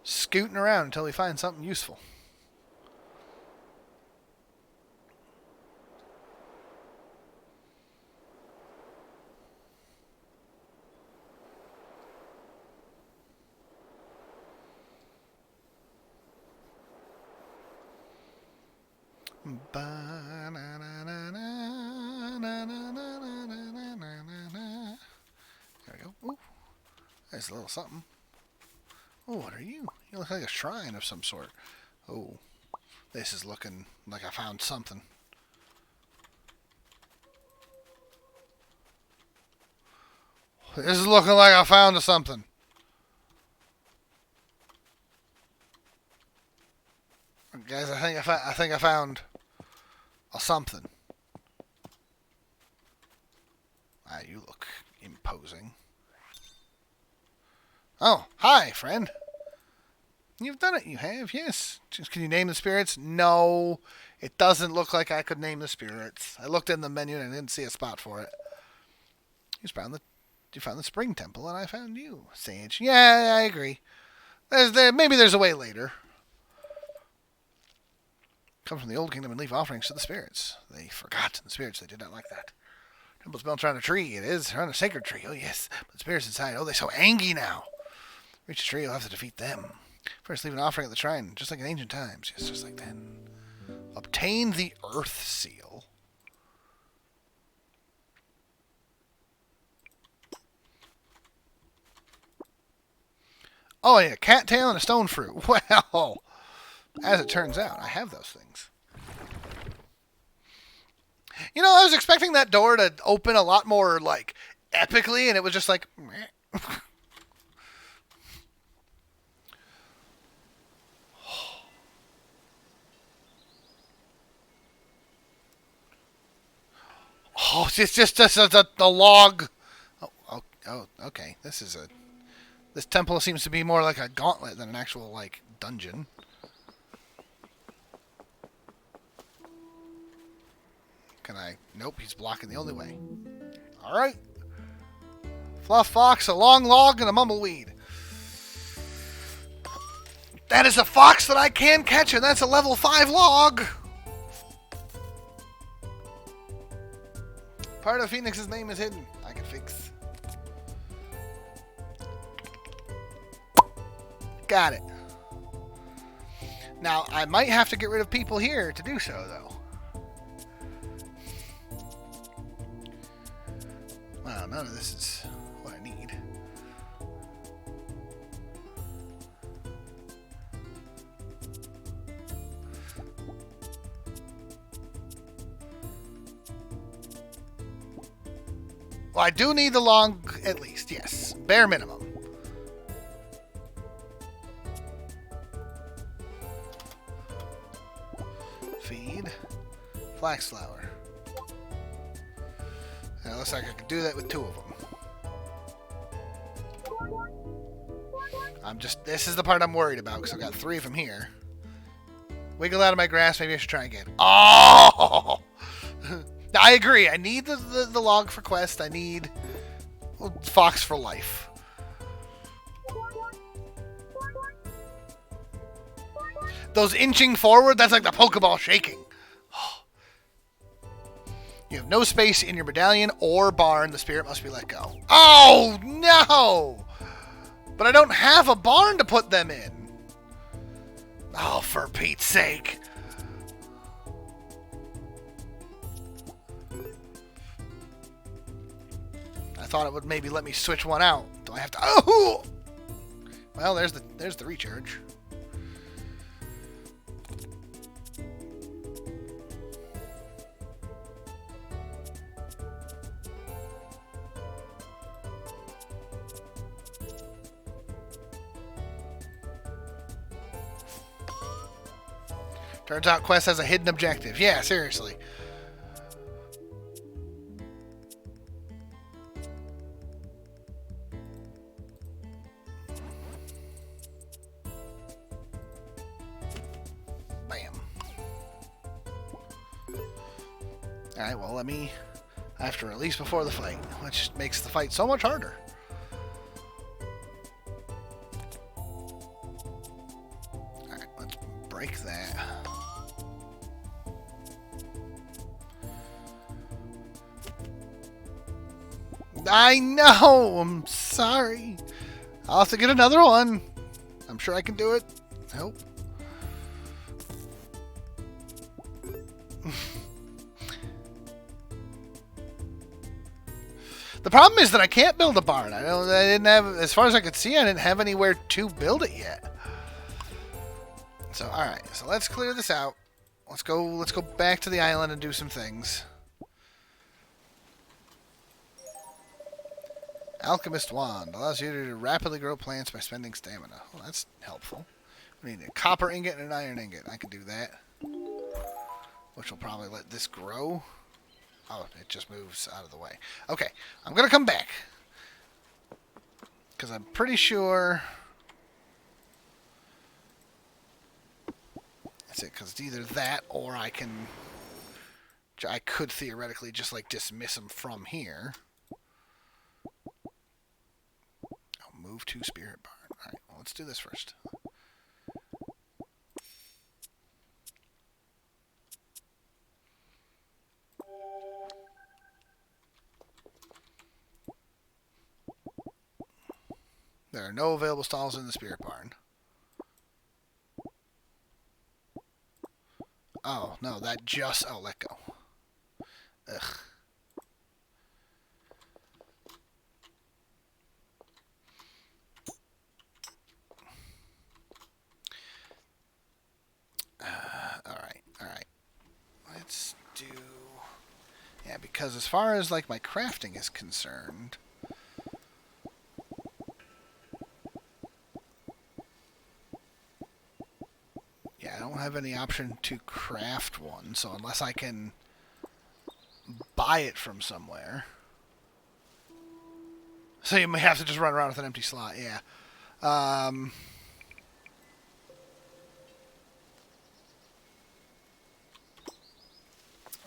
A: scooting around until we find something useful. There we go. Ooh, there's a little something. Oh, what are you? You look like a shrine of some sort. Oh, this is looking like I found something. This is looking like I found something. Guys, I think I found a something. Ah, you look imposing. Oh, hi, friend. You've done it. You have, yes. Just, can you name the spirits? No, it doesn't look like I could name the spirits. I looked in the menu and I didn't see a spot for it. You found the spring temple, and I found you, Sage. Yeah, I agree. Maybe there's a way later. Come from the old kingdom and leave offerings to the spirits. They forgot the spirits. They did not like that. Temple's built around a tree. It is around a sacred tree. Oh, yes. But the spirits inside, oh, they're so angry now. Reach the tree, you'll have to defeat them. First, leave an offering at the shrine, just like in ancient times. Yes, just like then. Obtain the earth seal. Oh, yeah, cattail and a stone fruit. Well, as it turns out, I have those things. You know, I was expecting that door to open a lot more, like, epically, and it was just like... Oh, it's just the log. Oh, okay. This temple seems to be more like a gauntlet than an actual, like, dungeon. Can I? Nope, he's blocking the only way. Alright. Fluff fox, a long log, and a mumbleweed. That is a fox that I can catch, and that's a level 5 log. Part of Phoenix's name is hidden. I can fix. Got it. Now, I might have to get rid of people here to do so, though. Wow, none of this is what I need. Well, I do need the log, at least, yes. Bare minimum. Feed. Flax flower. And it looks like I could do that with 2 of them. This is the part I'm worried about, because I've got 3 of them here. Wiggle out of my grass, maybe I should try again. Oh! I agree. I need the log for quest. I need fox for life. Those inching forward, that's like the Pokeball shaking. You have no space in your medallion or barn. The spirit must be let go. Oh, no! But I don't have a barn to put them in. Oh, for Pete's sake. I thought it would maybe let me switch one out. Do I have to? Oh! Well, there's the recharge. Turns out quest has a hidden objective. Yeah, seriously. Bam. Alright, well, I have to release before the fight, which makes the fight so much harder. Alright, let's break that. I know! I'm sorry. I'll have to get another one. I'm sure I can do it. I hope. The problem is that I can't build a barn. I didn't have, as far as I could see, I didn't have anywhere to build it yet. So, all right. So let's clear this out. Let's go back to the island and do some things. Alchemist Wand allows you to rapidly grow plants by spending stamina. Well, that's helpful. We need a copper ingot and an iron ingot. I can do that. Which will probably let this grow. Oh, it just moves out of the way. Okay, I'm going to come back. Because I'm pretty sure... That's it, because it's either that or I could theoretically just, like, dismiss them from here. I'll move to Spirit Barn. Alright, well, let's do this first. There are no available stalls in the Spirit Barn. Oh, no, that just... Oh, let go. Ugh. Alright. Let's do... Yeah, because as far as, like, my crafting is concerned... Yeah, I don't have any option to craft one, so unless I can buy it from somewhere... So you may have to just run around with an empty slot, yeah. I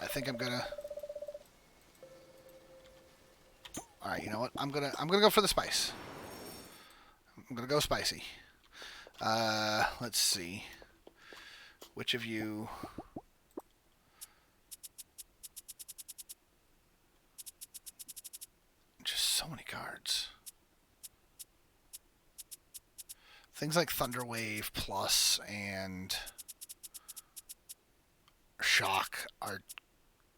A: think I'm gonna... Alright, you know what? I'm gonna go for the spice. I'm gonna go spicy. Let's see. Which of you... Just so many cards. Things like Thunderwave Plus and Shock are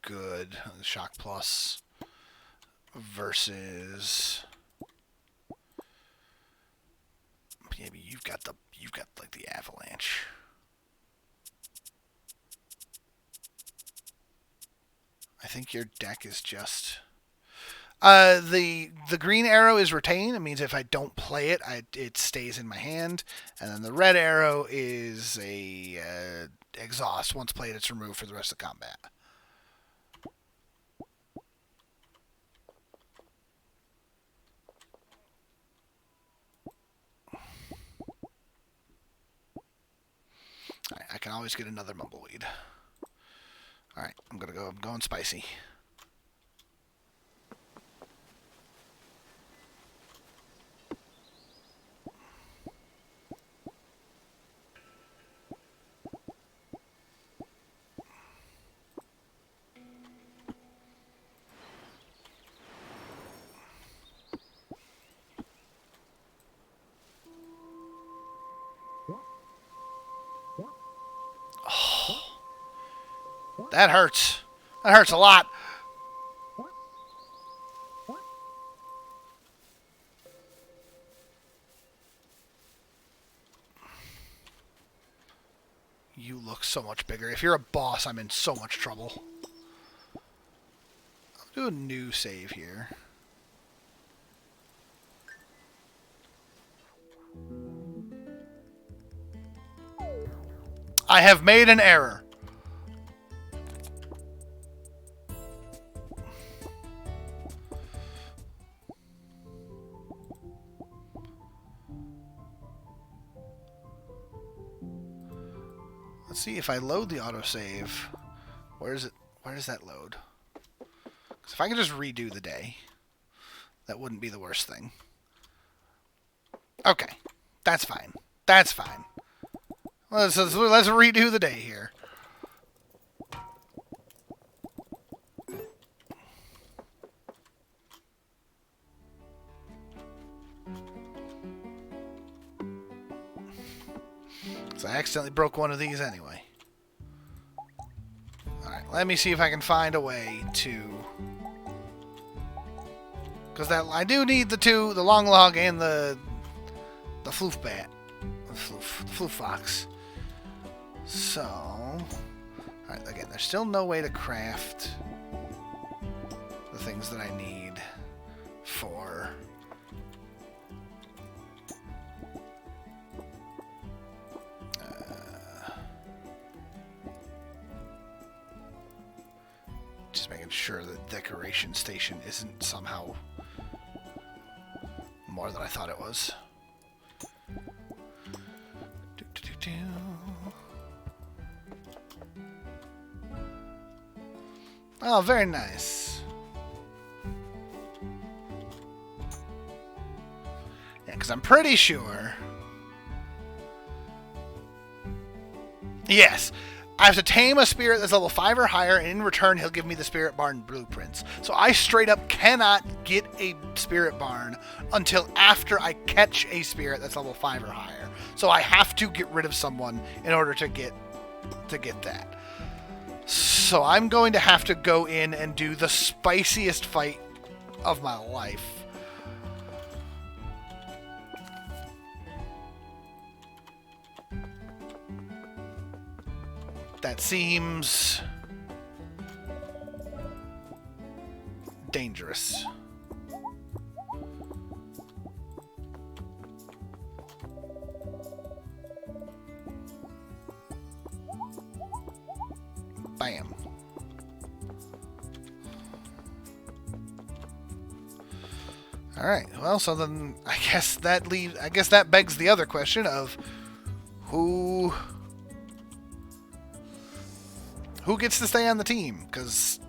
A: good. Shock Plus versus... Maybe you've got like the Avalanche. I think your deck is just... The green arrow is retained. It means if I don't play it, it stays in my hand. And then the red arrow is a exhaust. Once played, it's removed for the rest of combat. Alright, I can always get another Mumbleweed. Alright, I'm going spicy. That hurts. That hurts a lot. You look so much bigger. If you're a boss, I'm in so much trouble. I'll do a new save here. I have made an error. Let's see if I load the autosave. Where is it? Where does that load? Because if I could just redo the day, that wouldn't be the worst thing. Okay. That's fine. That's fine. Let's redo the day here. So I accidentally broke one of these anyway. Alright, let me see if I can find a way to... Because that I do need the long log and the floof bat. The floof fox. So... Alright, again, there's still no way to craft the things that I need for... just making sure the decoration station isn't somehow more than I thought it was. Oh, very nice. Yeah, because I'm pretty sure... Yes. I have to tame a spirit that's level 5 or higher, and in return, he'll give me the spirit barn blueprints. So I straight up cannot get a spirit barn until after I catch a spirit that's level 5 or higher. So I have to get rid of someone in order to get that. So I'm going to have to go in and do the spiciest fight of my life. That seems dangerous. Bam. All right. Well, so then I guess that begs the other question of who gets to stay on the team? Because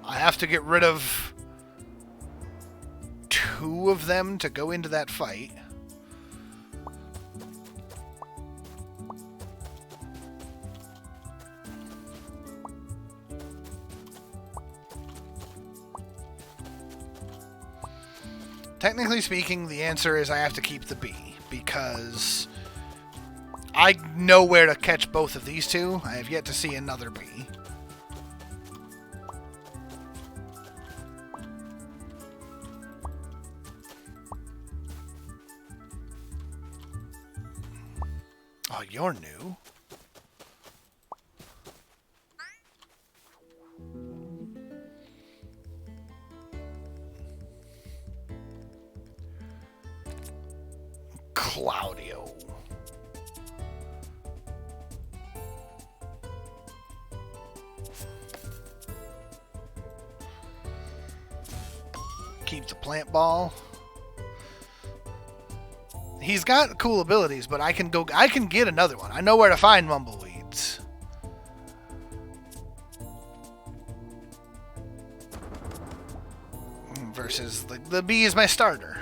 A: I have to get rid of 2 of them to go into that fight. Technically speaking, the answer is I have to keep the bee, because I know where to catch both of these 2. I have yet to see another bee. Oh, you're new. Claudio. Keep the plant ball. He's got cool abilities, but I can get another one. I know where to find mumbleweeds. Versus the bee is my starter.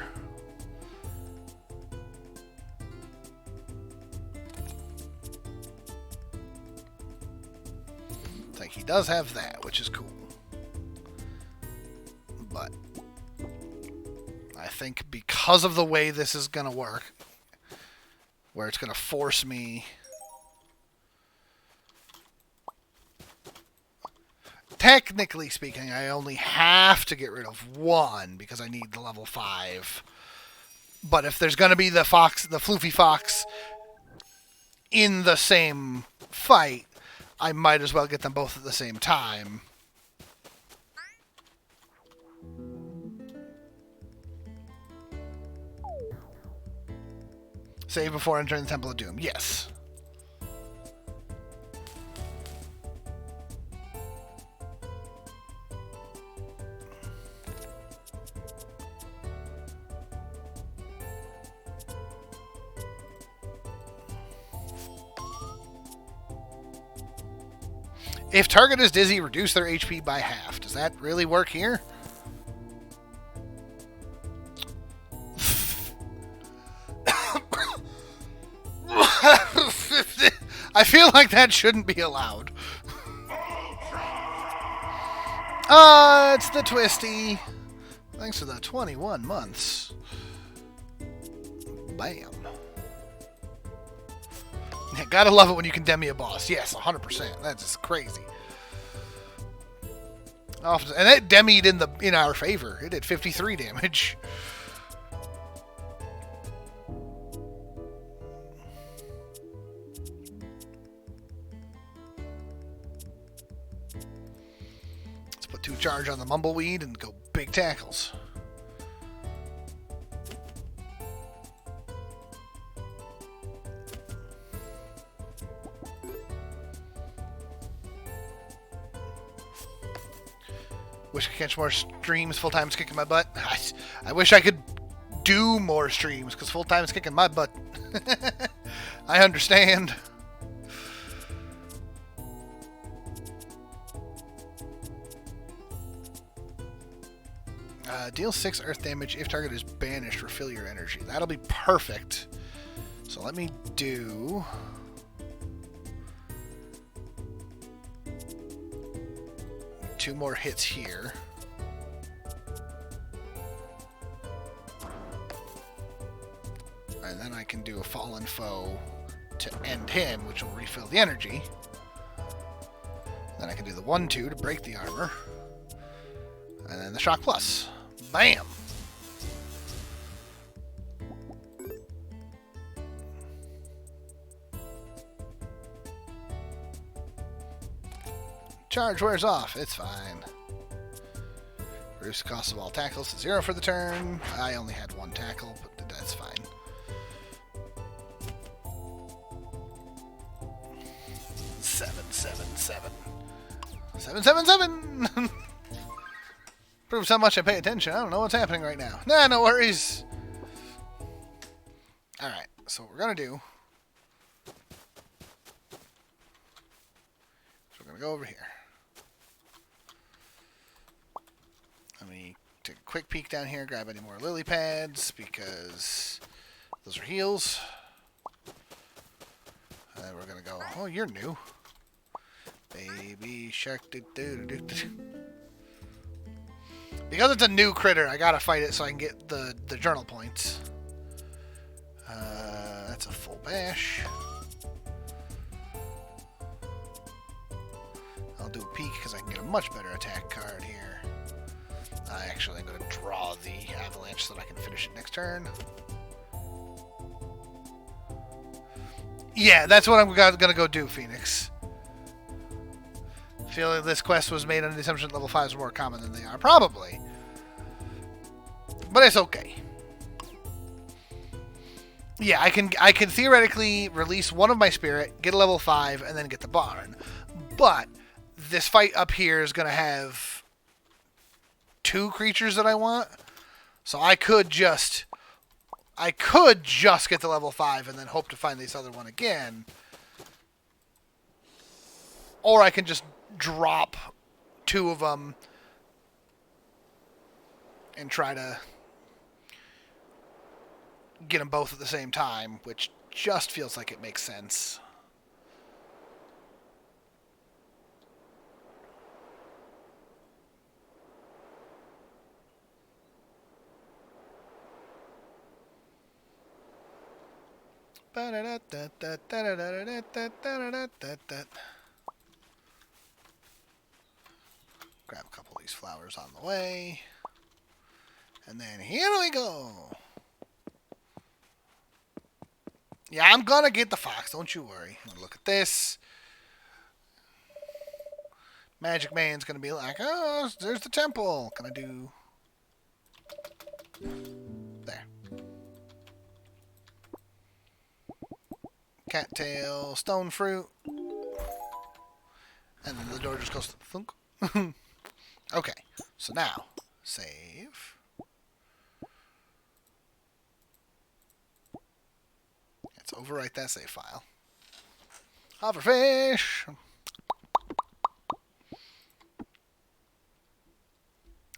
A: It's like he does have that, which is cool. But I think because of the way this is going to work, where it's going to force me... Technically speaking, I only have to get rid of 1 because I need the level 5. But if there's going to be the floofy fox in the same fight, I might as well get them both at the same time. Save before entering the Temple of Doom. Yes. If target is dizzy, reduce their HP by half. Does that really work here? I feel like that shouldn't be allowed. It's the Twisty. Thanks for the 21 months. Bam. Yeah, gotta love it when you can demi a boss. Yes, 100%. That's just crazy. And it demied in our favor. It did 53 damage. Let's put 2 charge on the Mumbleweed and go big tackles. Wish I could catch more streams. Full time's kicking my butt. I wish I could do more streams because full time's kicking my butt. I understand. Deal 6 earth damage if target is banished. Refill your energy. That'll be perfect. So let me do... two more hits here. And then I can do a fallen foe to end him, which will refill the energy. Then I can do the 1-2 to break the armor. And then the shock plus. Bam! Charge wears off. It's fine. Reduce the cost of all tackles to 0 for the turn. I only had 1 tackle, but that's fine. Seven, 7. Proves how much I pay attention. I don't know what's happening right now. Nah, no worries. Alright, so what we're going to do... so we're going to go over here. Let me take a quick peek down here, grab any more lily pads, because those are heals. And then we're going to go, oh, you're new. Baby shark, do-do-do-do-do. Because it's a new critter, I gotta fight it so I can get the journal points. That's a full bash. I'll do a peek because I can get a much better attack card here. Actually, I'm going to draw the avalanche so that I can finish it next turn. Yeah, that's what I'm going to go do, Phoenix. I feel like this quest was made under the assumption that level 5s are more common than they are. Probably. But it's okay. Yeah, I can theoretically release one of my spirit, get a level 5, and then get the barn. But this fight up here is going to have 2 creatures that I want. So I could just get the level 5 and then hope to find this other one again. Or I can just drop 2 of them and try to get them both at the same time, which just feels like it makes sense. Grab a couple of these flowers on the way. And then here we go. Yeah, I'm gonna get the fox, don't you worry. Look at this. Magic Man's gonna be like, oh, there's the temple. Can I do... there. cattail, stone fruit. And then the door just goes thunk. Okay, so now, save. Let's overwrite that save file. Hoverfish!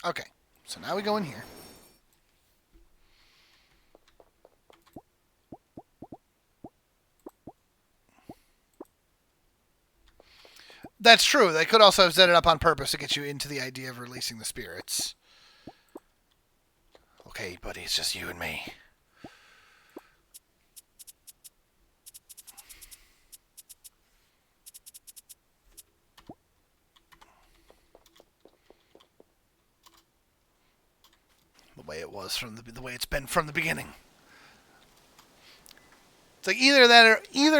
A: Okay, so now we go in here. That's true. They could also have set it up on purpose to get you into the idea of releasing the spirits. Okay, buddy, it's just you and me. The way it was from the way it's been from the beginning. It's like either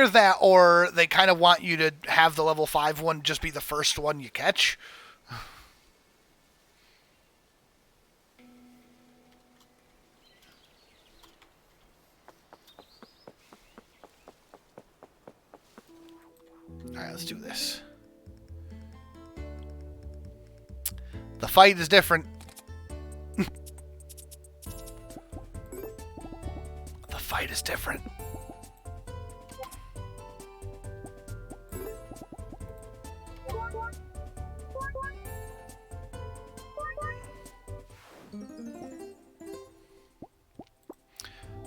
A: that or they kind of want you to have the level 5 one just be the first one you catch. Alright, let's do this. The fight is different. The fight is different.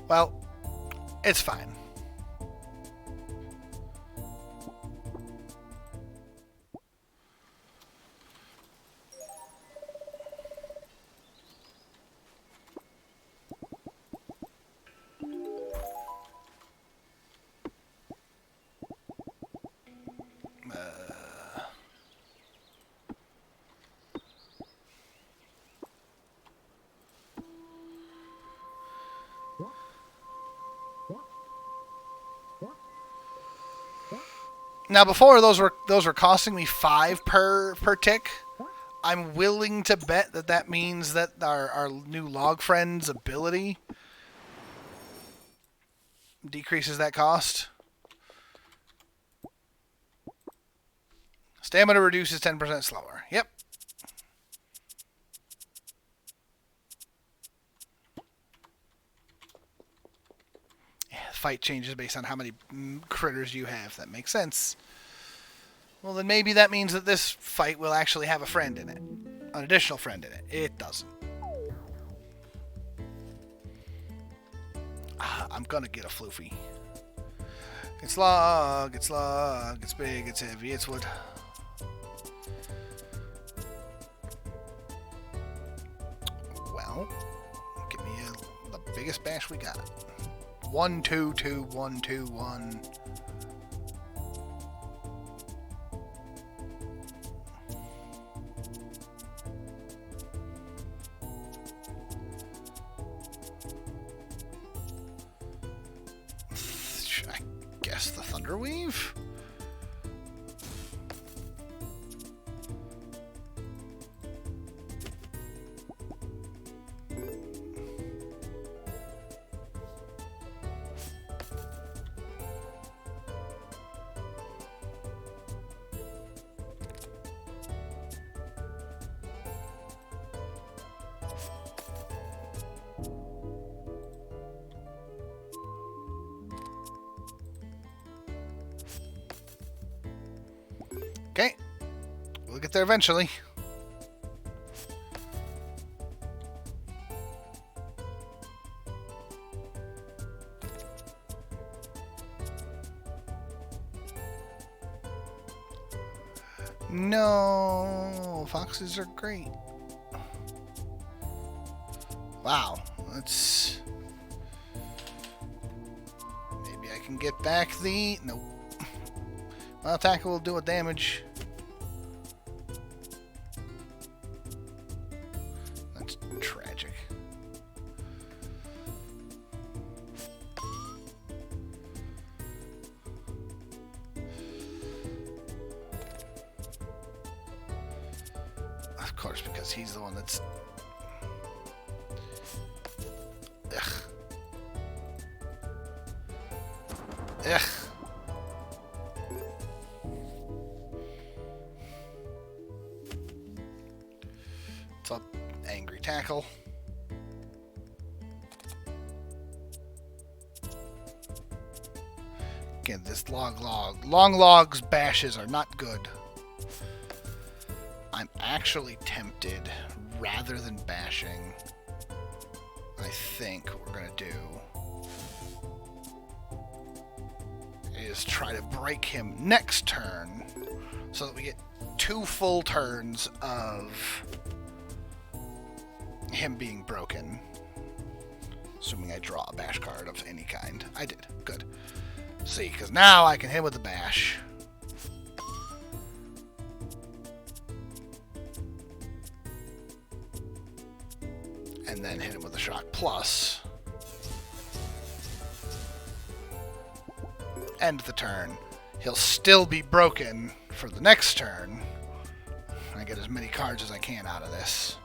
A: Well, it's fine. Now, before those were costing me 5 per tick. I'm willing to bet that means that our new log friend's ability decreases that cost. Stamina reduces 10% slower. Yep. Yeah, the fight changes based on how many critters you have. That makes sense. Well, then maybe that means that this fight will actually have a friend in it. An additional friend in it. It doesn't. I'm gonna get a floofy. It's log, it's big, it's heavy, it's wood. Well, give me the biggest bash we got. 1, 2, 2, 1, 2, 1. I guess the Thunderweave? Okay, we'll get there eventually. No, foxes are great. Wow, let's... Maybe I can get back the... Nope. Well, tackle will do a damage. That's tragic. Of course, because he's the one that's... Ugh. Ugh. What's up, angry tackle? Again, this long logs bashes are not good. I'm actually tempted, rather than bashing, I think what we're gonna do is try to break him next turn so that we get 2 full turns of him being broken. Assuming I draw a bash card of any kind. I did. Good. See, because now I can hit him with the bash. And then hit him with a shock plus. End the turn. He'll still be broken for the next turn. I get as many cards as I can out of this.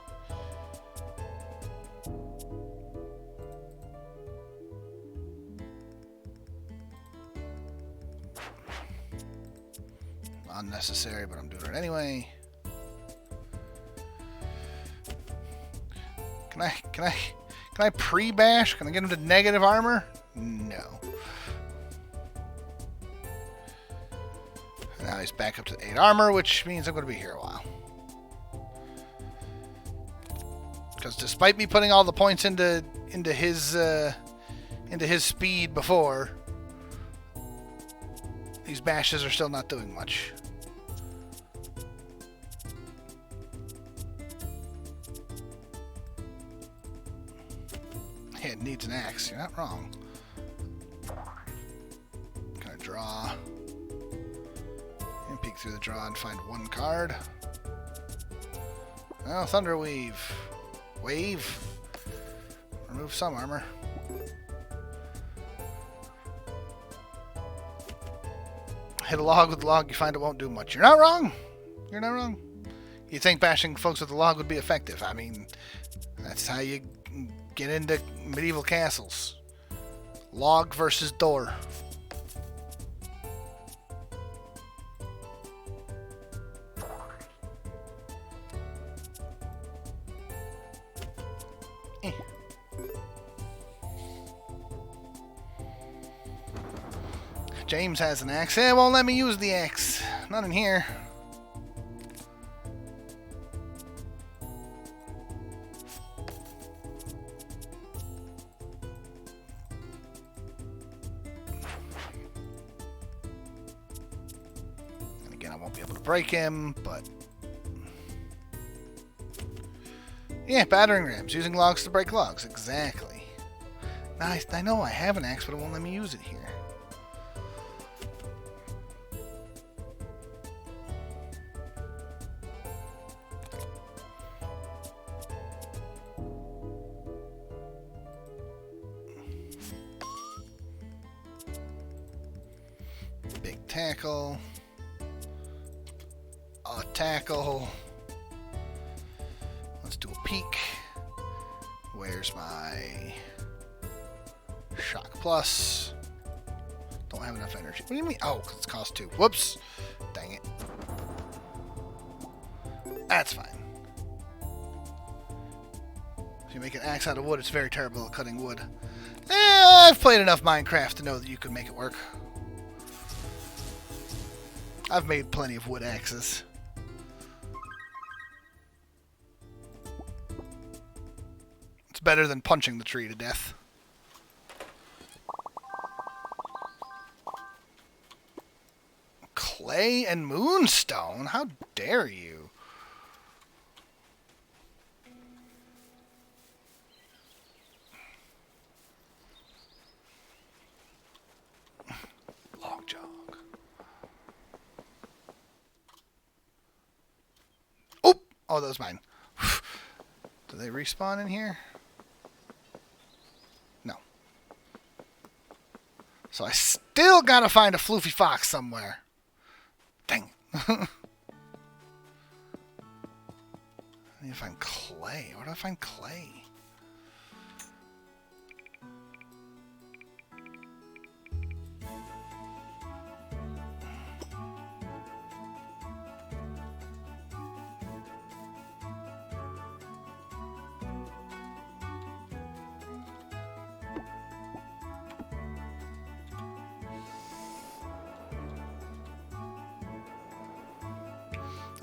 A: Unnecessary, but I'm doing it anyway. Can I pre-bash? Can I get him to negative armor? No. Now he's back up to 8 armor, which means I'm going to be here a while. Because despite me putting all the points into his speed before, these bashes are still not doing much. Hey, it needs an axe. You're not wrong. Gonna draw. And peek through the draw and find 1 card. Oh, Thunderweave. Wave. Remove some armor. Hit a log with the log, you find it won't do much. You're not wrong. You're not wrong. You think bashing folks with the log would be effective. I mean, that's how you get into medieval castles. Log versus door. James has an axe. It won't let me use the axe. Not in here. And again, I won't be able to break him, but... yeah, battering rams. Using logs to break logs. Exactly. Now, I know I have an axe, but it won't let me use it here. Big tackle. A tackle. Let's do a peek. Where's my shock plus? Don't have enough energy. What do you mean? Oh, because it's cost 2. Whoops. Dang it. That's fine. If you make an axe out of wood, it's very terrible at cutting wood. I've played enough Minecraft to know that you can make it work. I've made plenty of wood axes. It's better than punching the tree to death. Clay and Moonstone? How dare you? Logjog. Oh, that was mine. Do they respawn in here? No. So I still gotta find a floofy fox somewhere. Dang. I need to find clay. Where do I find clay?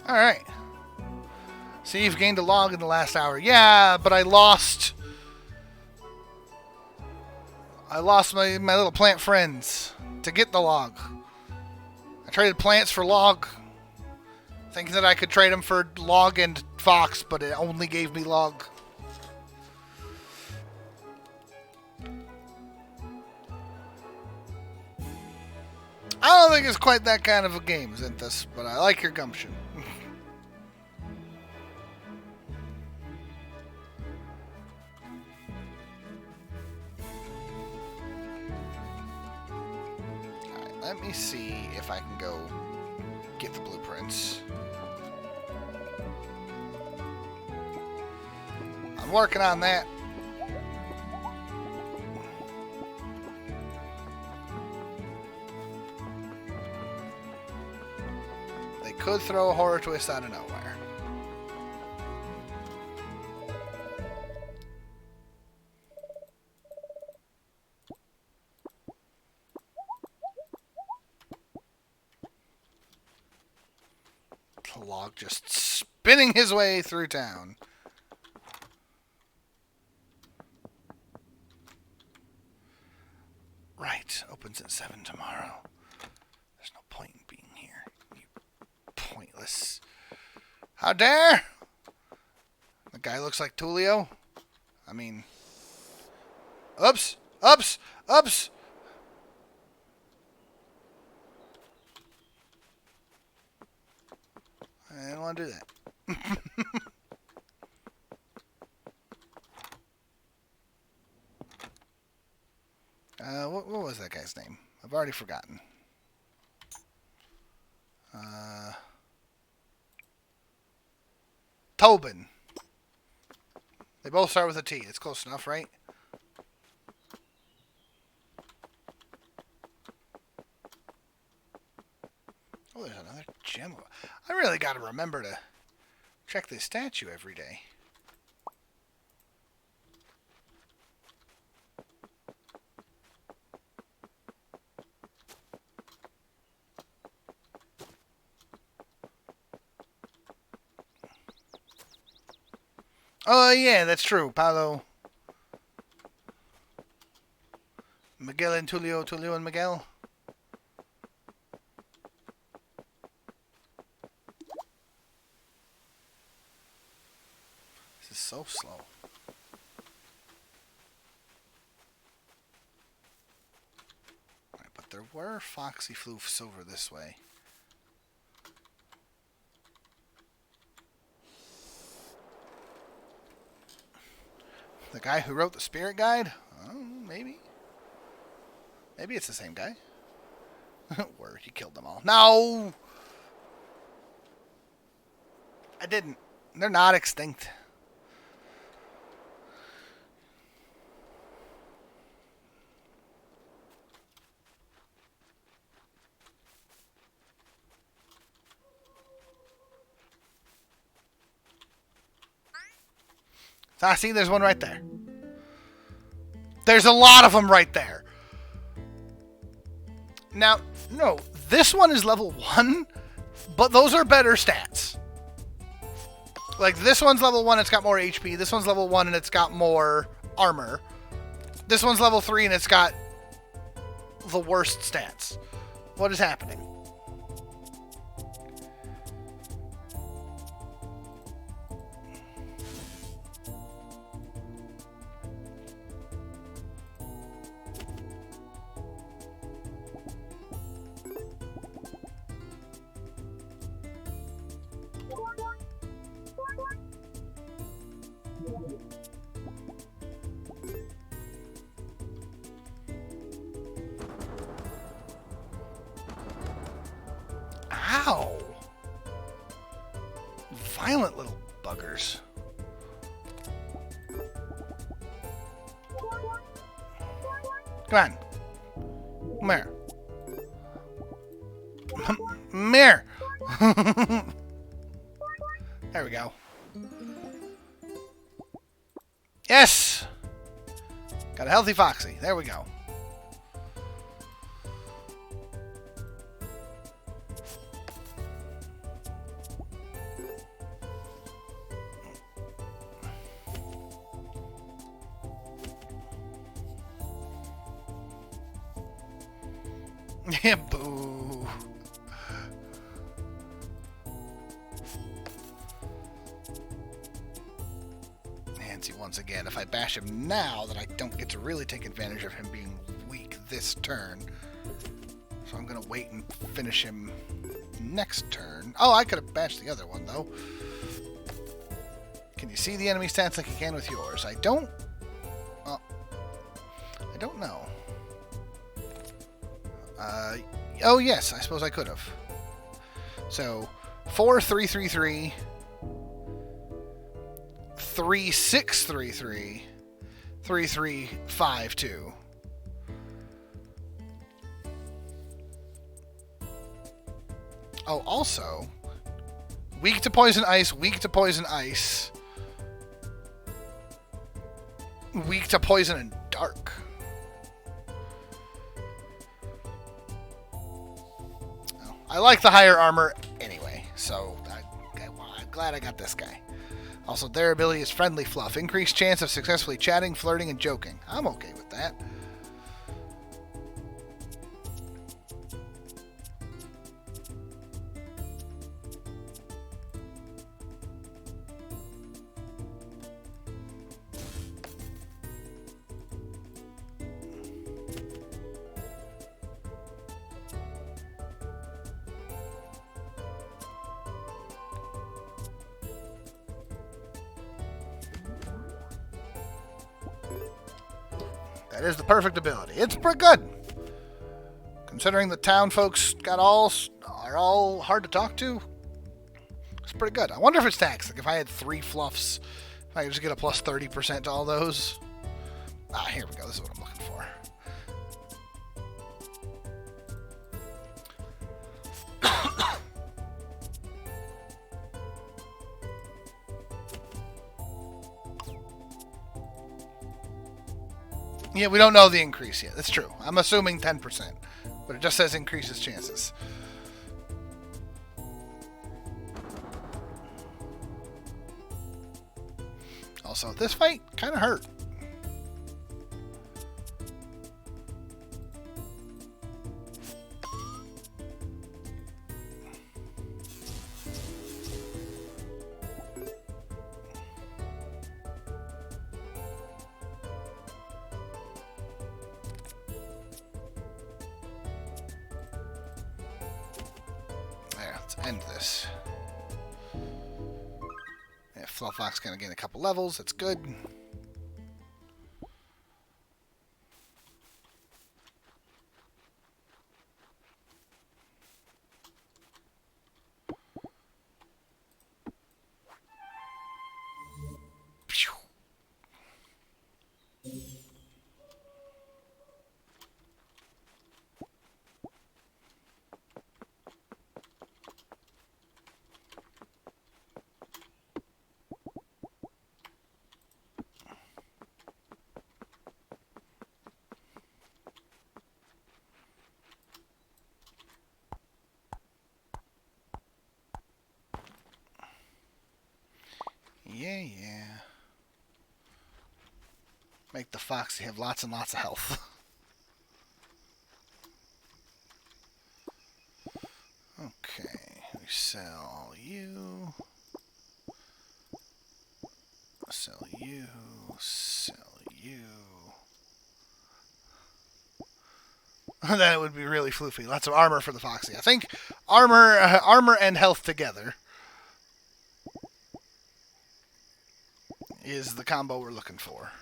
A: Alright. See, you've gained a log in the last hour. Yeah, but I lost my little plant friends to get the log. I traded plants for log, thinking that I could trade them for log and fox, but it only gave me log. I don't think it's quite that kind of a game, Zinthus, but I like your gumption. Alright, let me see if I can go get the blueprints. I'm working on that. Could throw a horror twist out of nowhere. The log just spinning his way through town. Right, opens at 7 tomorrow. There's no point in being here. Pointless. How dare! The guy looks like Tulio. I mean... Oops! Oops! Oops! I didn't want to do that. What was that guy's name? I've already forgotten. Tobin. They both start with a T. It's close enough, right? Oh, there's another gem. I really got to remember to check this statue every day. Oh, yeah, that's true. Paolo. Miguel and Tulio. Tulio and Miguel. This is so slow. Alright, but there were foxy floofs over this way. The guy who wrote the spirit guide? Oh, maybe. Maybe it's the same guy. Word, he killed them all. No! I didn't. They're not extinct. Ah, see, there's one right there. There's a lot of them right there. Now, no, this one is level 1, but those are better stats. Like, this one's level 1, it's got more HP. This one's level 1, and it's got more armor. This one's level 3, and it's got the worst stats. What is happening? Ow! Violent little buggers. Come on. Come here. Come here. There we go. Yes! Got a healthy foxy. There we go. Yeah, boo. Nancy, once again, if I bash him now, then I don't get to really take advantage of him being weak this turn. So I'm going to wait and finish him next turn. Oh, I could have bashed the other one, though. Can you see the enemy stats like you can with yours? I don't... Well, I don't know. Oh, yes, I suppose I could have. So, 4-3-3-3, 3-6-3-3, 3-3-5-2. Oh, also, weak to poison ice, weak to poison ice, weak to poison and dark. Oh, I like the higher armor anyway, so I'm glad I got this guy. Also, their ability is Friendly Fluff. Increased chance of successfully chatting, flirting, and joking. I'm okay with that. That is the perfect ability. It's pretty good. Considering the town folks are all hard to talk to, it's pretty good. I wonder if it's taxed. Like if I had 3 fluffs, if I could just get a plus 30% to all those. Ah, here we go. This is what I'm looking for. Yeah, we don't know the increase yet. That's true. I'm assuming 10%, but it just says increases chances. Also, this fight kind of hurt. End this. Yeah, Flufflock's gonna gain a couple levels. That's good. Yeah. Make the Foxy have lots and lots of health. Okay, we sell you. Sell you. Sell you. That would be really floofy. Lots of armor for the Foxy. I think armor and health together is the combo we're looking for.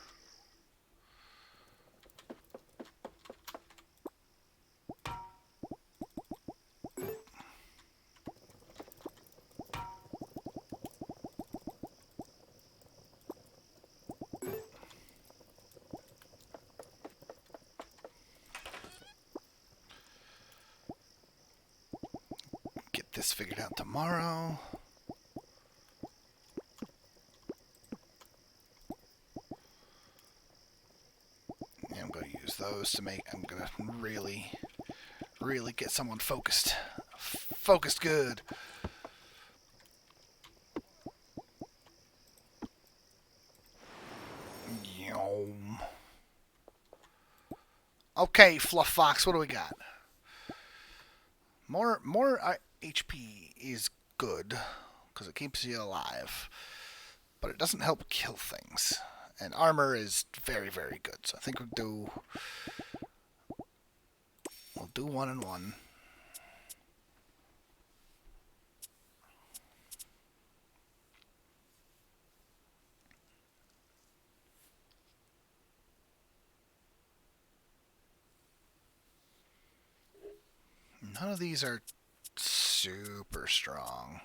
A: Get this figured out tomorrow. I'm going to use those to make... I'm going to really get someone focused. Focused good. Yum. Okay, Fluff Fox, what do we got? More HP is good because it keeps you alive, but it doesn't help kill things. And armor is very, very good. So I think we'll do 1 and 1. None of these are super strong.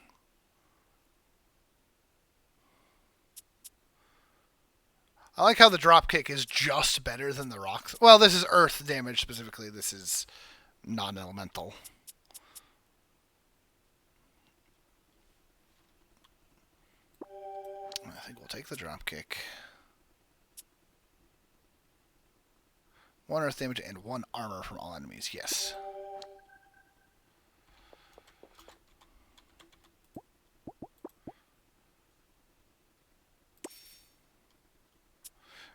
A: I like how the dropkick is just better than the rocks. Well, this is earth damage specifically. This is non-elemental. I think we'll take the dropkick. 1 earth damage and 1 armor from all enemies. Yes.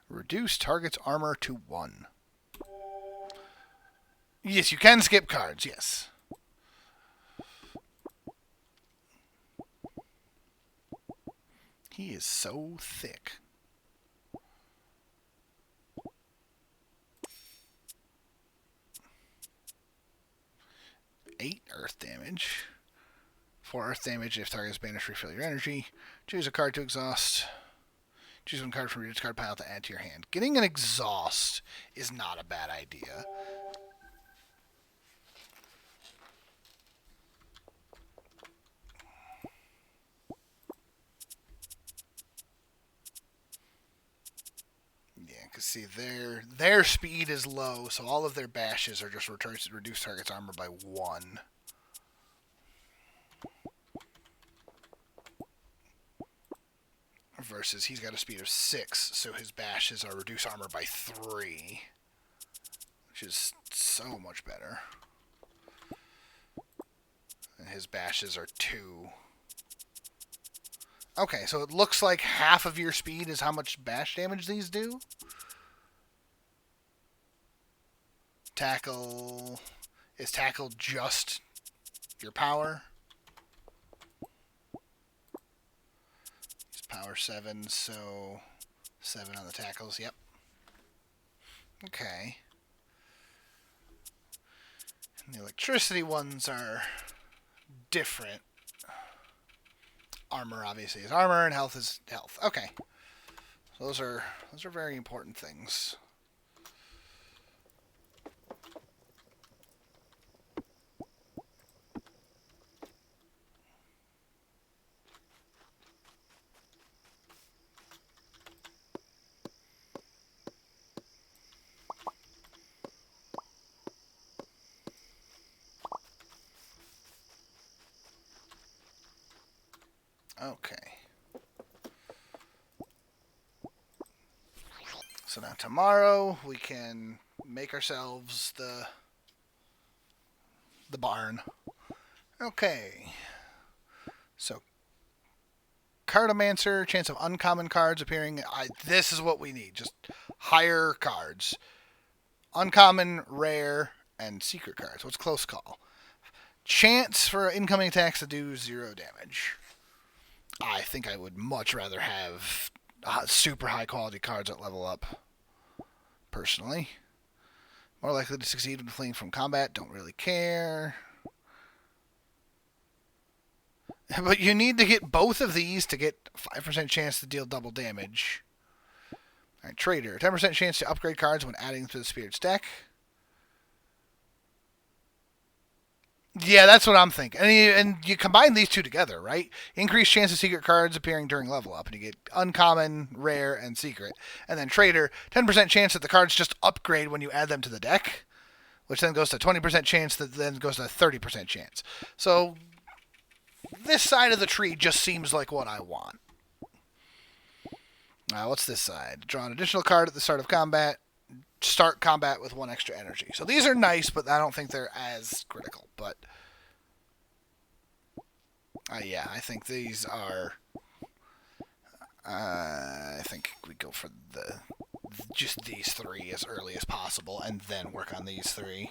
A: Reduce target's armor to 1. Yes, you can skip cards, yes. He is so thick. Eight earth damage. 4 earth damage if target is banished, refill your energy. Choose a card to exhaust. Choose 1 card from your discard pile to add to your hand. Getting an exhaust is not a bad idea. Yeah, because see, their speed is low, so all of their bashes are just reduce target's armor by 1. Versus he's got a speed of 6, so his bashes are reduce armor by 3. Which is so much better. And his bashes are 2. Okay, so it looks like half of your speed is how much bash damage these do. Tackle... Is tackle just your power? Power 7, so 7 on the tackles, yep. Okay. And the electricity ones are different. Armor obviously is armor and health is health. Okay. So those are very important things. Okay. So now tomorrow we can make ourselves the barn. Okay. So Cartomancer, chance of uncommon cards appearing. This is what we need. Just higher cards. Uncommon, rare, and secret cards. What's close call? Chance for incoming attacks to do 0 damage. I think I would much rather have super high quality cards that level up. Personally. More likely to succeed when fleeing from combat. Don't really care. But you need to get both of these to get 5% chance to deal double damage. Alright, Trader. 10% chance to upgrade cards when adding to the Spirit's deck. Yeah, that's what I'm thinking. And you combine these two together, right? Increased chance of secret cards appearing during level up. And you get uncommon, rare, and secret. And then Trader, 10% chance that the cards just upgrade when you add them to the deck. Which then goes to 20% chance, that then goes to 30% chance. So this side of the tree just seems like what I want. What's this side? Draw an additional card at the start of combat. Start combat with 1 extra energy. So these are nice, but I don't think they're as critical. But yeah, I think these are. I think we go for just these 3 as early as possible, and then work on these 3.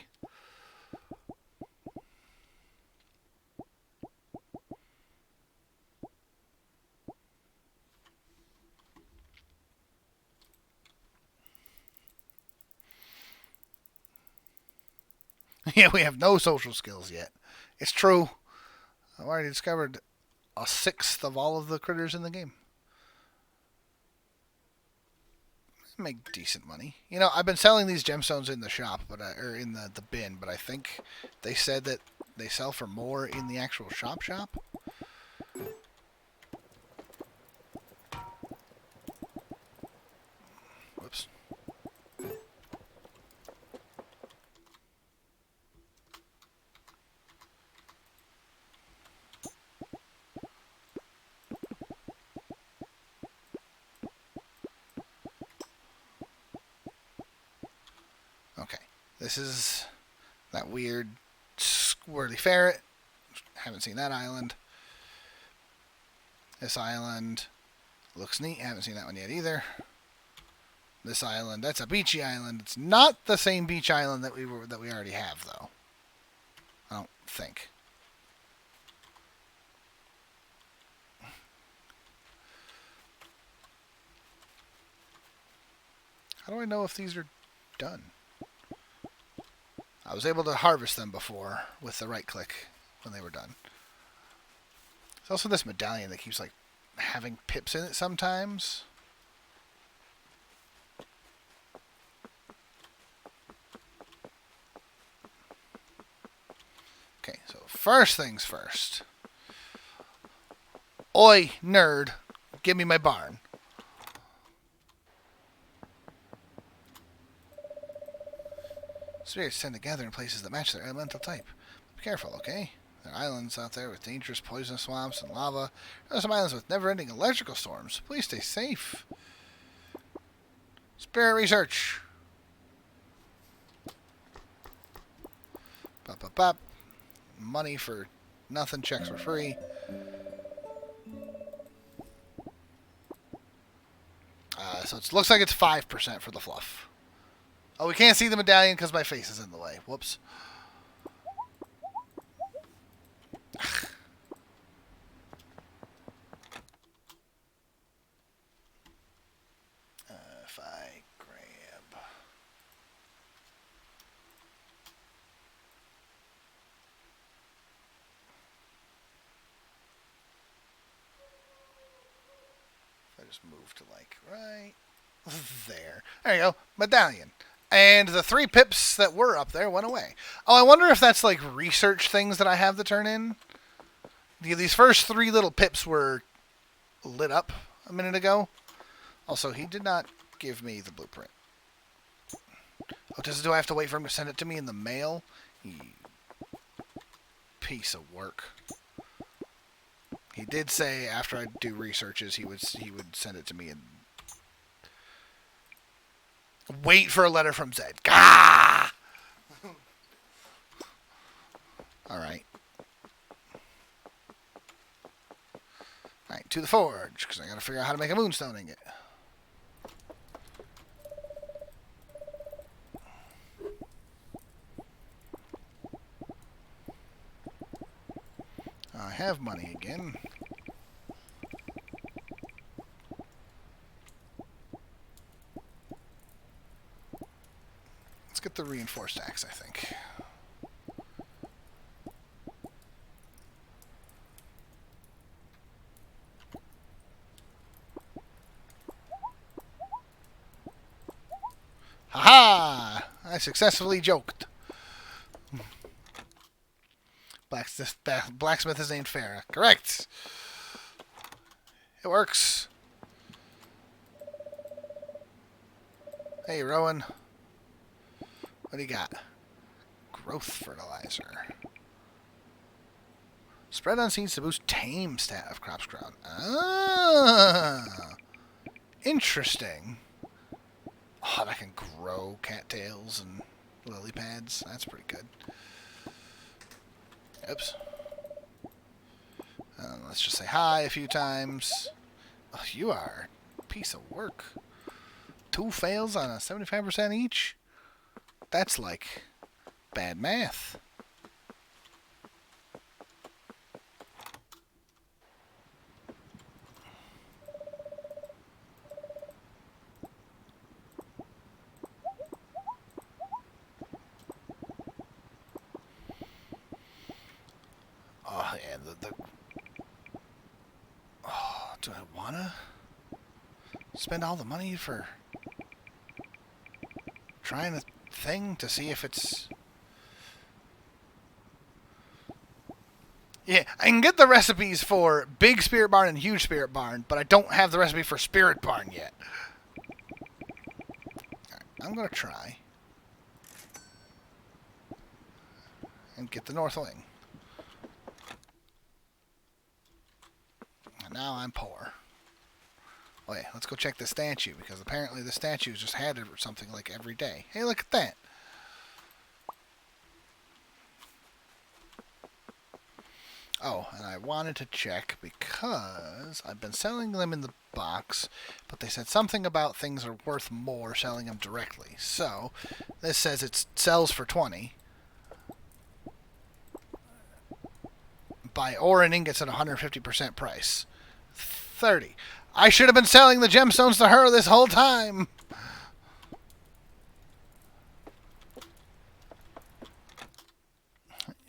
A: Yeah, we have no social skills yet. It's true. I've already discovered a sixth of all of the critters in the game. Make decent money. You know, I've been selling these gemstones in the shop, or in the bin, but I think they said that they sell for more in the actual shop. Whoops. Okay. This is that weird squirrely ferret. Haven't seen that island. This island looks neat. Haven't seen that one yet either. This island, that's a beachy island. It's not the same beach island that we already have, though. I don't think. How do I know if these are done? I was able to harvest them before with the right click when they were done. There's also this medallion that keeps like having pips in it sometimes. Okay, so first things first. Oi, nerd, give me my barn. Spirits tend to gather in places that match their elemental type. Be careful, okay? There are islands out there with dangerous poison swamps and lava. There are some islands with never-ending electrical storms. Please stay safe. Spirit research. Bop, bop, bop. Money for nothing. Checks for free. So it looks like it's 5% for the fluff. Oh, we can't see the medallion because my face is in the way. Whoops. If I grab... If I just move to, like, right there. There you go. Medallion. And the 3 pips that were up there went away. Oh, I wonder if that's like research things that I have to turn in. These first 3 little pips were lit up a minute ago. Also, he did not give me the blueprint. Oh, do I have to wait for him to send it to me in the mail? You piece of work. He did say after I do researches, he would send it to me and wait for a letter from Zed. Gah! Alright. Alright, to the forge, because I gotta figure out how to make a moonstone ingot. I have money again. Let's get the reinforced axe, I think. Ha-ha! I successfully joked. Blacksmith is named Farah. Correct. It works. Hey, Rowan. What do you got? Growth fertilizer. Spread on seeds to boost tame stat of crops grown. Ah, interesting. Oh, and I can grow cattails and lily pads. That's pretty good. Oops. Let's just say hi a few times. Oh, you are a piece of work. 2 fails on a 75% each? That's like bad math. Yeah, the oh, do I wanna spend all the money for trying a thing to see if it's... Yeah, I can get the recipes for Big Spirit Barn and Huge Spirit Barn, but I don't have the recipe for Spirit Barn yet. Right, I'm going to try and get the North Wing. And now I'm poor. Wait, let's go check the statue, because apparently the statues just had it or something like every day. Hey, look at that. Oh, and I wanted to check because I've been selling them in the box, but they said something about things are worth more selling them directly. So, this says it sells for 20. Buy ore and ingots at 150% price. 30. I should have been selling the gemstones to her this whole time.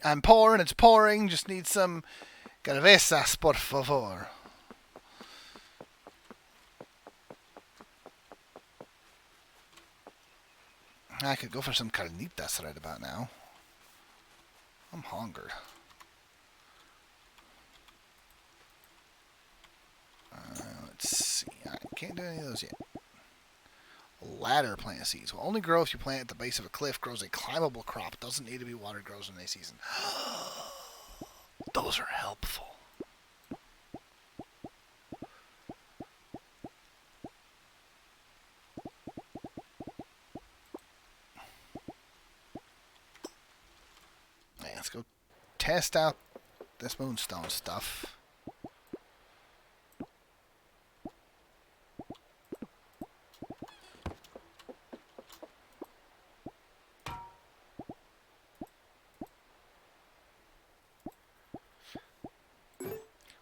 A: I'm poor and it's pouring. Just need some cervezas, por favor. I could go for some carnitas right about now. I'm hungered. Let's see. I can't do any of those yet. Ladder plant seeds will only grow if you plant at the base of a cliff. Grows a climbable crop. Doesn't need to be watered. Grows in a season. Those are helpful. Right, let's go test out this Moonstone stuff.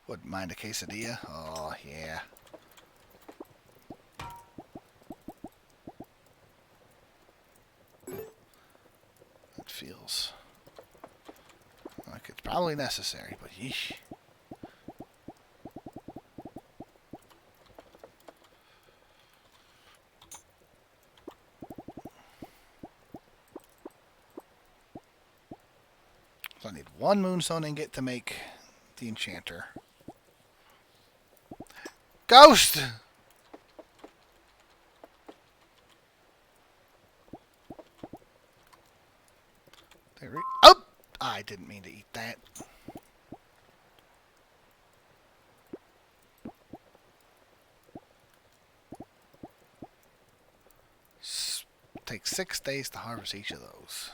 A: Wouldn't mind a quesadilla. Oh, yeah. It feels like it's probably necessary, but yeesh. So I need one Moonstone ingot to make the enchanter. Ghost! Oh! I didn't mean to eat that. Takes 6 days to harvest each of those.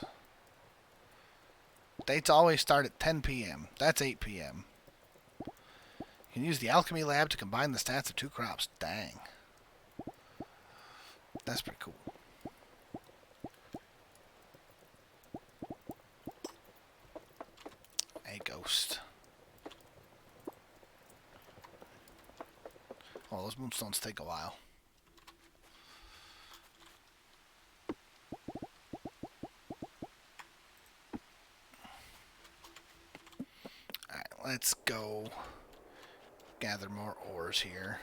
A: Dates always start at 10 p.m. That's 8 p.m. You can use the alchemy lab to combine the stats of 2 crops. Dang. That's pretty cool. A ghost. Oh, those moonstones take a while. Alright, let's go gather more ores here.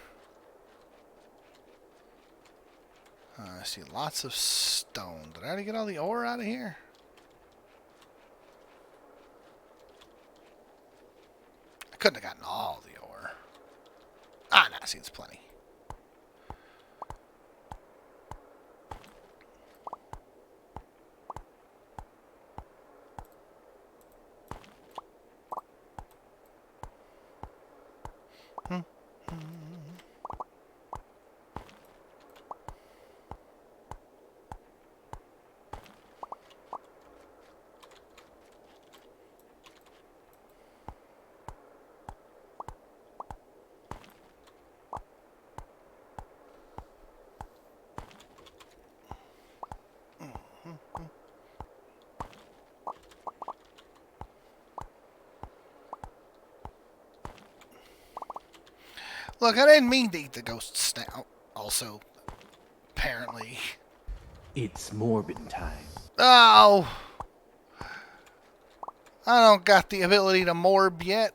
A: I see lots of stone. Did I already get all the ore out of here? I couldn't have gotten all the ore. Ah, no, I see it's plenty. Look, I didn't mean to eat the ghost snout. Also, apparently.
E: It's morbid time.
A: Oh! I don't got the ability to morb yet.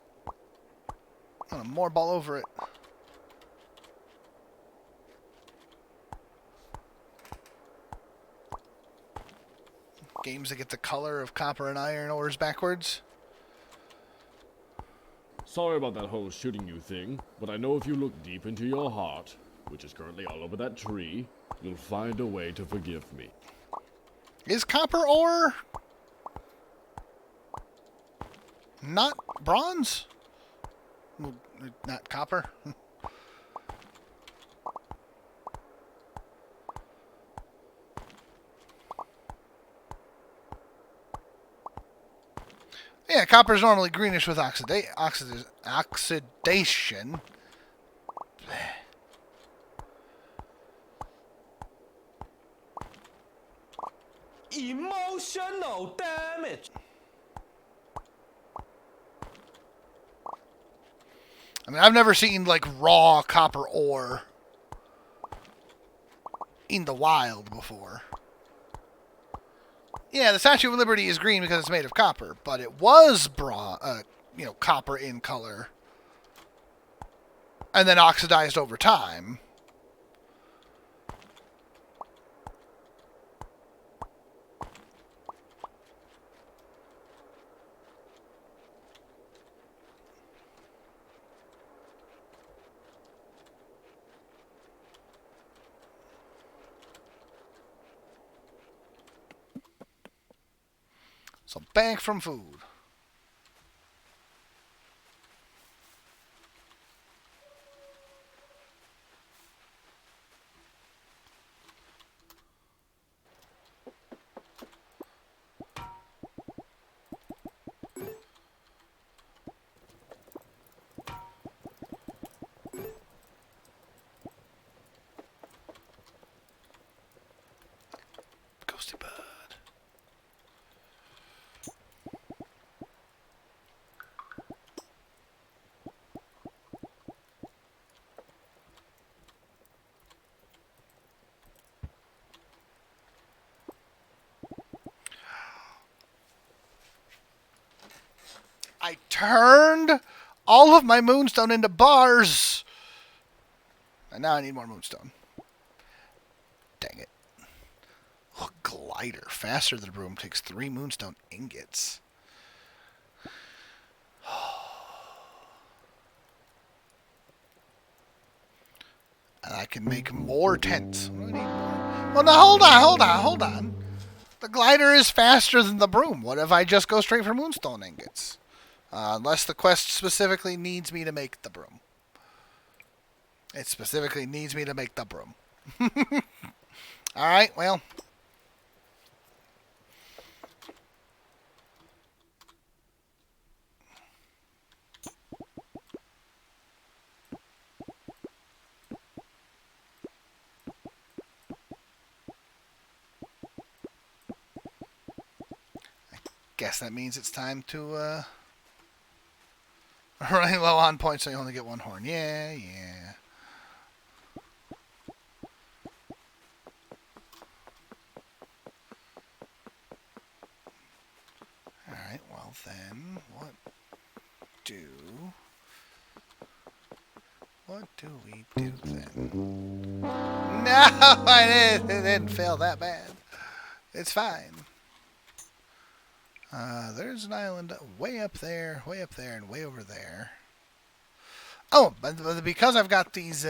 A: I'm gonna morb all over it. Games that get the color of copper and iron ores backwards.
F: Sorry about that whole shooting you thing, but I know if you look deep into your heart, which is currently all over that tree, you'll find a way to forgive me.
A: Is copper ore not bronze? Well, not copper? Yeah, copper is normally greenish with oxidation.
G: Emotional damage.
A: I mean, I've never seen, like, raw copper ore in the wild before. Yeah, the Statue of Liberty is green because it's made of copper, but it was copper in color, and then oxidized over time. So back from food. Ghosty bud. I turned all of my Moonstone into bars. And now I need more Moonstone. Dang it. Oh, glider. Faster than a broom. Takes 3 Moonstone ingots. And I can make more tents. What do I need more? Well, now hold on. The glider is faster than the broom. What if I just go straight for Moonstone ingots? Unless the quest specifically needs me to make the broom. It specifically needs me to make the broom. Alright, well. Guess that means it's time to, running low on points so you only get 1 horn. Yeah. Alright, well then, what do we do then? No, it didn't fail that bad. It's fine. There's an island way up there, and way over there. Oh, but because I've got these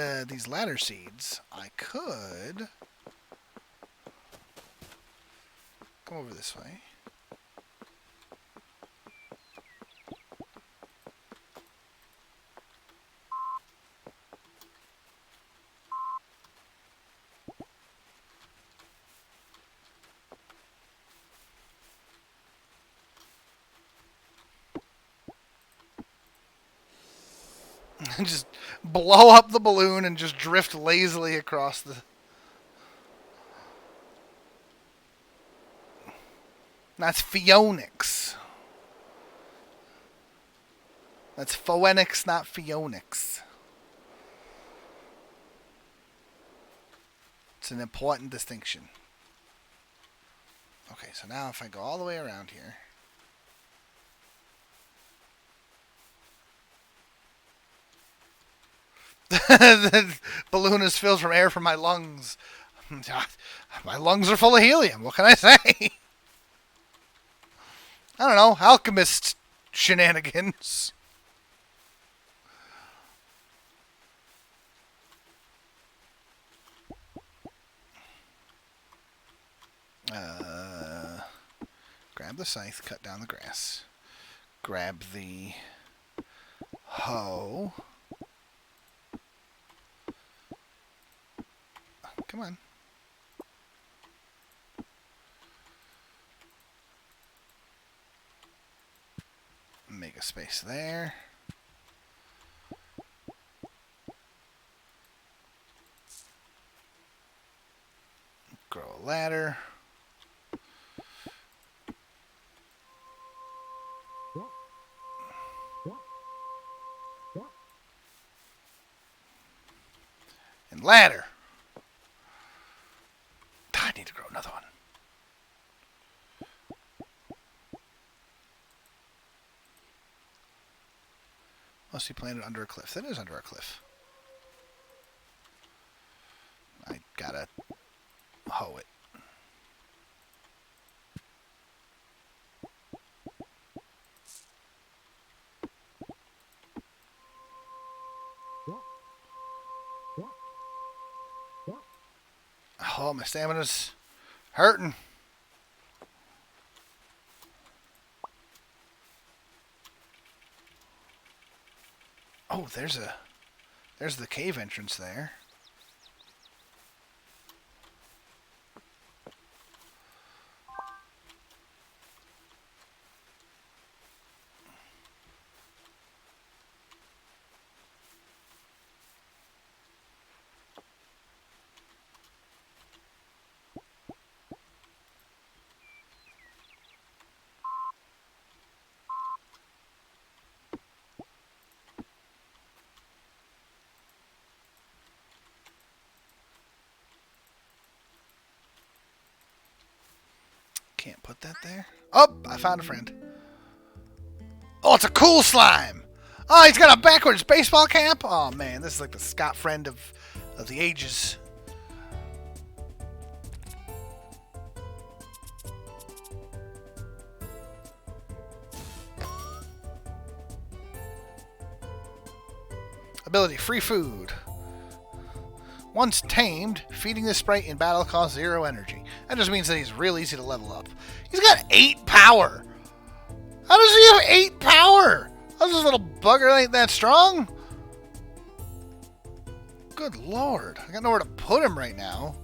A: ladder seeds, I could come over this way. Just blow up the balloon and just drift lazily across the... That's Phoenix. That's Phoenix, not Phoenix. It's an important distinction. Okay, so now if I go all the way around here... The balloon is filled from air from my lungs. My lungs are full of helium. What can I say? I don't know. Alchemist shenanigans. Grab the scythe, cut down the grass. Grab the hoe. Come on. Make a space there. Grow a ladder. And ladder. I need to grow another one. Must be planted under a cliff. That is under a cliff. I gotta hoe it. Oh, my stamina's hurting. Oh, there's the cave entrance there. Can't put that there. Oh, I found a friend. Oh, it's a cool slime. Oh, he's got a backwards baseball cap. Oh man, this is like the Scott friend of the ages. Ability: free food. Once tamed, feeding this sprite in battle costs 0 energy. That just means that he's real easy to level up. He's got 8 power. How does he have 8 power? How's this little bugger ain't that strong? Good lord. I got nowhere to put him right now.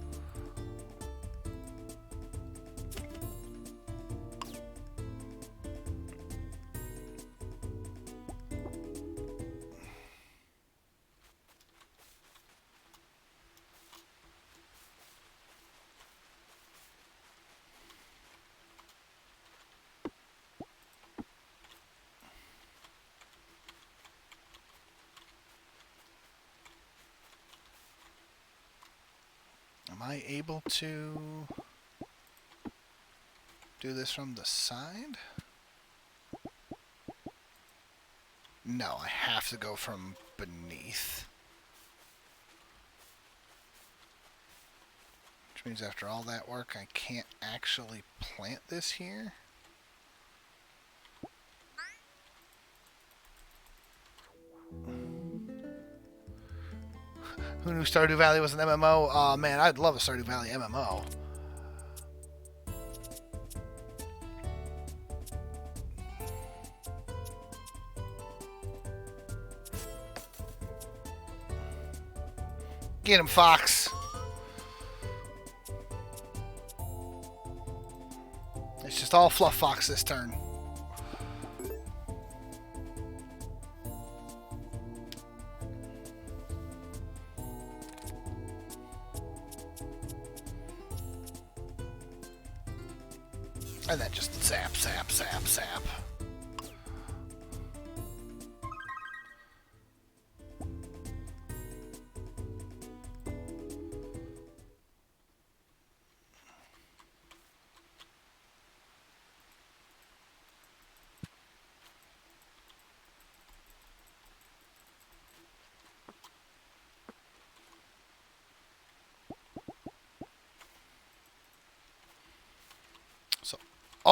A: Am I able to do this from the side? No, I have to go from beneath. Which means after all that work, I can't actually plant this here. Who knew Stardew Valley was an MMO? Oh man, I'd love a Stardew Valley MMO. Get him, Fox. It's just all Fluff Fox this turn. And then just zap, zap, zap, zap.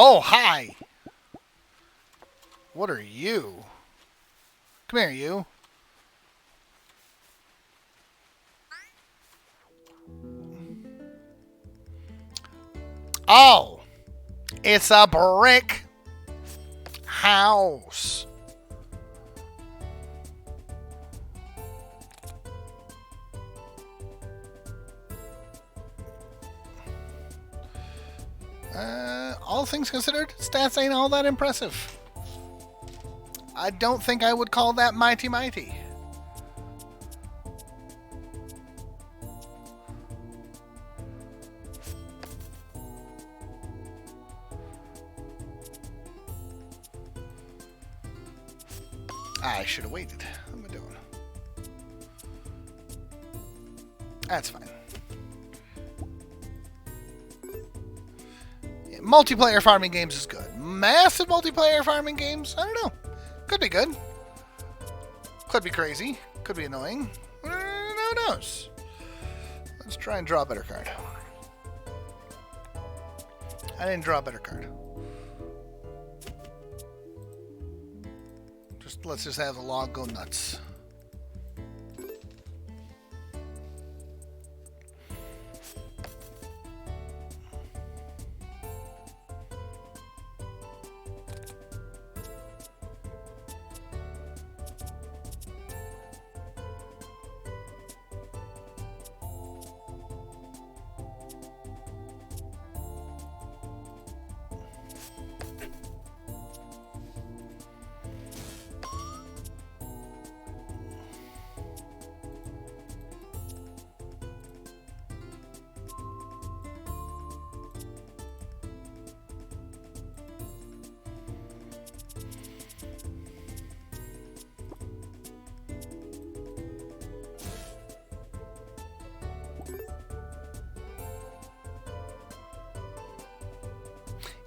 A: Oh, hi. What are you? Come here, you. Oh, it's a brick house. All things considered, stats ain't all that impressive. I don't think I would call that mighty. I should have waited. What am I doing? That's fine. Yeah, multiplayer farming games is good. Massive multiplayer farming games? I don't know. Could be good. Could be crazy. Could be annoying. Who knows? Let's try and draw a better card. I didn't draw a better card. Let's just have the log go nuts.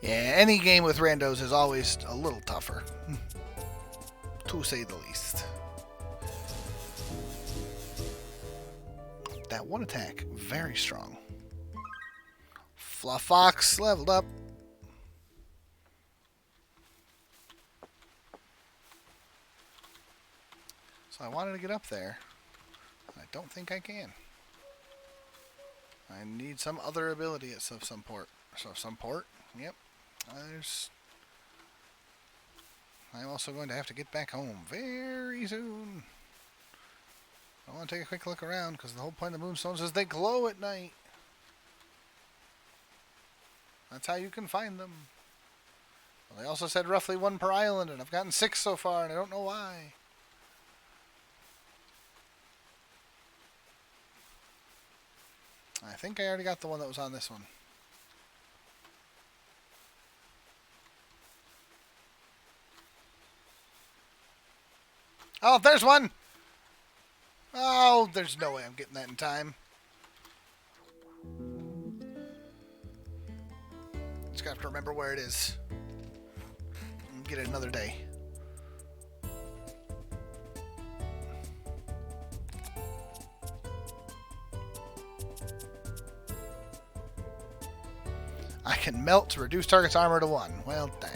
A: Yeah, any game with randos is always a little tougher, to say the least. That one attack, very strong. Fluff Fox leveled up. So I wanted to get up there. I don't think I can. I need some other ability at some port. Yep. I'm also going to have to get back home very soon. I want to take a quick look around because the whole point of the Moonstones is they glow at night. That's how you can find them. Well, they also said roughly 1 per island, and I've gotten 6 so far, and I don't know why. I think I already got the one that was on this one. Oh, there's one! Oh, there's no way I'm getting that in time. Just have to remember where it is. And get it another day. I can melt to reduce target's armor to 1. Well, dang.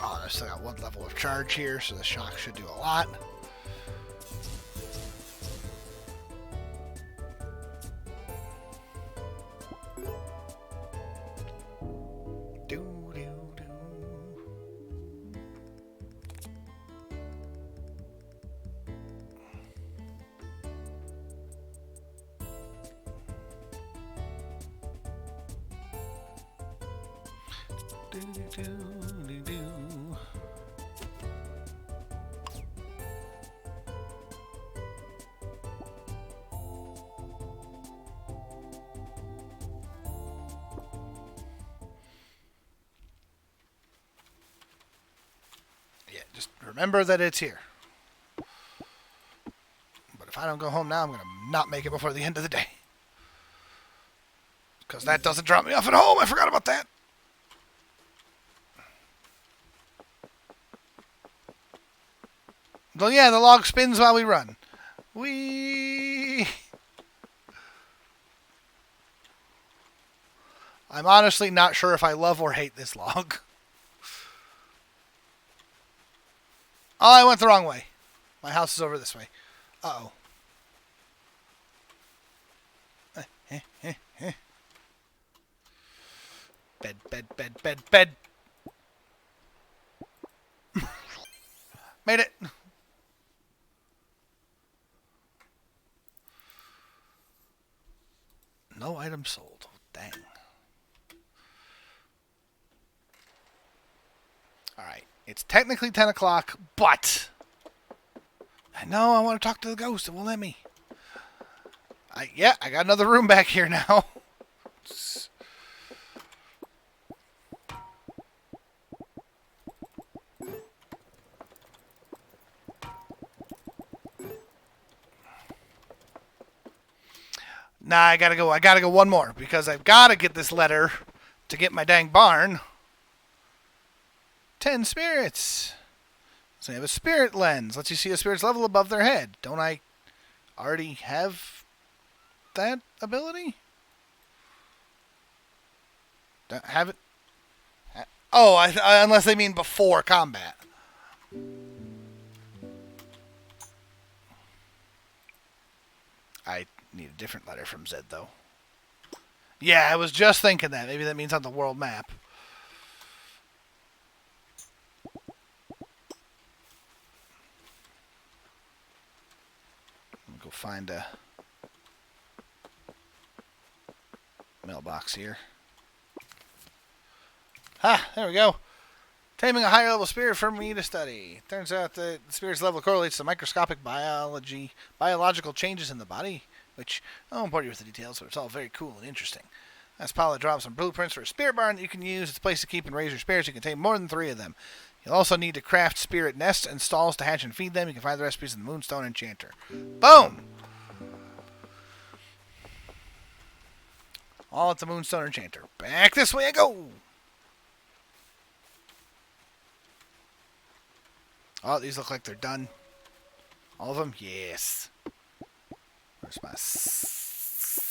A: Oh, I still got 1 level of charge here, so the shock should do a lot. Remember that it's here. But if I don't go home now, I'm going to not make it before the end of the day. Because that doesn't drop me off at home. I forgot about that. Well, yeah, the log spins while we run. I'm honestly not sure if I love or hate this log. Oh, I went the wrong way. My house is over this way. Uh-oh. Bed, bed, bed, bed, bed. Made it. No item sold. Dang. Alright. It's technically 10 o'clock, but I know I want to talk to the ghost. It won't let me. I got another room back here now. Nah, I gotta go. I gotta go one more because I've gotta get this letter to get my dang barn. 10 spirits. So I have a spirit lens. Lets you see a spirit's level above their head. Don't I already have that ability? Don't have it? Oh, unless they mean before combat. I need a different letter from Zed, though. Yeah, I was just thinking that. Maybe that means on the world map. Go find a mailbox here. Ah, there we go. Taming a higher level spirit for me to study. Turns out that the spirit's level correlates to microscopic biological changes in the body, which I won't bore you with the details, but it's all very cool and interesting. That's Paula drops some blueprints for a spirit barn that you can use. It's a place to keep and raise your spirits. You can tame more than 3 of them. You'll also need to craft spirit nests and stalls to hatch and feed them. You can find the recipes in the Moonstone Enchanter. Boom! All at the Moonstone Enchanter. Back this way I go! Oh, these look like they're done. All of them? Yes. Where's my scythe?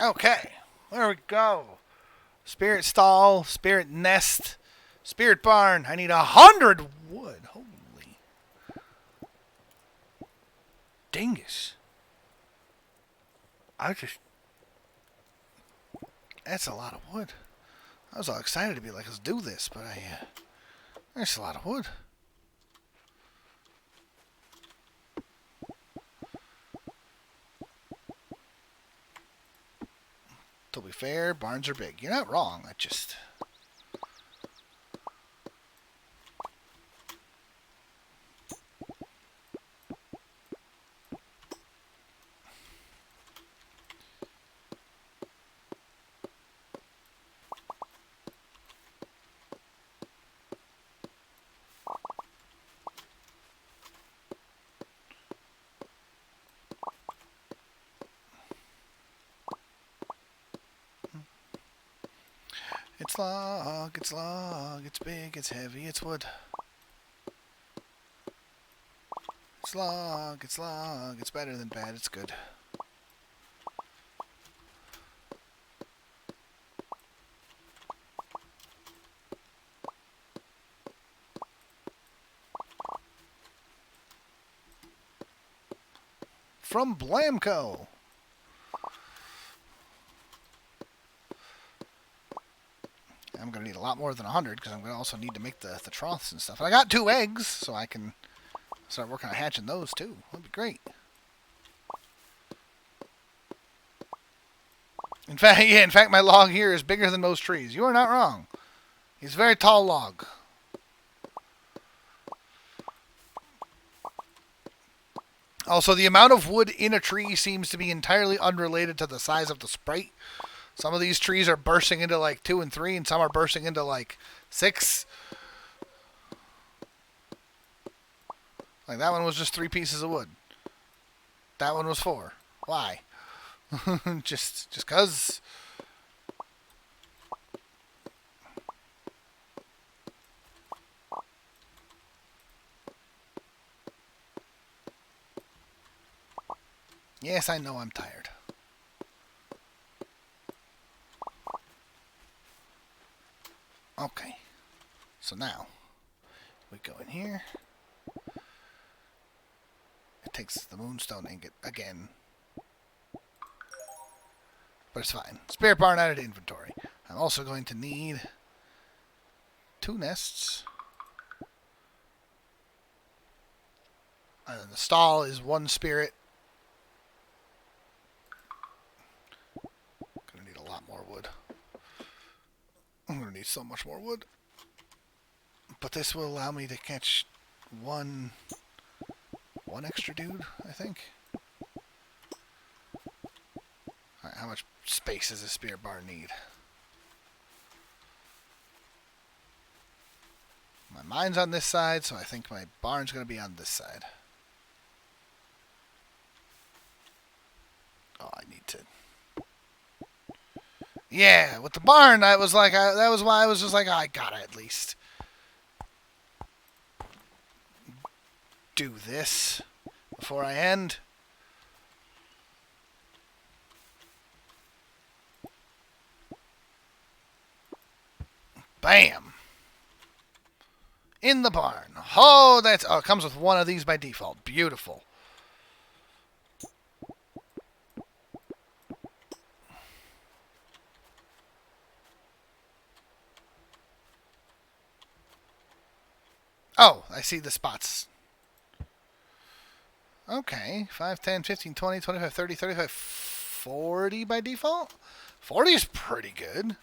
A: Okay, there we go. Spirit stall, spirit nest, spirit barn. I need 100 wood. Holy dingus. That's a lot of wood. I was all excited to be like, let's do this, but there's a lot of wood. To be fair, barns are big. You're not wrong. I just... It's log, it's big, it's heavy, it's wood. It's log, it's better than bad, it's good. From Blamco. I'm going to need a lot more than 100 because I'm going to also need to make the troughs and stuff. And I got 2 eggs, so I can start working on hatching those too. That'd be great. In fact, my log here is bigger than most trees. You are not wrong. He's a very tall log. Also, the amount of wood in a tree seems to be entirely unrelated to the size of the sprite. Some of these trees are bursting into like 2 and 3, and some are bursting into like 6. Like that one was just 3 pieces of wood. That one was 4. Why? just 'cause. Yes, I know I'm tired. Okay. So now, we go in here. It takes the Moonstone ingot again. But it's fine. Spirit barn added to inventory. I'm also going to need 2 nests. And then the stall is 1 spirit. Gonna need a lot more wood. I'm gonna need so much more wood. But this will allow me to catch one extra dude, I think. Alright, how much space does a spirit barn need? My mine's on this side, so I think my barn's going to be on this side. Oh, I need to... Yeah, with the barn, that was like... that was why I was just like, oh, I gotta at least do this before I end. Bam! In the barn. Oh, that's... Oh, it comes with 1 of these by default. Beautiful. Oh, I see the spots. Okay. 5, 10, 15, 20, 25, 30, 35, 40 by default? 40 is pretty good.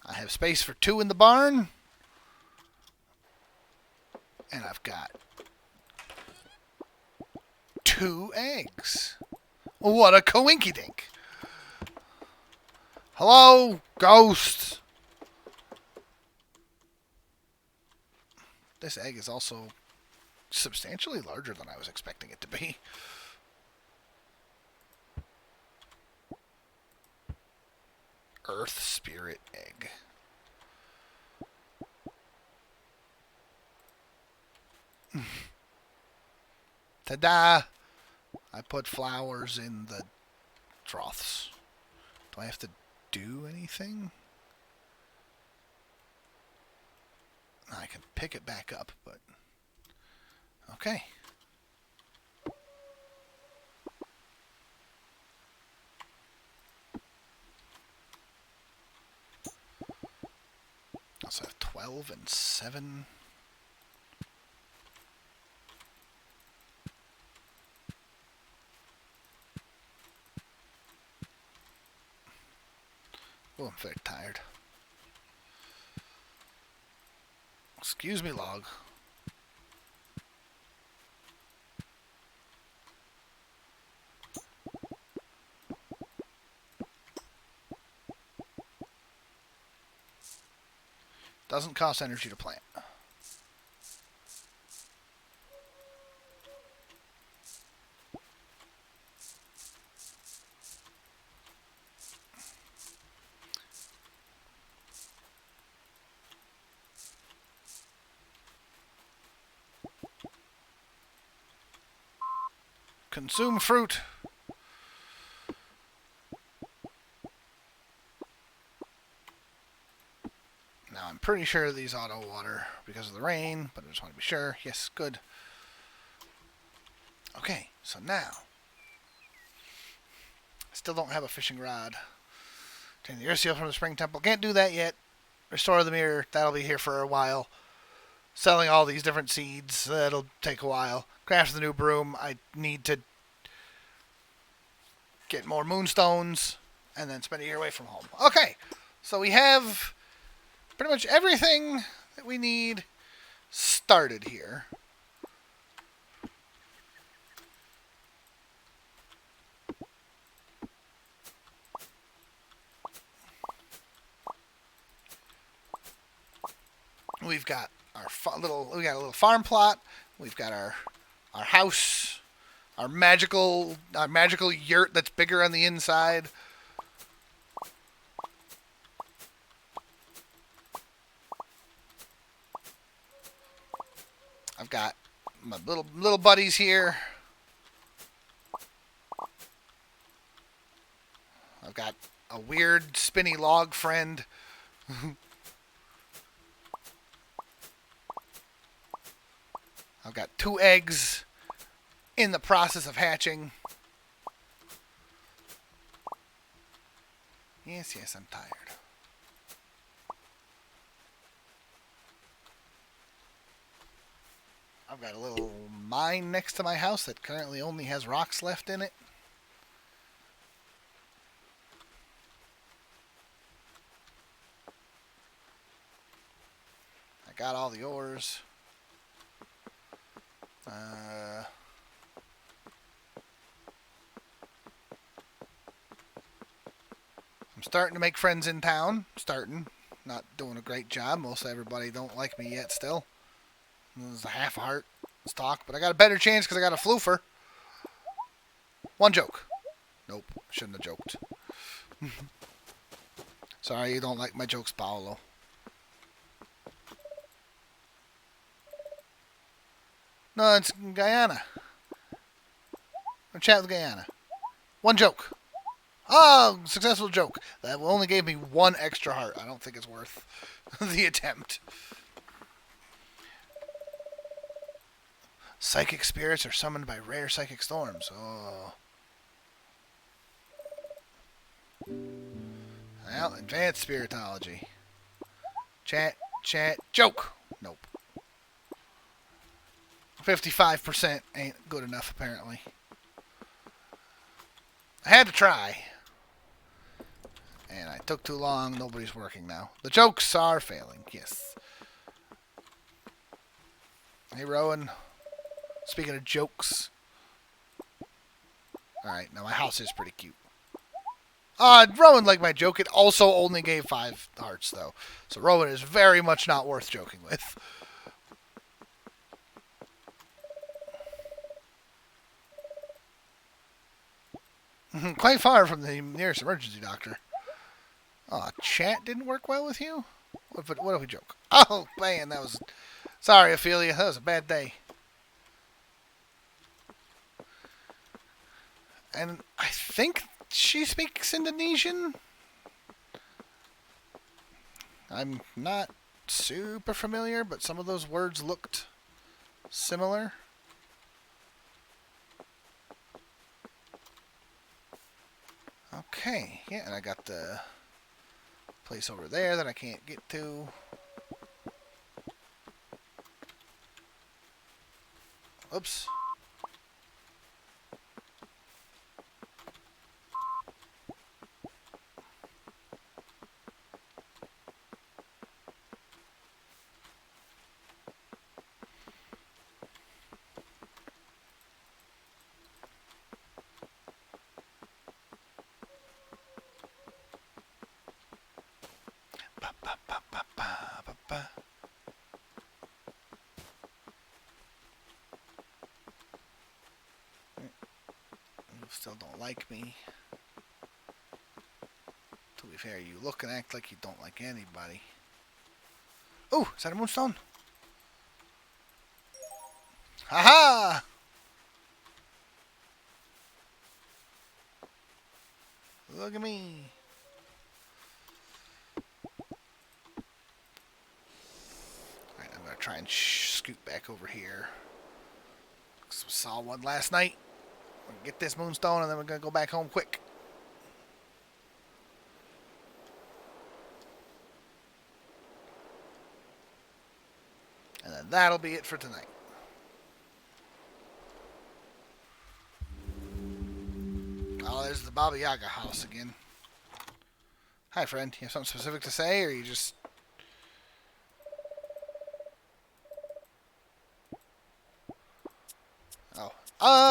A: I have space for 2 in the barn. And I've got 2 eggs. What a coinkydink. Hello, ghost. This egg is also substantially larger than I was expecting it to be. Earth Spirit Egg. Ta-da! I put flowers in the troughs. Do I have to do anything? I can pick it back up, but... Okay. I also have 12 and 7... Oh, I'm very tired. Excuse me, log. Doesn't cost energy to plant. Consume fruit. Now I'm pretty sure these auto water because of the rain, but I just want to be sure. Yes, good. Okay, so now I still don't have a fishing rod. Obtain the earth seal from the spring temple. Can't do that yet. Restore the mirror. That'll be here for a while. selling all these different seeds. That'll take a while. Craft the new broom. I need to get more moonstones and then spend a year away from home. Okay, so we have pretty much everything that we need started here. We've got our we got a little farm plot. We've got our house, our magical yurt that's bigger on the inside. I've got my little buddies here. I've got a weird spinny log friend. I've got 2 eggs in the process of hatching. Yes, I'm tired. I've got a little mine next to my house that currently only has rocks left in it. I got all the ores. I'm starting to make friends in town. Not doing a great job. Most everybody don't like me yet still. There's a half a heart stock, but I got a better chance because I got a floofer. 1 joke. Nope, shouldn't have joked. Sorry you don't like my jokes, Paolo. No, it's Guyana. I'm chatting with Guyana. 1 joke. Oh, successful joke. That only gave me 1 extra heart. I don't think it's worth the attempt. Psychic spirits are summoned by rare psychic storms. Oh. Well, advanced spiritology. Chat, joke. Nope. 55% ain't good enough, apparently. I had to try. And I took too long. Nobody's working now. The jokes are failing. Yes. Hey, Rowan. Speaking of jokes. Alright, now my house is pretty cute. Rowan liked my joke. It also only gave 5 hearts, though. So Rowan is very much not worth joking with. Quite far from the nearest emergency doctor. Oh, chat didn't work well with you? What if we joke? Oh, man, that was... Sorry, Ophelia. That was a bad day. And I think she speaks Indonesian? I'm not super familiar, but some of those words looked similar. Okay, yeah, and I got the place over there that I can't get to. Oops. Still don't like me. To be fair, you look and act like you don't like anybody. Oh, is that a moonstone? Haha! Look at me. Alright, I'm going to try and scoot back over here. Saw one last night. We're gonna get this moonstone and then we're going to go back home quick. And then that'll be it for tonight. Oh, there's the Baba Yaga house again. Hi, friend. You have something specific to say, or you just... Oh.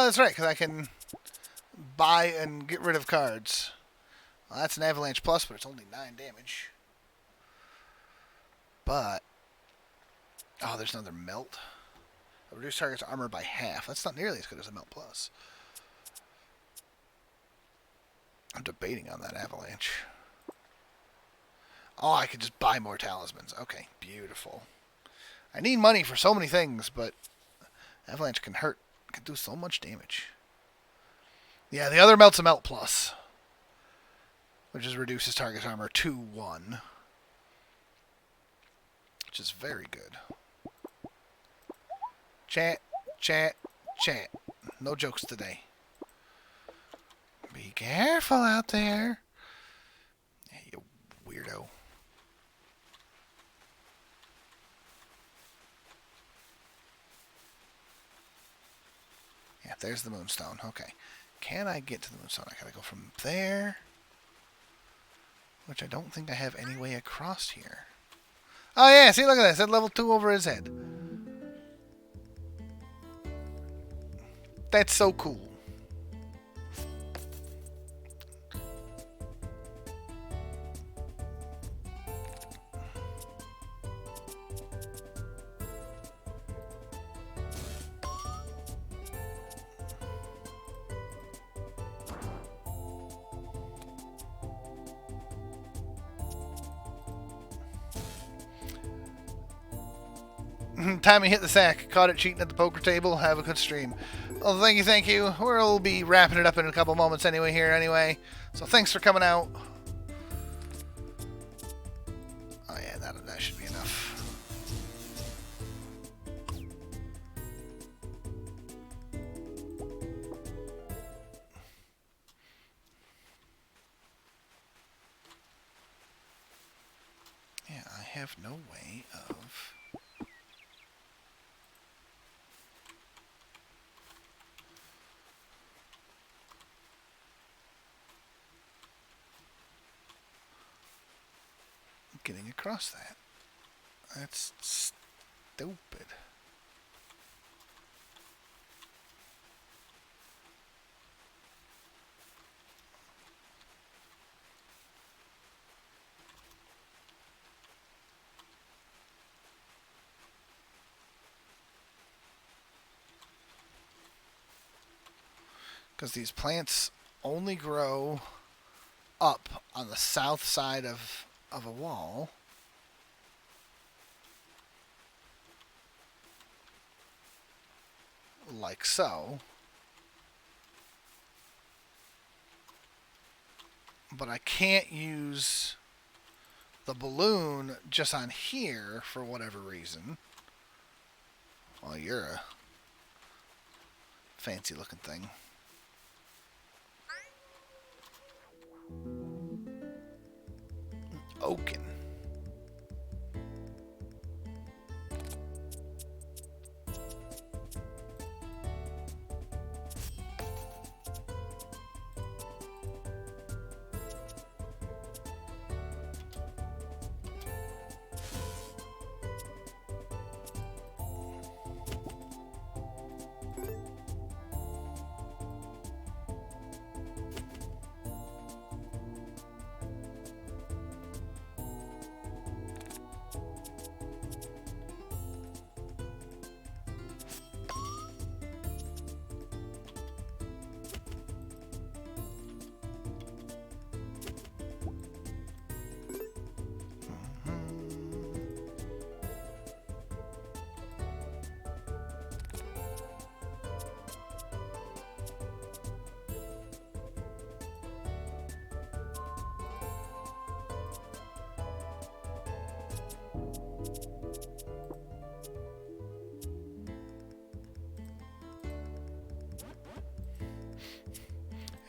A: That's right, because I can buy and get rid of cards. Well, that's an Avalanche Plus, but it's only 9 damage. But... Oh, there's another Melt. Reduce target's armor by half. That's not nearly as good as a Melt Plus. I'm debating on that Avalanche. Oh, I could just buy more talismans. Okay, beautiful. I need money for so many things, but Avalanche can hurt. Can do so much damage. Yeah, the other Melt's a Melt Plus, which is reduces target's armor to 1. Which is very good. Chat, chat, chat. No jokes today. Be careful out there. Yeah, you weirdo. Yeah, there's the Moonstone. Okay. Can I get to the Moonstone? I gotta go from there. Which I don't think I have any way across here. Oh yeah, see, look at that. It said level 2 over his head. That's so cool. Time to hit the sack. Caught it cheating at the poker table. Have a good stream. Well, thank you, thank you. We'll be wrapping it up in a couple moments anyway. So thanks for coming out. Oh yeah, that should be enough. Yeah, I have no way of... getting across that. That's stupid. Because these plants only grow up on the south side of a wall. Like so. But I can't use the balloon just on here for whatever reason. Well, you're a fancy looking thing. Oaken.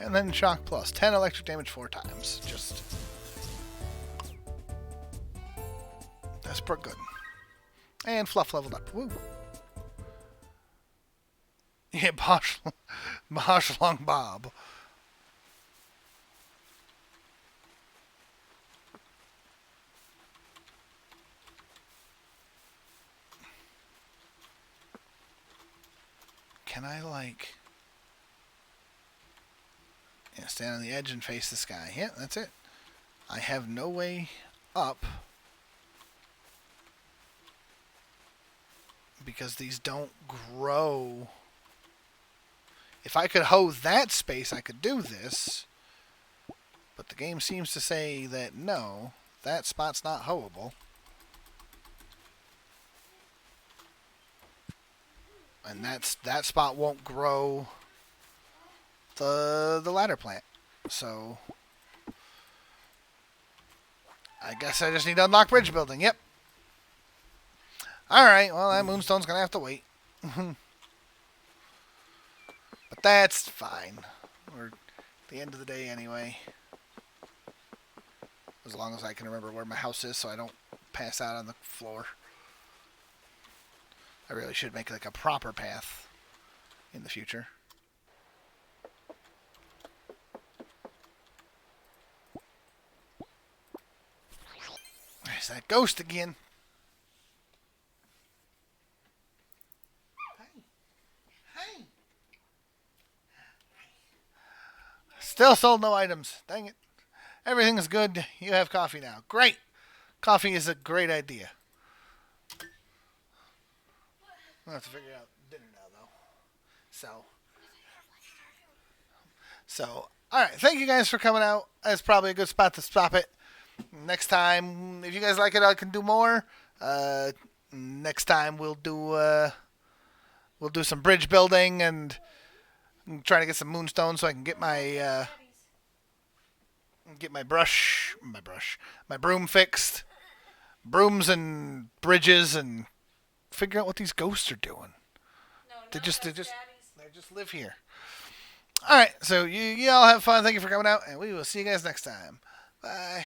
A: And then shock plus 10 electric damage 4 times. Just desperate good. And Fluff leveled up. Woo. Yeah, Bosh Long Bob. Can I, like... Yeah, stand on the edge and face the sky. Yeah, that's it. I have no way up. Because these don't grow. If I could hoe that space, I could do this. But the game seems to say that no, that spot's not hoeable. And that spot won't grow the ladder plant. So I guess I just need to unlock bridge building. Yep. Alright, well that Moonstone's gonna have to wait. But that's fine. We're at the end of the day anyway. As long as I can remember where my house is so I don't pass out on the floor. I really should make like a proper path in the future. There's that ghost again. Hey. Still sold no items. Dang it. Everything's good. You have coffee now. Great. Coffee is a great idea. I'll have to figure out dinner now, though. So, alright. Thank you guys for coming out. That's probably a good spot to stop it. Next time, if you guys like it, I can do more. Next time we'll do some bridge building and try to get some Moonstone so I can get my my broom fixed. Brooms and bridges and figure out what these ghosts are doing.
H: No,
A: They just
H: daddies.
A: live here. All right, so you all have fun. Thank you for coming out, and we will see you guys next time. Bye.